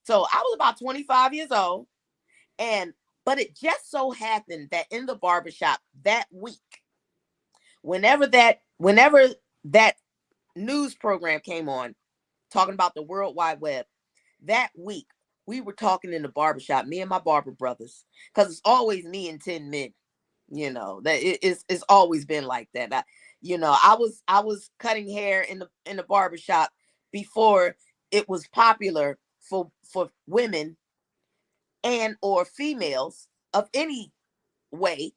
[SPEAKER 10] So I was about 25 years old, but it just so happened that in the barbershop that week, whenever that news program came on, talking about the World Wide Web, that week we were talking in the barbershop, me and my barber brothers, because it's always me and 10 men. You know, that it's always been like that. I was cutting hair in the barbershop before it was popular for women and or females of any way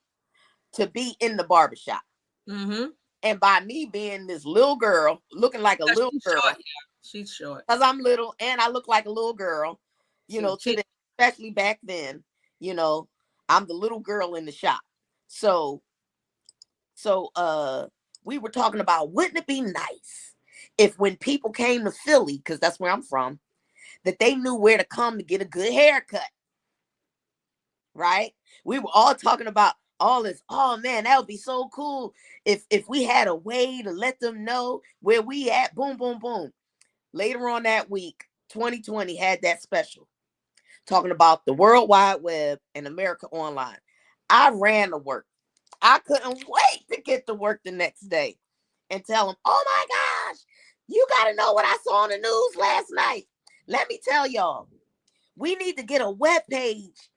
[SPEAKER 10] to be in the barbershop. And by me being this little girl, looking like a little girl,
[SPEAKER 4] short, yeah. She's short
[SPEAKER 10] because I'm little and I look like a little girl, especially back then, I'm the little girl in the shop. So we were talking about, wouldn't it be nice if when people came to Philly, because that's where I'm from, that they knew where to come to get a good haircut. Right? We were all talking about all this. Oh man, that would be so cool if we had a way to let them know where we at. Boom, boom, boom. Later on that week, 2020 had that special talking about the World Wide Web and America Online. I ran to work. I couldn't wait to get to work the next day and tell them, oh my gosh, you got to know what I saw on the news last night. Let me tell y'all, we need to get a web page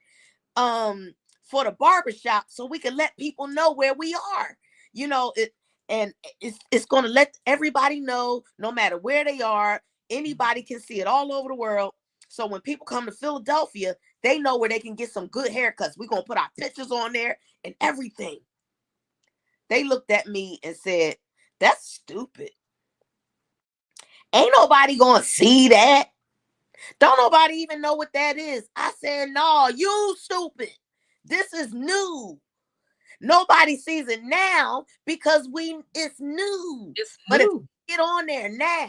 [SPEAKER 10] for the barbershop so we can let people know where we are. It's going to let everybody know, no matter where they are, anybody can see it all over the world. So when people come to Philadelphia, they know where they can get some good haircuts. We're going to put our pictures on there and everything. They looked at me and said, that's stupid. Ain't nobody going to see that. Don't nobody even know what that is. I said, no, you stupid. This is new. Nobody sees it now because it's new. But if we get on there now,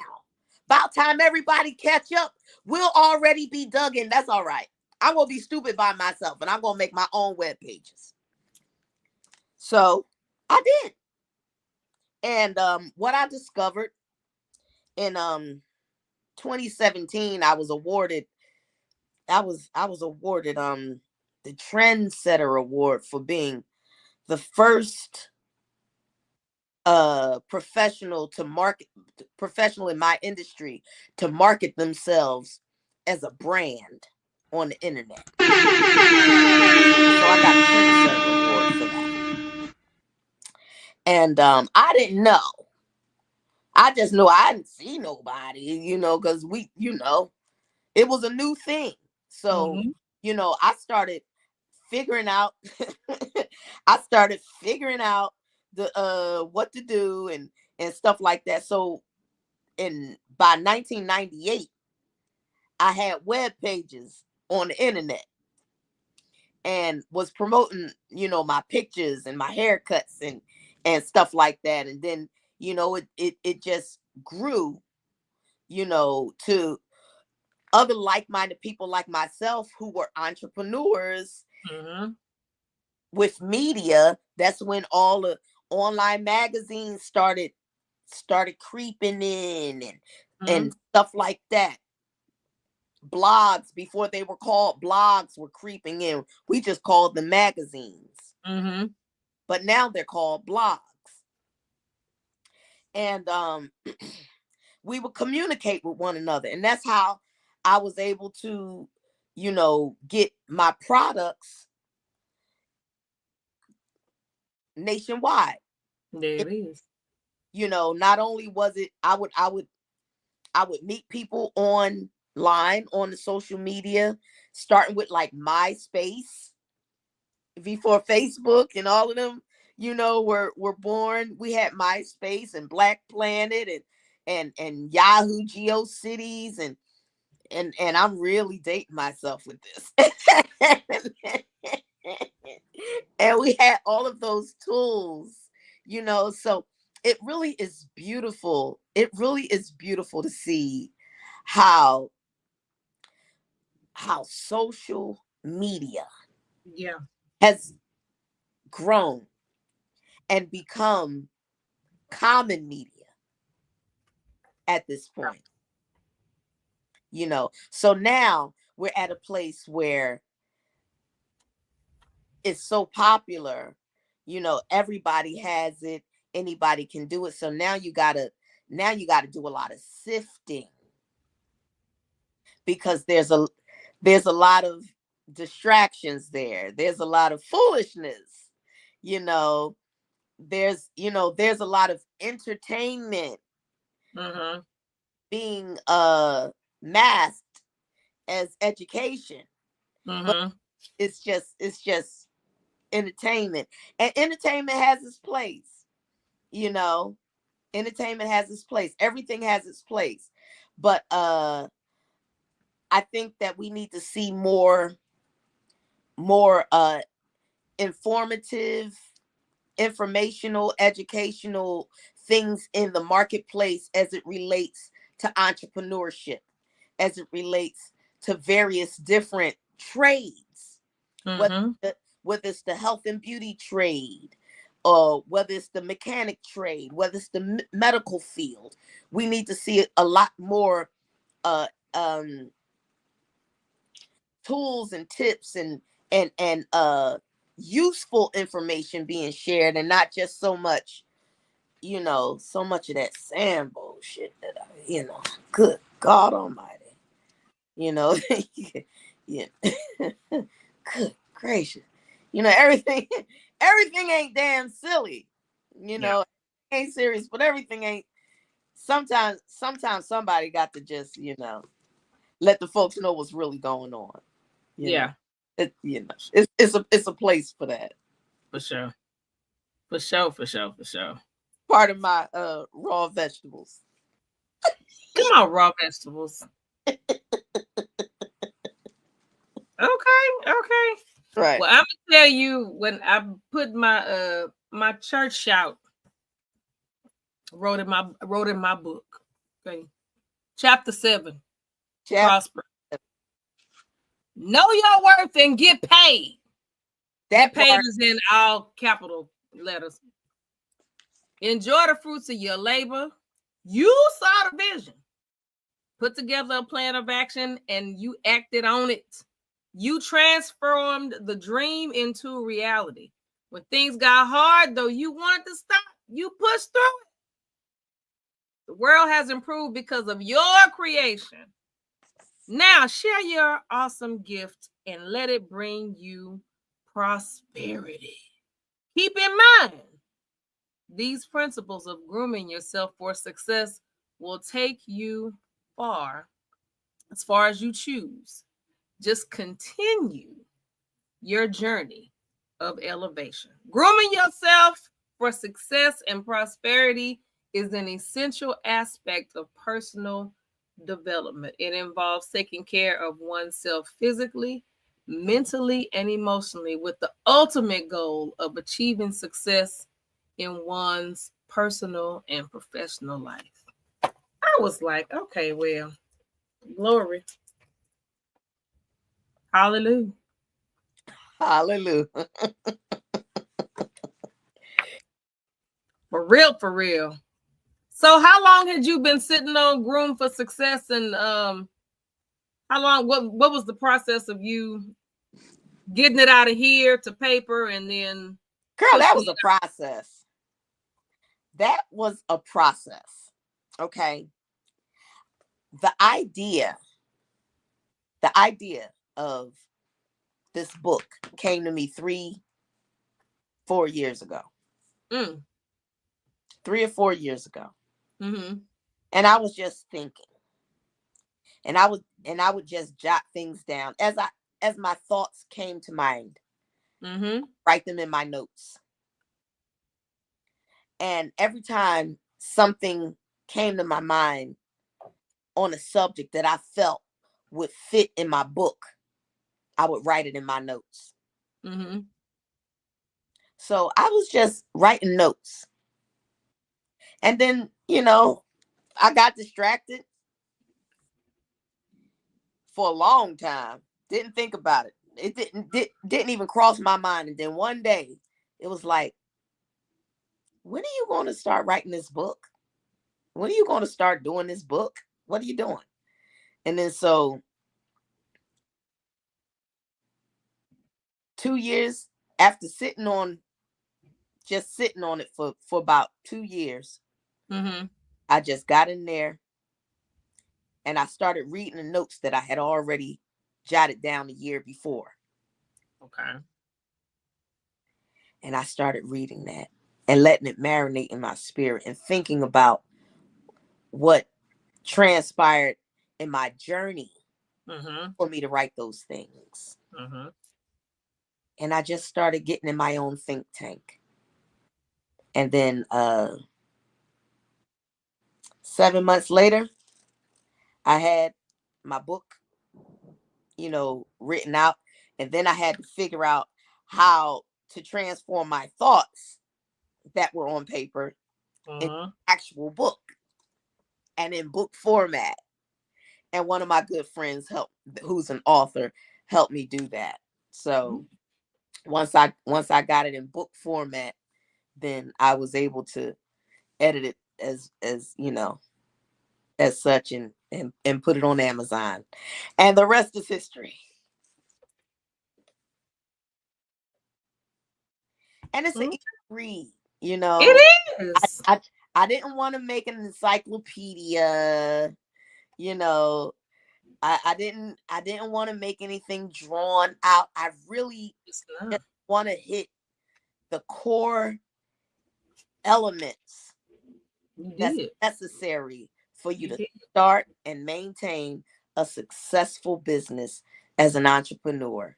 [SPEAKER 10] about time everybody catch up, we'll already be dug in. That's all right. I'm going to be stupid by myself and I'm going to make my own web pages. So I did. And what I discovered in 2017, I was awarded the Trendsetter Award for being the first professional in my industry to market themselves as a brand on the internet. So I got a Trendsetter Award for that. And I didn't know. I just knew I didn't see nobody, because it was a new thing. So, I started figuring out the what to do and stuff like that. So by 1998, I had web pages on the internet and was promoting, my pictures and my haircuts and stuff like that. And then, it just grew, to other like-minded people like myself who were entrepreneurs with media. That's when all the online magazines started creeping in and stuff like that. Blogs, before they were called blogs, were creeping in. We just called them magazines. But now they're called blogs. And we would communicate with one another. And that's how I was able to, get my products nationwide.
[SPEAKER 4] There it is.
[SPEAKER 10] Not only was it, I would I would meet people online on the social media, starting with like MySpace before Facebook and all of them, were born. We had MySpace and Black Planet and Yahoo GeoCities and I'm really dating myself with this. And we had all of those tools, so it really is beautiful. It really is beautiful to see how social media
[SPEAKER 4] Yeah.
[SPEAKER 10] has grown and become common media at this point. So now we're at a place where it's so popular, everybody has it, anybody can do it. So now you gotta do a lot of sifting, because there's a lot of distractions there. There's a lot of foolishness, there's a lot of entertainment being masked as education. But it's just entertainment, and entertainment has its place. Entertainment has its place. Everything has its place. But I think that we need to see more informative, informational, educational things in the marketplace as it relates to entrepreneurship, as it relates to various different trades, whether it's the health and beauty trade, or whether it's the mechanic trade, whether it's the medical field. We need to see a lot more tools and tips and useful information being shared, and not just so much of that sand bullshit that good God Almighty, yeah. Good gracious, everything ain't damn silly, ain't serious, but everything ain't. Sometimes somebody got to just let the folks know what's really going on. It's a place for that.
[SPEAKER 4] For sure.
[SPEAKER 10] Part of my raw vegetables.
[SPEAKER 4] Come on, raw vegetables. Okay.
[SPEAKER 10] Right.
[SPEAKER 4] Well, I'm gonna tell you, when I put my my church shout, wrote in my book. Okay. Chapter 7. Prosper. Know your worth and get paid. That paid is in all capital letters. Enjoy the fruits of your labor. You saw the vision. Put together a plan of action and you acted on it. You transformed the dream into reality. When things got hard, though you wanted to stop, you pushed through it. The world has improved because of your creation. Now share your awesome gift and let it bring you prosperity. Keep in mind, these principles of grooming yourself for success will take you as far as you choose. Just continue your journey of elevation. Grooming yourself for success and prosperity is an essential aspect of personal development. It involves taking care of oneself physically, mentally, and emotionally, with the ultimate goal of achieving success in one's personal and professional life. I was like, okay, well, glory. Hallelujah.
[SPEAKER 10] Hallelujah.
[SPEAKER 4] For real. So how long had you been sitting on Groom for Success, and how long, what was the process of you getting it out of here to paper and then?
[SPEAKER 10] Girl, that was a process. That was a process. Okay. The idea of this book came to me 4 years ago. 3 or 4 years ago.
[SPEAKER 4] Mm-hmm.
[SPEAKER 10] And I was just thinking, And I would just jot things down as my thoughts came to mind.
[SPEAKER 4] Mm-hmm.
[SPEAKER 10] Write them in my notes. And every time something came to my mind on a subject that I felt would fit in my book, I would write it in my notes.
[SPEAKER 4] Mm-hmm.
[SPEAKER 10] So I was just writing notes. And then, I got distracted for a long time. Didn't think about it. It didn't even cross my mind. And then one day it was like, when are you going to start writing this book? When are you going to start doing this book? What are you doing? And then so 2 years after sitting on it for about 2 years,
[SPEAKER 4] Mm-hmm.
[SPEAKER 10] I just got in there and I started reading the notes that I had already jotted down the year before.
[SPEAKER 4] Okay.
[SPEAKER 10] And I started reading that and letting it marinate in my spirit and thinking about what transpired in my journey
[SPEAKER 4] Mm-hmm.
[SPEAKER 10] for me to write those things.
[SPEAKER 4] Mm-hmm.
[SPEAKER 10] And I just started getting in my own think tank. And then 7 months later, I had my book, written out. And then I had to figure out how to transform my thoughts that were on paper in
[SPEAKER 4] Uh-huh.
[SPEAKER 10] actual book and in book format. And one of my good friends who's an author, helped me do that. So once I got it in book format, then I was able to edit it as such and put it on Amazon. And the rest is history. And it's an easy read,
[SPEAKER 4] It is.
[SPEAKER 10] I didn't want to make an encyclopedia, I didn't want to make anything drawn out. I really
[SPEAKER 4] It's
[SPEAKER 10] just
[SPEAKER 4] not.
[SPEAKER 10] want to hit the core elements
[SPEAKER 4] You
[SPEAKER 10] that's
[SPEAKER 4] did.
[SPEAKER 10] necessary for you
[SPEAKER 4] You
[SPEAKER 10] to
[SPEAKER 4] did.
[SPEAKER 10] start and maintain a successful business as an entrepreneur.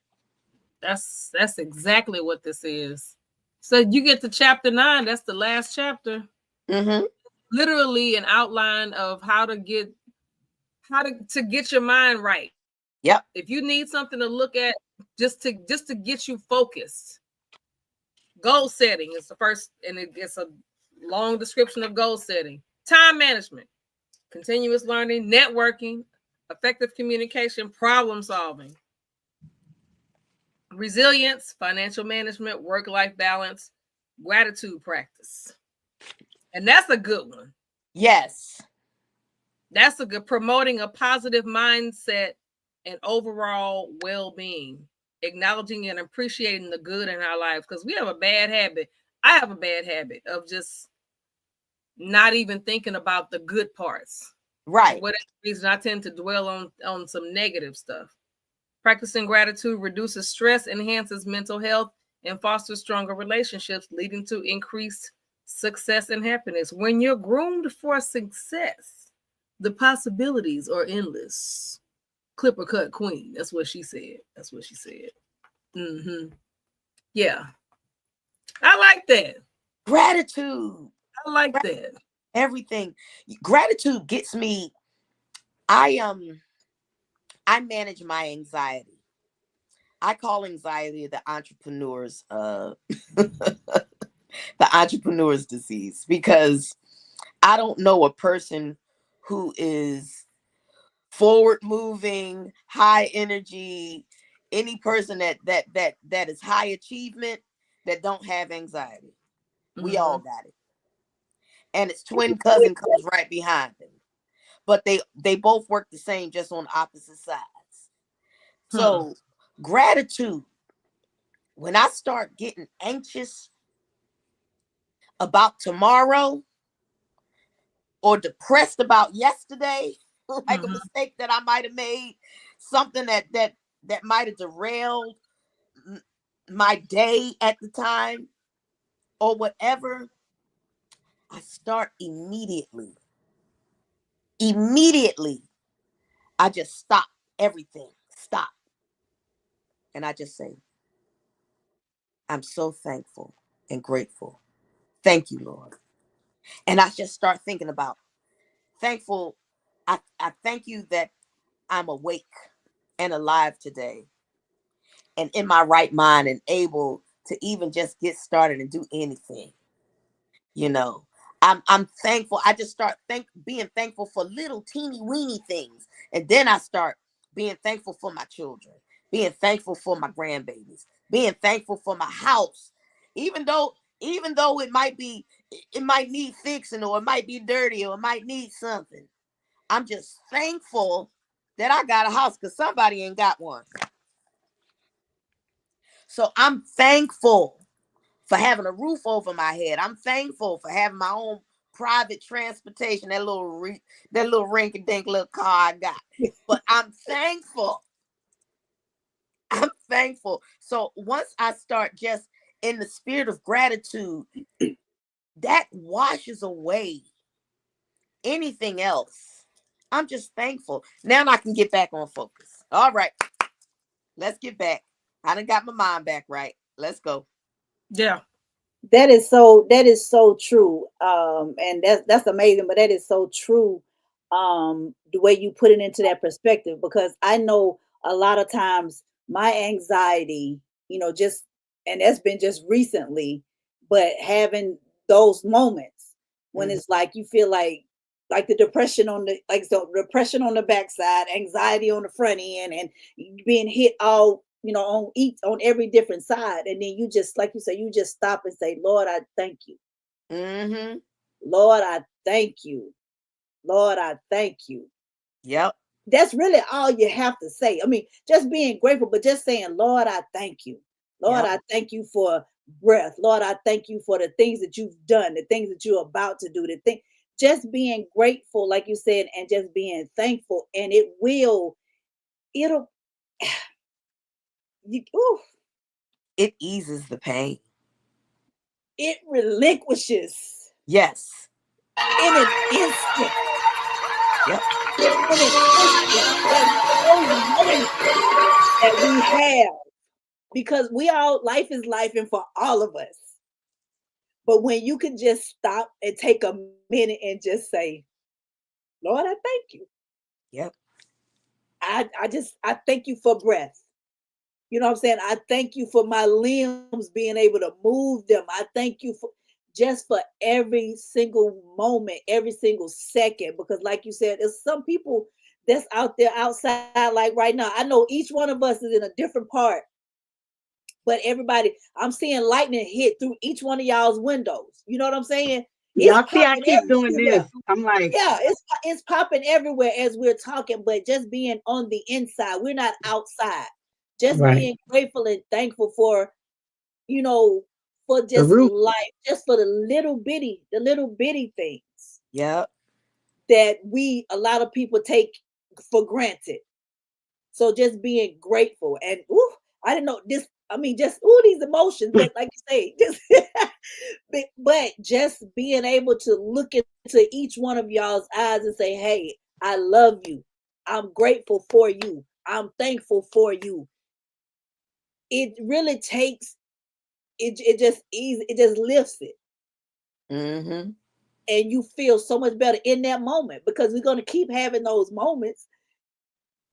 [SPEAKER 4] That's exactly what this is. So you get to chapter 9. That's the last chapter.
[SPEAKER 10] Mm-hmm.
[SPEAKER 4] Literally an outline of how to get your mind right.
[SPEAKER 10] Yep.
[SPEAKER 4] If you need something to look at, just to get you focused. Goal setting is the first, and it's a long description of goal setting. Time management, continuous learning, networking, effective communication, problem solving, resilience, financial management, work-life balance, gratitude practice. And that's a good one.
[SPEAKER 10] Yes.
[SPEAKER 4] That's a good, promoting a positive mindset and overall well-being, acknowledging and appreciating the good in our lives, because we have a bad habit. I have a bad habit of just not even thinking about the good parts.
[SPEAKER 10] Right.
[SPEAKER 4] For whatever reason, I tend to dwell on some negative stuff. Practicing gratitude reduces stress, enhances mental health, and fosters stronger relationships, leading to increased success and happiness. When you're groomed for success, the possibilities are endless. Clipper cut queen. That's what she said. Mm-hmm. Yeah. I like that.
[SPEAKER 10] Gratitude.
[SPEAKER 4] I like that.
[SPEAKER 10] Everything. Gratitude gets me. I manage my anxiety. I call anxiety the entrepreneur's the entrepreneur's disease, because I don't know a person who is forward moving, high energy, any person that is high achievement that don't have anxiety. We all got it. And its twin cousin comes right behind them. But they both work the same, just on opposite sides. So gratitude, when I start getting anxious about tomorrow or depressed about yesterday, like a mistake that I might have made, something that might have derailed my day at the time or whatever, I start immediately I just stop everything. Stop. And I just say, I'm so thankful and grateful. Thank you, Lord. And I just start thinking about thankful. I thank you that I'm awake and alive today and in my right mind and able to even just get started and do anything. You know, I'm thankful. I just start being thankful for little teeny weeny things. And then I start being thankful for my children, being thankful for my grandbabies, being thankful for my house. Even though it might need fixing, or it might be dirty, or it might need something. I'm just thankful that I got a house, because somebody ain't got one. So I'm thankful for having a roof over my head. I'm thankful for having my own private transportation, that little rink-a-dink little car I got. But I'm thankful. I'm thankful. So once I start just in the spirit of gratitude, that washes away anything else. I'm just thankful. Now I can get back on focus. All right, let's get back. I done got my mind back right. Let's go.
[SPEAKER 4] Yeah.
[SPEAKER 6] That is so true. And that's amazing, but that is so true. The way you put it into that perspective, because I know a lot of times my anxiety, just, and that's been just recently, but having those moments when
[SPEAKER 10] Mhm.
[SPEAKER 6] it's like you feel like the depression on the, like, so depression on the backside, anxiety on the front end, and being hit all, on every different side. And then you just, like you say, you just stop and say, Lord, I thank you.
[SPEAKER 10] Mm-hmm.
[SPEAKER 6] Lord, I thank you. Lord, I thank you.
[SPEAKER 10] Yep.
[SPEAKER 6] That's really all you have to say. I mean, just being grateful, but just saying, Lord, I thank you. Lord,
[SPEAKER 10] Yep.
[SPEAKER 6] I thank you for breath. Lord, I thank you for the things that you've done, the things that you're about to do, the thing. Just being grateful, like you said, and just being thankful, and it'll, ooh,
[SPEAKER 10] It eases the pain.
[SPEAKER 6] it relinquishes
[SPEAKER 10] Yes.
[SPEAKER 6] in an instant.
[SPEAKER 10] Yep.
[SPEAKER 6] In an instant, those moments that we have, because life is life, and for all of us. But when you can just stop and take a minute and just say, Lord, I thank you.
[SPEAKER 10] Yep.
[SPEAKER 6] I thank you for breath. You know what I'm saying? I thank you for my limbs being able to move them. I thank you for every single moment, every single second. Because like you said, there's some people that's out there outside, like right now. I know each one of us is in a different part, but everybody, I'm seeing lightning hit through each one of y'all's windows. You know what I'm saying? It's
[SPEAKER 5] Y'all see, I
[SPEAKER 6] popping
[SPEAKER 5] keep doing
[SPEAKER 6] everywhere.
[SPEAKER 5] this. I'm like,
[SPEAKER 6] Yeah, it's popping everywhere as we're talking, but just being on the inside, we're not outside. Just
[SPEAKER 5] right,
[SPEAKER 6] being grateful and thankful for, you know, for
[SPEAKER 5] the
[SPEAKER 6] just
[SPEAKER 5] roof.
[SPEAKER 6] life, just for the little bitty things
[SPEAKER 10] Yep.
[SPEAKER 6] that a lot of people take for granted. So just being grateful, and ooh, I didn't know this. I mean, just these emotions, but like you say, just but just being able to look into each one of y'all's eyes and say, "Hey, I love you. I'm grateful for you. I'm thankful for you." It really takes it. It just easy. It just lifts it,
[SPEAKER 10] Mm-hmm.
[SPEAKER 6] and you feel so much better in that moment, because we're gonna keep having those moments.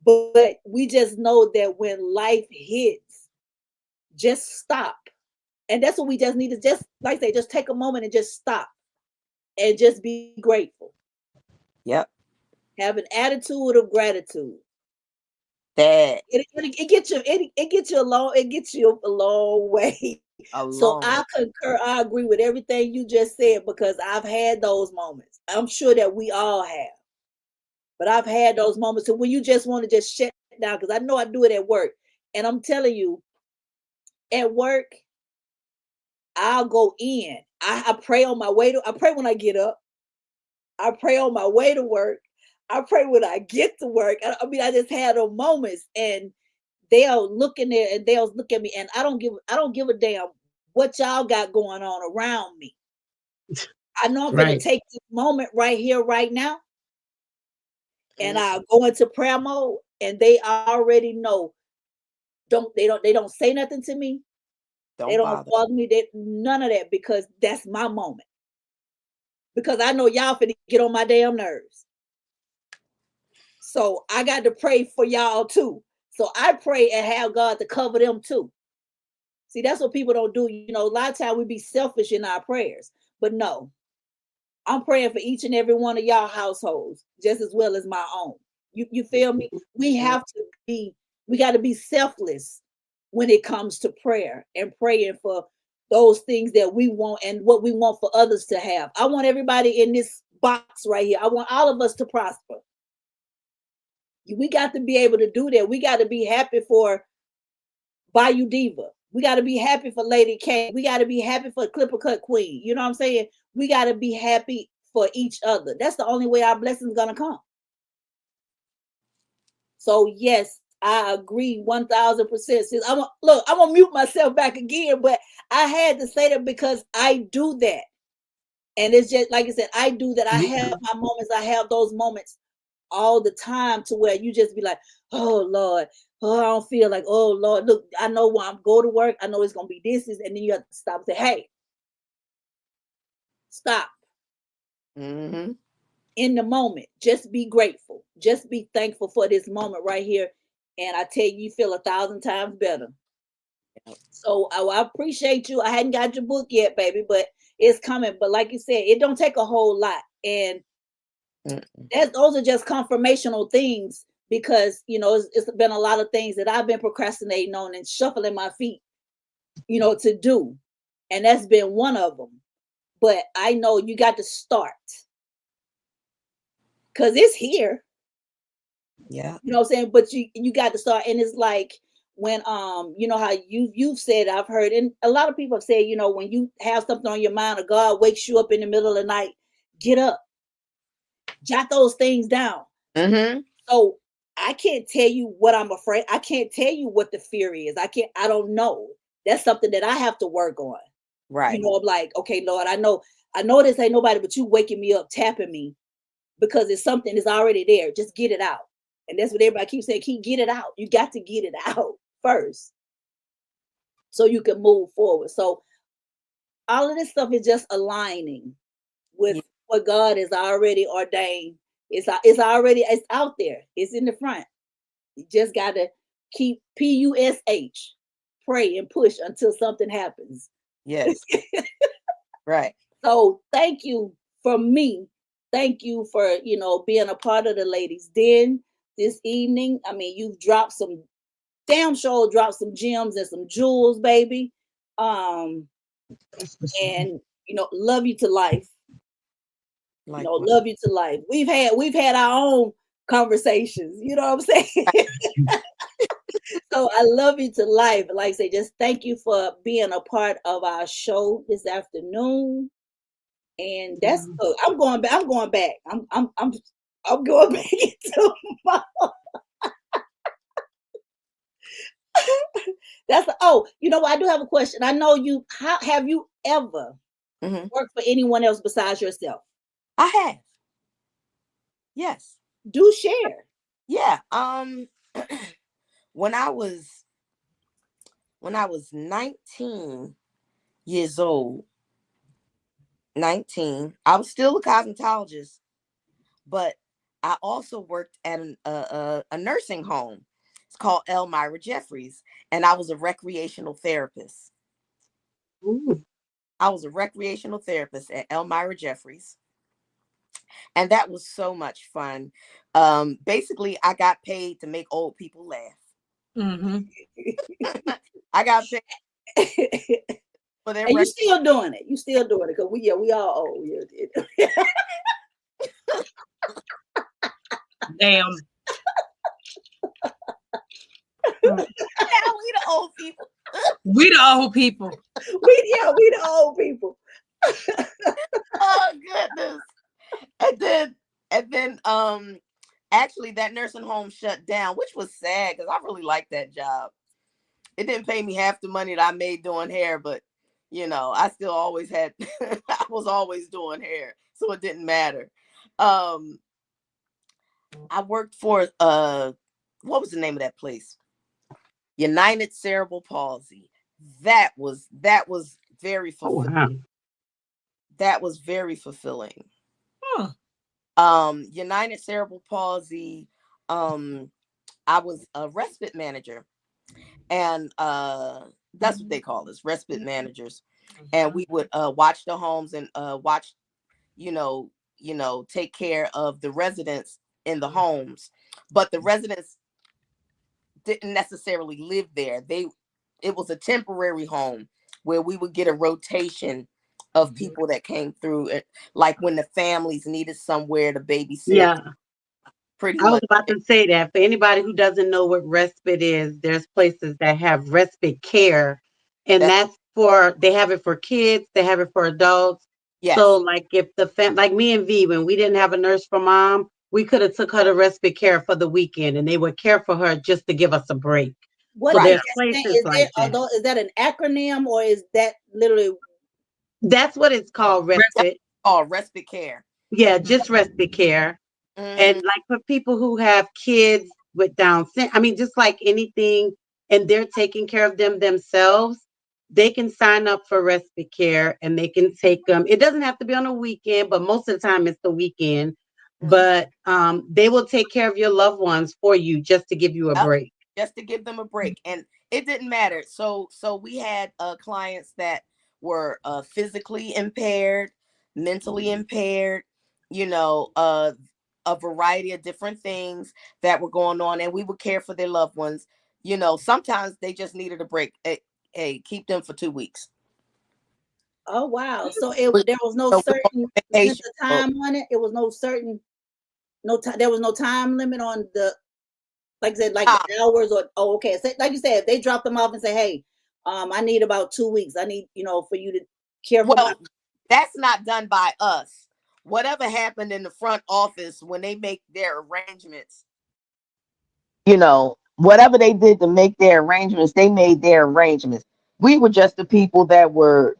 [SPEAKER 6] But we just know that when life hits, just stop. And that's what we just need to, just like I say, just take a moment and just stop and just be grateful.
[SPEAKER 10] Yep.
[SPEAKER 6] Have an attitude of gratitude.
[SPEAKER 10] That
[SPEAKER 6] It gets you it gets you a long way. So
[SPEAKER 10] alone.
[SPEAKER 6] I concur, I agree with everything you just said, because I've had those moments. I'm sure that we all have. But I've had those moments when you just want to just shut down, because I know I do it at work. And I'm telling you, at work, I'll go in. I pray on my way to I pray when I get up. I pray on my way to work. I pray when I get to work. I mean, I just had those moments, and they'll look in there and they'll look at me, and I don't give a damn what y'all got going on around me. I know I'm gonna
[SPEAKER 5] Right.
[SPEAKER 6] take this moment right here, right now, and I go into prayer mode, and they already know. They don't say nothing to me. They
[SPEAKER 10] Don't
[SPEAKER 6] don't
[SPEAKER 10] bother.
[SPEAKER 6] bother me. None of that, because that's my moment. Because I know y'all finna get on my damn nerves. So I got to pray for y'all too. So I pray and have God to cover them too. See, that's what people don't do. You know, a lot of times we be selfish in our prayers, but no, I'm praying for each and every one of y'all households just as well as my own. You feel me? We got to be selfless when it comes to prayer and praying for those things that we want and what we want for others to have. I want everybody in this box right here. I want all of us to prosper. We got to be able to do that. We got to be happy for Bayou Diva. We got to be happy for Lady K. We got to be happy for Clipper Cut Queen. You know what I'm saying? We got to be happy for each other. That's the only way our blessings gonna come. So yes, I agree 1,000%. I'm gonna mute myself back again, but I had to say that because I do that, and it's just like I said, I do that. I have my moments. I have those moments all the time to where you just be like, oh Lord, oh, I don't feel like, oh Lord, look, I know when I'm going to work, I know it's gonna be this, and then you have to stop and say, hey, stop.
[SPEAKER 10] Mm-hmm.
[SPEAKER 6] In the moment, just be grateful, just be thankful for this moment right here, and I tell you, you feel 1,000 times better. So I appreciate you. I hadn't got your book yet, baby, but it's coming. But like you said, it don't take a whole lot, and those are just confirmational things, because you know it's been a lot of things that I've been procrastinating on and shuffling my feet, you know, to do, and that's been one of them. But I know you got to start, because it's here.
[SPEAKER 10] Yeah.
[SPEAKER 6] You know what I'm saying? But you got to start, and it's like when you know how you've said, I've heard, and a lot of people have said, you know, when you have something on your mind or God wakes you up in the middle of the night, get up, jot those things down.
[SPEAKER 10] Mm-hmm.
[SPEAKER 6] So I can't tell you what I'm afraid. I can't tell you what the fear is. I don't know. That's something that I have to work on.
[SPEAKER 10] Right.
[SPEAKER 6] You know, I'm like, okay, Lord, I know this ain't nobody but you waking me up, tapping me, because it's something that's already there. Just get it out. And that's what everybody keeps saying. Get it out. You got to get it out first so you can move forward. So all of this stuff is just aligning with what God has already ordained. It's out there. It's in the front. You just got to keep PUSH, pray and push until something happens.
[SPEAKER 10] Yes. Right.
[SPEAKER 6] So thank you from me. Thank you for, you know, being a part of the ladies' den this evening. I mean, you've dropped some damn sure dropped some gems and some jewels, baby. And you know, love you to life. You know, love you to life. We've had our own conversations, you know what I'm saying? So I love you to life. Like I say, just thank you for being a part of our show this afternoon. And that's I'm going back. I'm going back into my you know what? I do have a question. I know you have you ever worked for anyone else besides yourself?
[SPEAKER 10] I have. Yes.
[SPEAKER 6] Do share.
[SPEAKER 10] Yeah. When I was 19 years old, 19, I was still a cosmetologist, but I also worked at a nursing home. It's called Elmira Jeffries, and I was a recreational therapist.
[SPEAKER 5] Ooh.
[SPEAKER 10] I was a recreational therapist at Elmira Jeffries, and that was so much fun. Basically, I got paid to make old people laugh.
[SPEAKER 4] Mm-hmm.
[SPEAKER 10] I got paid for their
[SPEAKER 6] and you still doing it. You still doing it because we all old. Yeah.
[SPEAKER 4] Damn.
[SPEAKER 10] Now we the old people.
[SPEAKER 4] We the old people.
[SPEAKER 6] we the old people.
[SPEAKER 10] Oh goodness. And then actually that nursing home shut down, which was sad because I really liked that job. It didn't pay me half the money that I made doing hair, but you know, I still always had I was always doing hair, so it didn't matter. I worked for what was the name of that place? United Cerebral Palsy. That was very
[SPEAKER 5] Oh
[SPEAKER 10] fulfilling.
[SPEAKER 5] wow.
[SPEAKER 10] That was very fulfilling.
[SPEAKER 4] Huh.
[SPEAKER 10] United Cerebral Palsy. I was a respite manager, and that's what they call us, respite managers. And we would watch the homes and watch, you know, take care of the residents in the homes, but the residents didn't necessarily live there. It was a temporary home where we would get a rotation of people that came through it, like when the families needed somewhere to babysit,
[SPEAKER 5] Yeah.
[SPEAKER 10] pretty
[SPEAKER 5] I was
[SPEAKER 10] much.
[SPEAKER 5] about to say that for anybody who doesn't know what respite is, there's places that have respite care, and
[SPEAKER 10] That
[SPEAKER 5] that's for they have it for kids, they have it for adults. So,
[SPEAKER 10] yes,
[SPEAKER 5] like if like me and V, when we didn't have a nurse for mom, we could have took her to respite care for the weekend, and they would care for her just to give us a break.
[SPEAKER 6] What
[SPEAKER 5] So
[SPEAKER 6] does
[SPEAKER 10] right.
[SPEAKER 5] there's
[SPEAKER 6] that stand?
[SPEAKER 5] places like that.
[SPEAKER 6] Is that an acronym or is that literally?
[SPEAKER 5] That's what it's called,
[SPEAKER 10] That's
[SPEAKER 5] respite.
[SPEAKER 10] called respite care.
[SPEAKER 5] Yeah, just respite care. And
[SPEAKER 10] Hmm.
[SPEAKER 5] like for people who have kids with Down syndrome, I mean, just like anything, and they're taking care of them themselves, they can sign up for respite care and they can take them. It doesn't have to be on a weekend, but most of the time it's the weekend. But they will take care of your loved ones for you just to give you a
[SPEAKER 10] Yep,
[SPEAKER 5] break.
[SPEAKER 10] just to give them a break, and it didn't matter. So we had clients that were physically impaired, mentally impaired, you know, a variety of different things that were going on, and we would care for their loved ones. You know, sometimes they just needed a break. Hey, keep them for 2 weeks.
[SPEAKER 6] Oh wow! So
[SPEAKER 10] We-
[SPEAKER 6] there was no
[SPEAKER 10] so we go
[SPEAKER 6] certain
[SPEAKER 10] on
[SPEAKER 6] length
[SPEAKER 10] vacation.
[SPEAKER 6] of time on it. It was no certain no time. There was no time limit on the, like I said, like the
[SPEAKER 10] Ah,
[SPEAKER 6] hours or, oh, okay. So, like you said, if they drop them off and say, hey, I need about 2 weeks. I need, for you to care for my.
[SPEAKER 10] well, that's not done by us. Whatever happened in the front office when they make their arrangements, whatever they did to make their arrangements, they made their arrangements. We were just the people that were,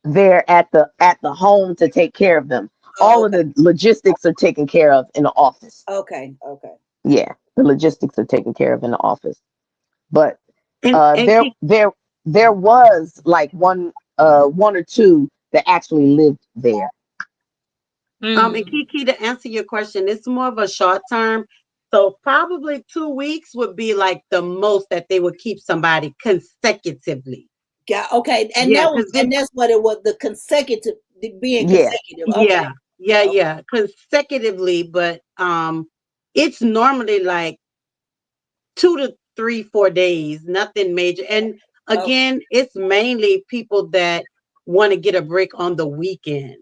[SPEAKER 10] there at the home to take care of them.
[SPEAKER 6] Oh,
[SPEAKER 10] All of
[SPEAKER 6] okay.
[SPEAKER 10] the logistics are taken care of in the office.
[SPEAKER 6] Okay. Okay.
[SPEAKER 10] Yeah, the logistics are taken care of in the office. But
[SPEAKER 5] And
[SPEAKER 10] there was like one or two that actually lived there.
[SPEAKER 5] And
[SPEAKER 4] Mm.
[SPEAKER 5] Kiki, to answer your question, it's more of a short term. So probably 2 weeks would be like the most that they would keep somebody consecutively.
[SPEAKER 6] Yeah. Okay. And
[SPEAKER 5] Yeah,
[SPEAKER 6] that was,
[SPEAKER 5] because
[SPEAKER 6] and that's what it was. The consecutive, being
[SPEAKER 10] Yeah.
[SPEAKER 6] consecutive. Okay.
[SPEAKER 5] yeah, yeah,
[SPEAKER 6] Okay.
[SPEAKER 5] yeah, consecutively. But it's normally like 2 to 3, 4 days, nothing major. And
[SPEAKER 6] Okay.
[SPEAKER 5] again, it's mainly people that want to get a break on the weekend.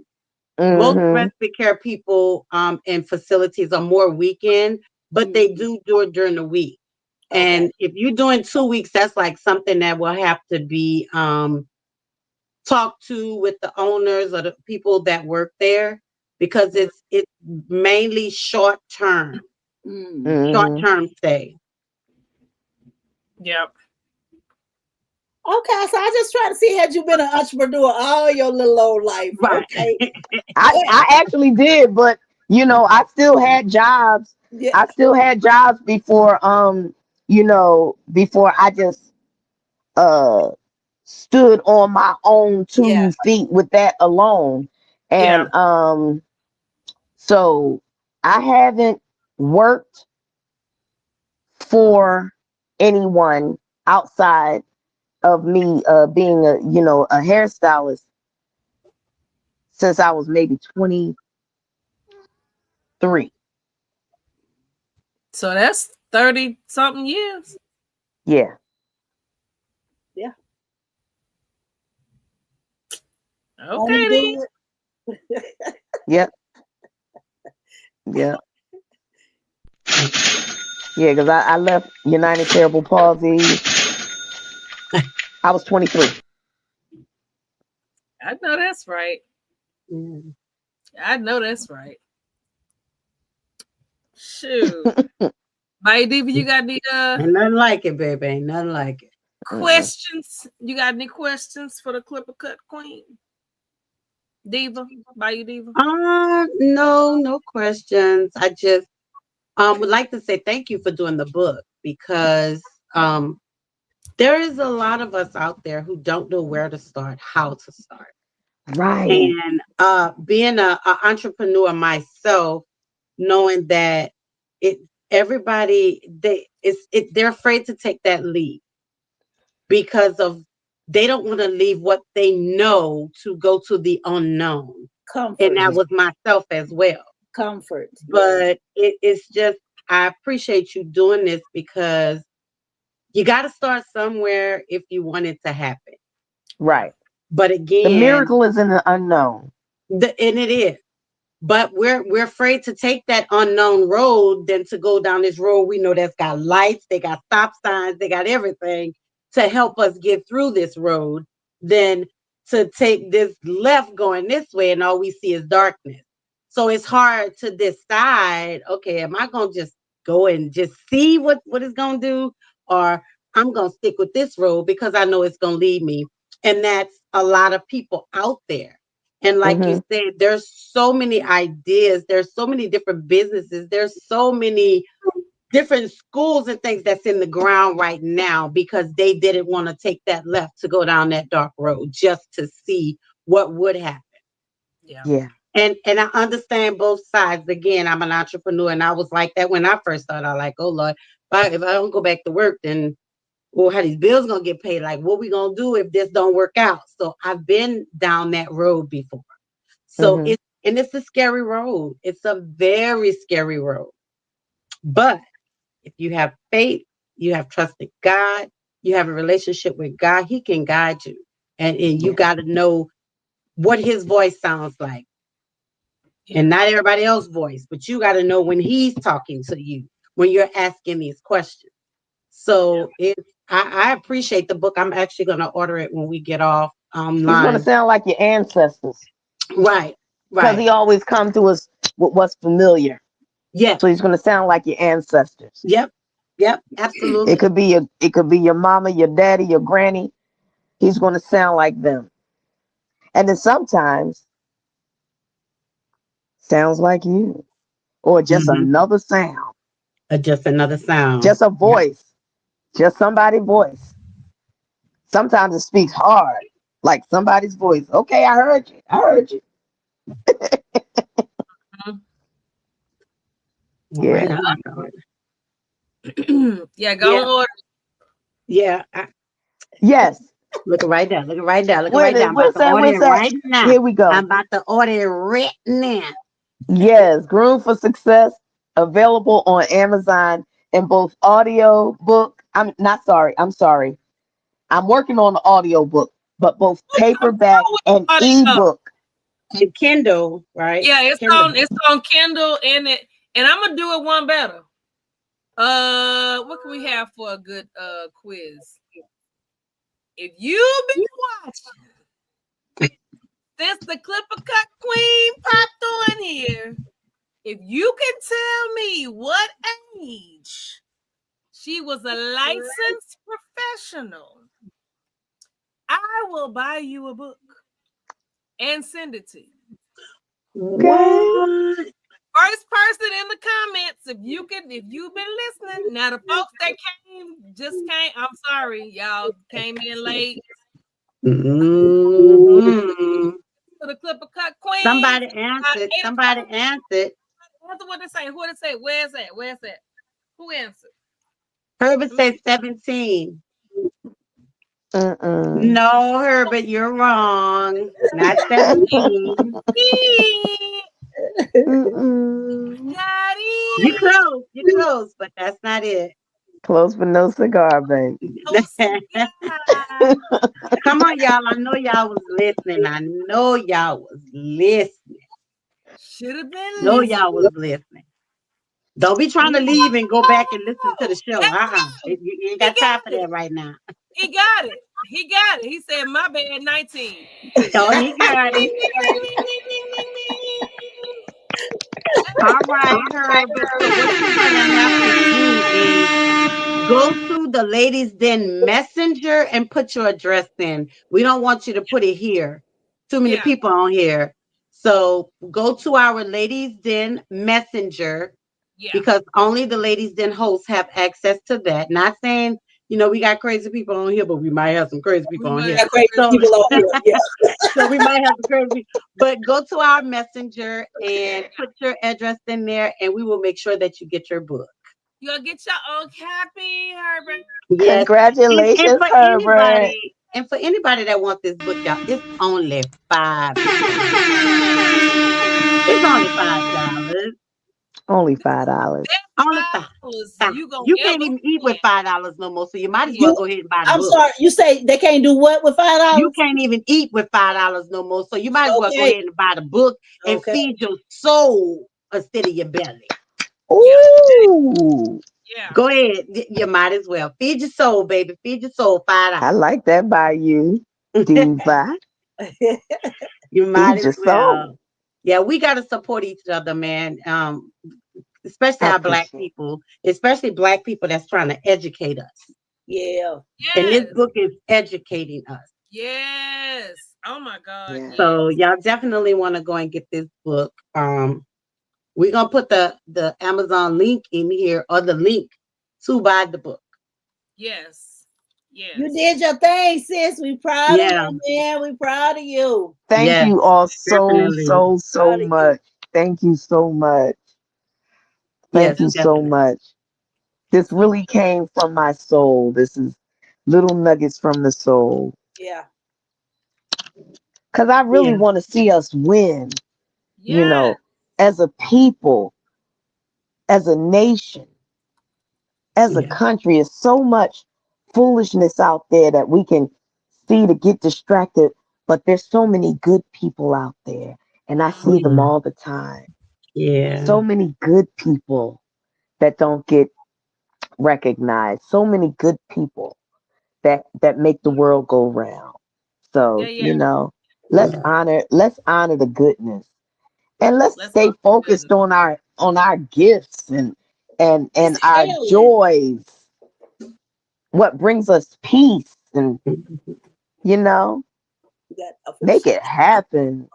[SPEAKER 5] Most
[SPEAKER 10] Hmm.
[SPEAKER 5] respite care people and facilities are more weekend, but they
[SPEAKER 6] Mhm.
[SPEAKER 5] do it during the week.
[SPEAKER 6] Okay.
[SPEAKER 5] And if you're doing 2 weeks, that's like something that will have to be talked to with the owners or the people that work there because it's mainly
[SPEAKER 6] Mm.
[SPEAKER 5] short
[SPEAKER 10] Hmm.
[SPEAKER 5] term stay.
[SPEAKER 4] Yep.
[SPEAKER 6] Okay. So I just trying to see, had you been an entrepreneur all your little old life?
[SPEAKER 5] Right.
[SPEAKER 6] Okay.
[SPEAKER 10] I actually did, but I still had jobs.
[SPEAKER 6] Yeah.
[SPEAKER 10] I still had jobs before before I just uh stood on my own
[SPEAKER 6] Yeah.
[SPEAKER 10] 2 feet with that alone.
[SPEAKER 4] Yeah.
[SPEAKER 10] And so I haven't worked for anyone outside of me being a hairstylist since I was maybe 23.
[SPEAKER 4] So that's 30 something years.
[SPEAKER 10] Yeah.
[SPEAKER 6] Yeah. Only
[SPEAKER 4] Okay then.
[SPEAKER 6] good.
[SPEAKER 10] Yep. Yeah. Yeah, because I left United Cerebral Palsy. I was 23.
[SPEAKER 4] I know that's right.
[SPEAKER 5] Mm.
[SPEAKER 4] I know that's right. Shoot. My Diva, you got any
[SPEAKER 5] Ain't nothing like it, baby. Ain't nothing like it.
[SPEAKER 10] Mm-mm.
[SPEAKER 4] questions? You got any questions for the Clipper Cut Queen? Diva, Bayou Diva.
[SPEAKER 5] No questions. I just would like to say thank you for doing the book because there is a lot of us out there who don't know where to start, how to start.
[SPEAKER 10] Right.
[SPEAKER 5] And being a entrepreneur myself, knowing that it everybody they're afraid to take that leap because of they don't want to leave what they know to go to the unknown. And
[SPEAKER 6] Comfort,
[SPEAKER 5] that was myself as well.
[SPEAKER 6] comfort. Yeah.
[SPEAKER 5] But it's just I appreciate you doing this because you got to start somewhere if you want it to happen.
[SPEAKER 10] Right.
[SPEAKER 5] But
[SPEAKER 10] The
[SPEAKER 5] again,
[SPEAKER 10] miracle is in the unknown.
[SPEAKER 5] and it is. But we're afraid to take that unknown road than to go down this road we know that's got lights, they got stop signs, they got everything to help us get through this road than to take this left going this way and all we see is darkness. So it's hard to decide, okay, am I gonna just go and just see what it's gonna do, or I'm gonna stick with this road because I know it's gonna lead me. And that's a lot of people out there. And like you
[SPEAKER 10] Hmm.
[SPEAKER 5] said, there's so many ideas, there's so many different businesses, there's so many different schools and things that's in the ground right now because they didn't want to take that left to go down that dark road just to see what would happen.
[SPEAKER 4] Yeah.
[SPEAKER 10] Yeah.
[SPEAKER 5] And I understand both sides. Again, I'm an entrepreneur and I was like that when I first started. I like, oh Lord, if I don't go back to work, then well, how these bills gonna get paid? Like, what we gonna do if this don't work out? So I've been down that road before. So
[SPEAKER 10] Hmm.
[SPEAKER 5] it's a scary road. It's a very scary road. But if you have faith, you have trust in God, you have a relationship with God, He can guide you. And you
[SPEAKER 10] Yeah.
[SPEAKER 5] got to know what His voice sounds like.
[SPEAKER 4] Yeah.
[SPEAKER 5] And not everybody else's voice, but you got to know when He's talking to you, when you're asking these questions. So I appreciate the book. I'm actually going to order it when we get off
[SPEAKER 10] He's going to
[SPEAKER 5] online.
[SPEAKER 10] sound like your ancestors
[SPEAKER 5] Right,
[SPEAKER 10] because
[SPEAKER 5] right.
[SPEAKER 10] he always come to us with what's familiar.
[SPEAKER 5] Yes,
[SPEAKER 10] So he's going to sound like your ancestors.
[SPEAKER 5] yep, yep,
[SPEAKER 10] It
[SPEAKER 5] absolutely.
[SPEAKER 10] could be your mama, your daddy, your granny. He's going to sound like them. And then sometimes sounds like you or just
[SPEAKER 5] Hmm.
[SPEAKER 10] another sound,
[SPEAKER 5] Just another sound.
[SPEAKER 10] just a
[SPEAKER 5] Yep.
[SPEAKER 10] voice, just somebody's voice. Sometimes it speaks hard, like somebody's voice. Okay, I heard you. I heard you.
[SPEAKER 4] Mhm.
[SPEAKER 5] All right,
[SPEAKER 10] Yeah.
[SPEAKER 5] I like all right.
[SPEAKER 4] Yeah, go
[SPEAKER 5] Yeah,
[SPEAKER 4] on order.
[SPEAKER 5] yeah.
[SPEAKER 10] Yes.
[SPEAKER 5] Looking right there. Looking right there. Looking
[SPEAKER 10] Where
[SPEAKER 5] right there. I'm about
[SPEAKER 10] where's
[SPEAKER 5] to
[SPEAKER 10] that?
[SPEAKER 5] order
[SPEAKER 10] Where's
[SPEAKER 5] it
[SPEAKER 10] that?
[SPEAKER 5] right now.
[SPEAKER 10] Here we go.
[SPEAKER 5] I'm about to order it right now.
[SPEAKER 10] Yes, Groom for Success, available on Amazon in both audio book. I'm not sorry. I'm sorry. I'm working on the audio book, but both
[SPEAKER 4] I'm
[SPEAKER 10] paperback
[SPEAKER 4] so with
[SPEAKER 10] and
[SPEAKER 4] audio.
[SPEAKER 10] ebook.
[SPEAKER 5] And Kindle, right?
[SPEAKER 4] Yeah,
[SPEAKER 5] Kindle.
[SPEAKER 4] it's on Kindle and I'm gonna do it one better. What can we have for a good quiz? If you've been watching since the Clipper Cut Queen popped on here, if you can tell me what age she was a licensed professional, I will buy you a book and send it to you.
[SPEAKER 10] Okay.
[SPEAKER 5] What?
[SPEAKER 4] First person in the comments, if you've been listening. Now the folks that came, I'm sorry, y'all came in late.
[SPEAKER 5] Hmm.
[SPEAKER 4] To the Clipper Cut Queen.
[SPEAKER 5] Somebody answered.
[SPEAKER 4] 8
[SPEAKER 5] Somebody
[SPEAKER 4] o'clock.
[SPEAKER 5] answered.
[SPEAKER 4] What they say? Who they say? Where's that? Where's that? Who answered?
[SPEAKER 5] Herbert said 17.
[SPEAKER 10] Mm-mm.
[SPEAKER 5] No, Herbert, you're wrong. Not 17.
[SPEAKER 10] Mm-mm.
[SPEAKER 5] You
[SPEAKER 4] Daddy.
[SPEAKER 5] close. You close, but that's not it.
[SPEAKER 10] Close but no cigar, baby.
[SPEAKER 4] Oh, cigar.
[SPEAKER 5] Come on, y'all. I know y'all was listening. I know y'all was listening.
[SPEAKER 4] Should have been
[SPEAKER 5] Know
[SPEAKER 4] listening.
[SPEAKER 5] y'all was listening. Don't be trying to leave and go back and listen to the show. You ain't
[SPEAKER 4] He
[SPEAKER 5] got time
[SPEAKER 4] got
[SPEAKER 5] for
[SPEAKER 4] it.
[SPEAKER 5] that right now.
[SPEAKER 4] He got it. He got it. He said, "My bad, 19."
[SPEAKER 5] Oh,
[SPEAKER 4] Ding,
[SPEAKER 5] he got
[SPEAKER 4] ding,
[SPEAKER 5] it.
[SPEAKER 4] ding, ding, ding, ding, ding, ding, ding.
[SPEAKER 5] All right, Herbert. So what you're gonna have to do is go to the ladies den messenger and put your address in. We don't want you to put it here. Too many
[SPEAKER 4] Yeah.
[SPEAKER 5] people on here. So go to our Ladies Den Messenger
[SPEAKER 4] Yeah.
[SPEAKER 5] because only the Ladies Den hosts have access to that. Not saying, we got crazy people on here, but we might have some crazy
[SPEAKER 4] We
[SPEAKER 5] people on
[SPEAKER 4] might
[SPEAKER 5] here.
[SPEAKER 4] have
[SPEAKER 6] Crazy
[SPEAKER 5] So,
[SPEAKER 6] people on here. Yeah.
[SPEAKER 5] so we might have some crazy. But go to our Messenger and put your address in there, and we will make sure that you get your book.
[SPEAKER 4] You'll get your own copy, Herbert.
[SPEAKER 5] Yes. And
[SPEAKER 10] Congratulations,
[SPEAKER 5] for
[SPEAKER 10] Herbert.
[SPEAKER 5] anybody that wants this book, y'all, it's only $5. It's only $5.
[SPEAKER 10] Only $5.
[SPEAKER 5] Only five.
[SPEAKER 4] $5
[SPEAKER 5] Five.
[SPEAKER 4] you gonna
[SPEAKER 5] You
[SPEAKER 4] ever
[SPEAKER 5] can't even eat with
[SPEAKER 4] spend.
[SPEAKER 5] $5 no more. So you might as well
[SPEAKER 6] You,
[SPEAKER 5] go ahead and buy the
[SPEAKER 6] I'm
[SPEAKER 5] book.
[SPEAKER 6] sorry. You say they can't do what with
[SPEAKER 5] You
[SPEAKER 6] $5?
[SPEAKER 5] can't even eat with $5 no more. So you might as well go
[SPEAKER 6] Okay.
[SPEAKER 5] ahead and buy the book and
[SPEAKER 6] Okay.
[SPEAKER 5] feed your soul instead of your belly.
[SPEAKER 4] Yeah.
[SPEAKER 10] Ooh,
[SPEAKER 4] Yeah.
[SPEAKER 5] Go ahead. You might as well. Feed your soul, baby. Feed your soul
[SPEAKER 10] I
[SPEAKER 5] $5.
[SPEAKER 10] like that by you, Diva.
[SPEAKER 5] You might
[SPEAKER 10] Feed
[SPEAKER 5] as
[SPEAKER 10] your
[SPEAKER 5] well.
[SPEAKER 10] soul.
[SPEAKER 5] Yeah, we gotta support each other, man. Especially
[SPEAKER 10] I
[SPEAKER 5] our black
[SPEAKER 10] appreciate it.
[SPEAKER 5] people, especially black people that's trying to educate us.
[SPEAKER 6] Yeah.
[SPEAKER 5] And this
[SPEAKER 4] Yes.
[SPEAKER 5] book is educating us.
[SPEAKER 4] Yes. Oh my God.
[SPEAKER 10] Yeah.
[SPEAKER 4] Yes.
[SPEAKER 5] So y'all definitely want to go and get this book. We're gonna put the Amazon link in here or the link to buy the book.
[SPEAKER 4] Yes.
[SPEAKER 6] You
[SPEAKER 4] Yes.
[SPEAKER 6] did your thing, sis. We proud of
[SPEAKER 5] Yeah,
[SPEAKER 6] you, man. We proud of you.
[SPEAKER 10] Thank
[SPEAKER 5] yes,
[SPEAKER 10] you all so,
[SPEAKER 5] definitely.
[SPEAKER 10] so, so
[SPEAKER 6] Proud of you.
[SPEAKER 10] much. Thank you so much. Thank
[SPEAKER 5] Yes,
[SPEAKER 10] you
[SPEAKER 4] That's
[SPEAKER 10] so
[SPEAKER 5] definitely.
[SPEAKER 10] much. This
[SPEAKER 4] so
[SPEAKER 10] really came from my soul. This is little nuggets from the soul.
[SPEAKER 6] Yeah.
[SPEAKER 10] Because I really
[SPEAKER 5] Yeah,
[SPEAKER 10] want to see us win, you
[SPEAKER 4] yes.
[SPEAKER 10] know, as a people, as a nation, as a
[SPEAKER 5] yeah,
[SPEAKER 10] country. There's so much foolishness out there that we can see to get distracted, but there's so many good people out there, and I see them
[SPEAKER 5] yeah,
[SPEAKER 10] all the time.
[SPEAKER 5] yeah,
[SPEAKER 10] So many good people that don't get recognized. So many good people that make the world go round.
[SPEAKER 4] Yeah,
[SPEAKER 10] So,
[SPEAKER 4] yeah.
[SPEAKER 5] yeah.
[SPEAKER 10] let's honor the goodness, and let's
[SPEAKER 4] Let's
[SPEAKER 10] stay
[SPEAKER 4] talk
[SPEAKER 10] focused
[SPEAKER 4] goodness.
[SPEAKER 10] on our gifts and
[SPEAKER 6] It's
[SPEAKER 10] our
[SPEAKER 6] hailing.
[SPEAKER 10] joys, what brings us peace, and
[SPEAKER 5] Mhm.
[SPEAKER 10] you know
[SPEAKER 6] You got a full
[SPEAKER 10] make
[SPEAKER 6] shit.
[SPEAKER 10] it happen.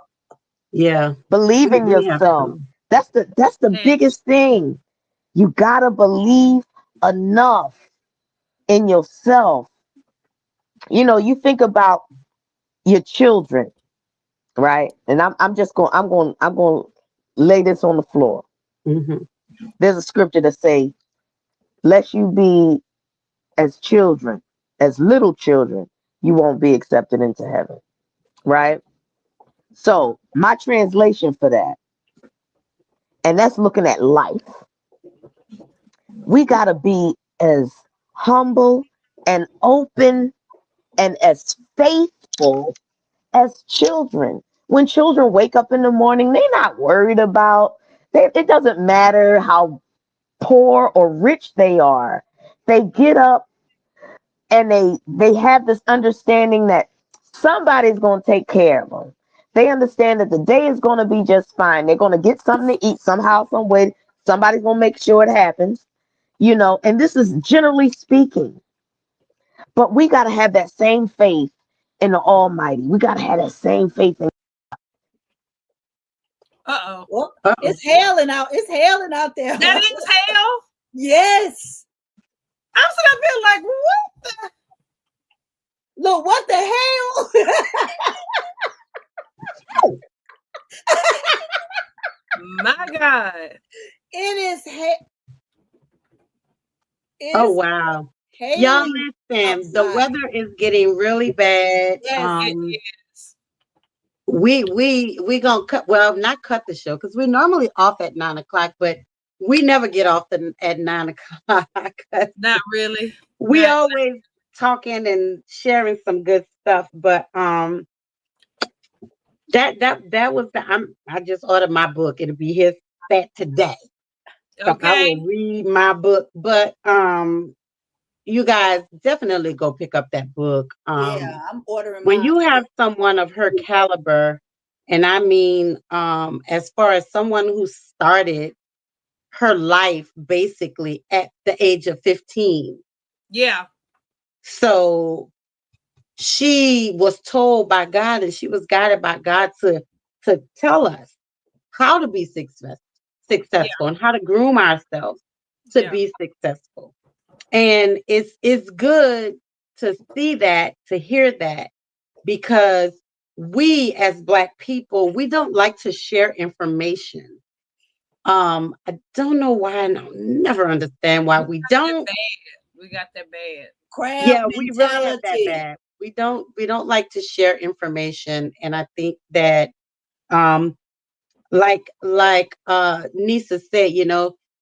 [SPEAKER 5] Yeah,
[SPEAKER 10] Believe in
[SPEAKER 5] we have
[SPEAKER 10] yourself.
[SPEAKER 5] to.
[SPEAKER 10] That's the
[SPEAKER 4] Hey,
[SPEAKER 10] biggest thing. You gotta believe enough in yourself. You think about your children, right? And I'm going to lay this on the floor.
[SPEAKER 5] Hmm.
[SPEAKER 10] There's a scripture that say, "Lest you be as children, as little children, you won't be accepted into heaven." Right? So, my translation for that, and that's looking at life. We got to be as humble and open and as faithful as children. When children wake up in the morning, they're not worried about it doesn't matter how poor or rich they are. They get up and they have this understanding that somebody's going to take care of them. They understand that the day is going to be just fine. They're going to get something to eat somehow, some way. Somebody's going to make sure it happens. And this is generally speaking. But we got to have that same faith in the Almighty. We got to have that same faith in.
[SPEAKER 4] uh-oh.
[SPEAKER 6] Well,
[SPEAKER 5] Uh-oh.
[SPEAKER 6] it's hailing out. It's hailing out there.
[SPEAKER 4] That is hell.
[SPEAKER 6] Yes.
[SPEAKER 4] I'm sitting up here like, what the?
[SPEAKER 6] Look, what the hell?
[SPEAKER 4] My God.
[SPEAKER 6] It is
[SPEAKER 5] Oh
[SPEAKER 6] it's
[SPEAKER 5] wow. Y'all
[SPEAKER 6] hailing
[SPEAKER 5] listen, the
[SPEAKER 6] outside.
[SPEAKER 5] weather is getting really bad.
[SPEAKER 6] Yes.
[SPEAKER 4] It is.
[SPEAKER 5] We gonna cut, well, not cut the show because we're normally off at 9 o'clock, but we never get off at 9 o'clock. 'Cause
[SPEAKER 4] Not really.
[SPEAKER 5] we
[SPEAKER 4] Not
[SPEAKER 5] always talking and sharing some good stuff. But that was I just ordered my book. It'll be here set today. So I
[SPEAKER 4] okay.
[SPEAKER 5] will read my book. But you guys definitely go pick up that book.
[SPEAKER 6] Yeah, I'm ordering
[SPEAKER 5] When
[SPEAKER 6] mine.
[SPEAKER 5] you have someone of her caliber, and I mean, as far as someone who started her life basically at the age of 15.
[SPEAKER 4] Yeah.
[SPEAKER 5] So she was told by God and she was guided by God to tell us how to be successful and how to groom ourselves to be successful. And it's good to see that, to hear that, because we as Black people, we don't like to share information. I don't know why, and I'll never understand why we don't.
[SPEAKER 4] We got that bad.
[SPEAKER 6] Crab
[SPEAKER 5] Yeah, we really have that
[SPEAKER 6] mentality.
[SPEAKER 5] bad. We don't like to share information, and I think that um like Nisa said,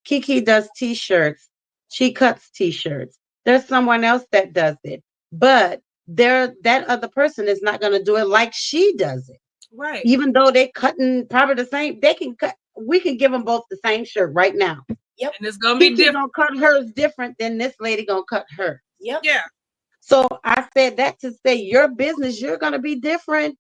[SPEAKER 5] Kiki does t-shirts. She cuts t-shirts. There's someone else that does it, but that other person is not going to do it like she does it.
[SPEAKER 4] Right.
[SPEAKER 5] Even though they cutting probably the same, they can cut. We can give them both the same shirt right now.
[SPEAKER 6] Yep.
[SPEAKER 4] And it's gonna be
[SPEAKER 5] Kiki
[SPEAKER 4] different.
[SPEAKER 5] gonna cut hers different than this lady gonna cut her.
[SPEAKER 6] Yep.
[SPEAKER 4] Yeah.
[SPEAKER 5] So I said that to say your business, you're gonna be different.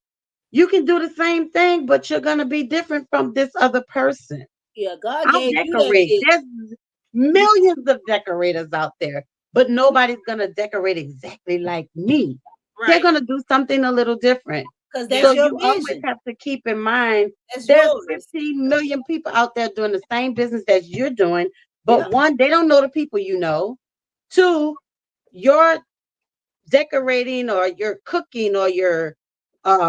[SPEAKER 5] You can do the same thing, but you're gonna be different from this other person.
[SPEAKER 6] Yeah, God
[SPEAKER 5] I'll
[SPEAKER 6] gave you that
[SPEAKER 5] decorate.
[SPEAKER 6] vision.
[SPEAKER 5] There's millions of decorators out there, but nobody's gonna decorate exactly like me. They're
[SPEAKER 4] Right.
[SPEAKER 5] gonna do something a little different.
[SPEAKER 6] Because that's
[SPEAKER 5] So
[SPEAKER 6] your
[SPEAKER 5] you always
[SPEAKER 6] vision.
[SPEAKER 5] have to keep in mind
[SPEAKER 6] That's
[SPEAKER 5] there's
[SPEAKER 6] yours.
[SPEAKER 5] 15 million people out there doing the same business as you're doing, but
[SPEAKER 6] Yep.
[SPEAKER 5] one, they don't know the people you know. Two, your decorating or your cooking or your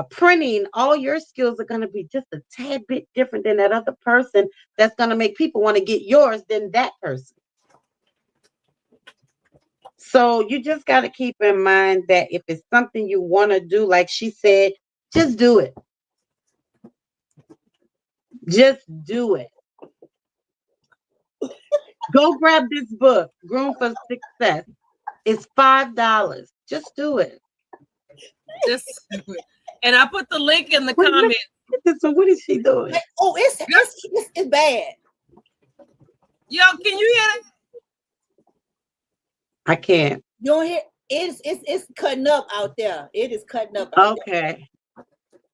[SPEAKER 5] printing, all your skills are going to be just a tad bit different than that other person that's going to make people want to get yours than that person. So you just got to keep in mind that if it's something you want to do, like she said, just do it. Just do it. Go grab this book, Groom for Success. It's $5. Just do it.
[SPEAKER 4] Just do it. And I put the link in the
[SPEAKER 5] Wait,
[SPEAKER 4] comment.
[SPEAKER 5] So what is she doing?
[SPEAKER 6] Oh, it's bad.
[SPEAKER 4] Yo, can you hear that?
[SPEAKER 5] I can't.
[SPEAKER 6] You don't hear? It's cutting up out there. It is cutting up out there.
[SPEAKER 5] Okay.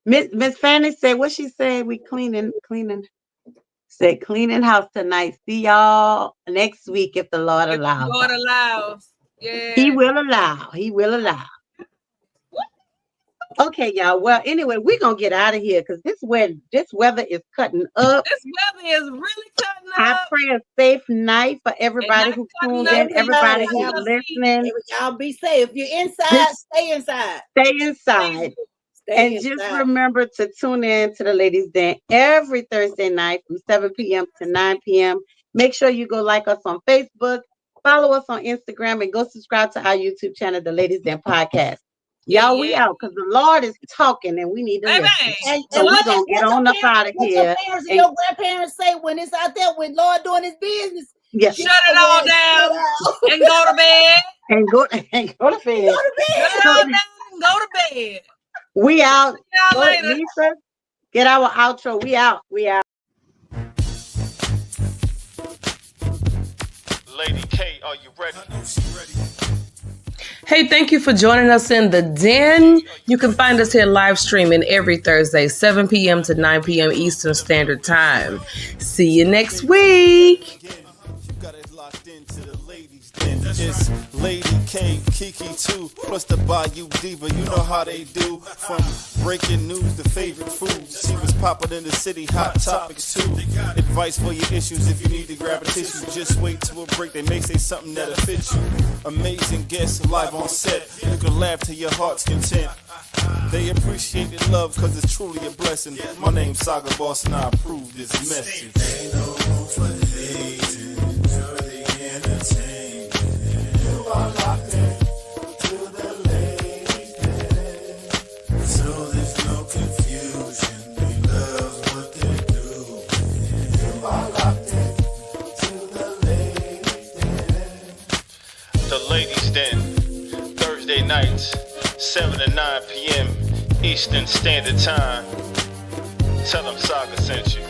[SPEAKER 5] Miss Fanny said, what she said? We cleaning. Said cleaning house tonight. See y'all next week if the Lord
[SPEAKER 4] If the
[SPEAKER 5] allows.
[SPEAKER 4] Lord allows. Yeah.
[SPEAKER 5] He will allow. He will allow. Okay, y'all. Well, anyway, we're gonna get out of here because this weather is cutting up.
[SPEAKER 4] This weather is really cutting up.
[SPEAKER 5] I pray a safe night for everybody who tuned in, everybody who's listening.
[SPEAKER 6] Y'all be safe. If you're inside, stay inside.
[SPEAKER 5] Stay inside. And just remember to tune in to the Ladies Den every Thursday night from 7 p.m. to 9 p.m. Make sure you go like us on Facebook, follow us on Instagram, and go subscribe to our YouTube channel, The Ladies Den Podcast. Y'all, we out because the Lord is talking and we need to listen. So we're going to get on up out of here.
[SPEAKER 6] Your parents and your grandparents say when it's out there with Lord doing his business.
[SPEAKER 5] Yes.
[SPEAKER 4] Shut it all down and go to bed.
[SPEAKER 5] And go to bed.
[SPEAKER 6] Go to bed.
[SPEAKER 4] Shut it all down and go to bed.
[SPEAKER 5] We out.
[SPEAKER 4] Y'all later.
[SPEAKER 5] Lisa, get our outro. We out. We out.
[SPEAKER 1] Lady K, are you ready?
[SPEAKER 4] Hey, thank you for joining us in the Den. You can find us here live streaming every Thursday, 7 p.m. to 9 p.m. Eastern Standard Time. See you next week.
[SPEAKER 2] It's Lady K, Kiki too, plus the Bayou Diva. You know how they do. From breaking news to favorite foods, she was popping in the city. Hot topics too. Advice for your issues if you need to grab a tissue. Just wait till a break. They may say something that'll fit you. Amazing guests live on set. You can laugh to your heart's content. They appreciate the love because it's truly a blessing. My name's Saga Boss and I approve this message.
[SPEAKER 3] Ain't no room for hating. Enjoy the entertainment. You are locked in to the ladies' den. So there's no confusion. They love what they do. You are locked in to the ladies' den.
[SPEAKER 1] The Ladies Den, Thursday nights, 7 to 9 p.m. Eastern Standard Time. Tell them Saga sent you.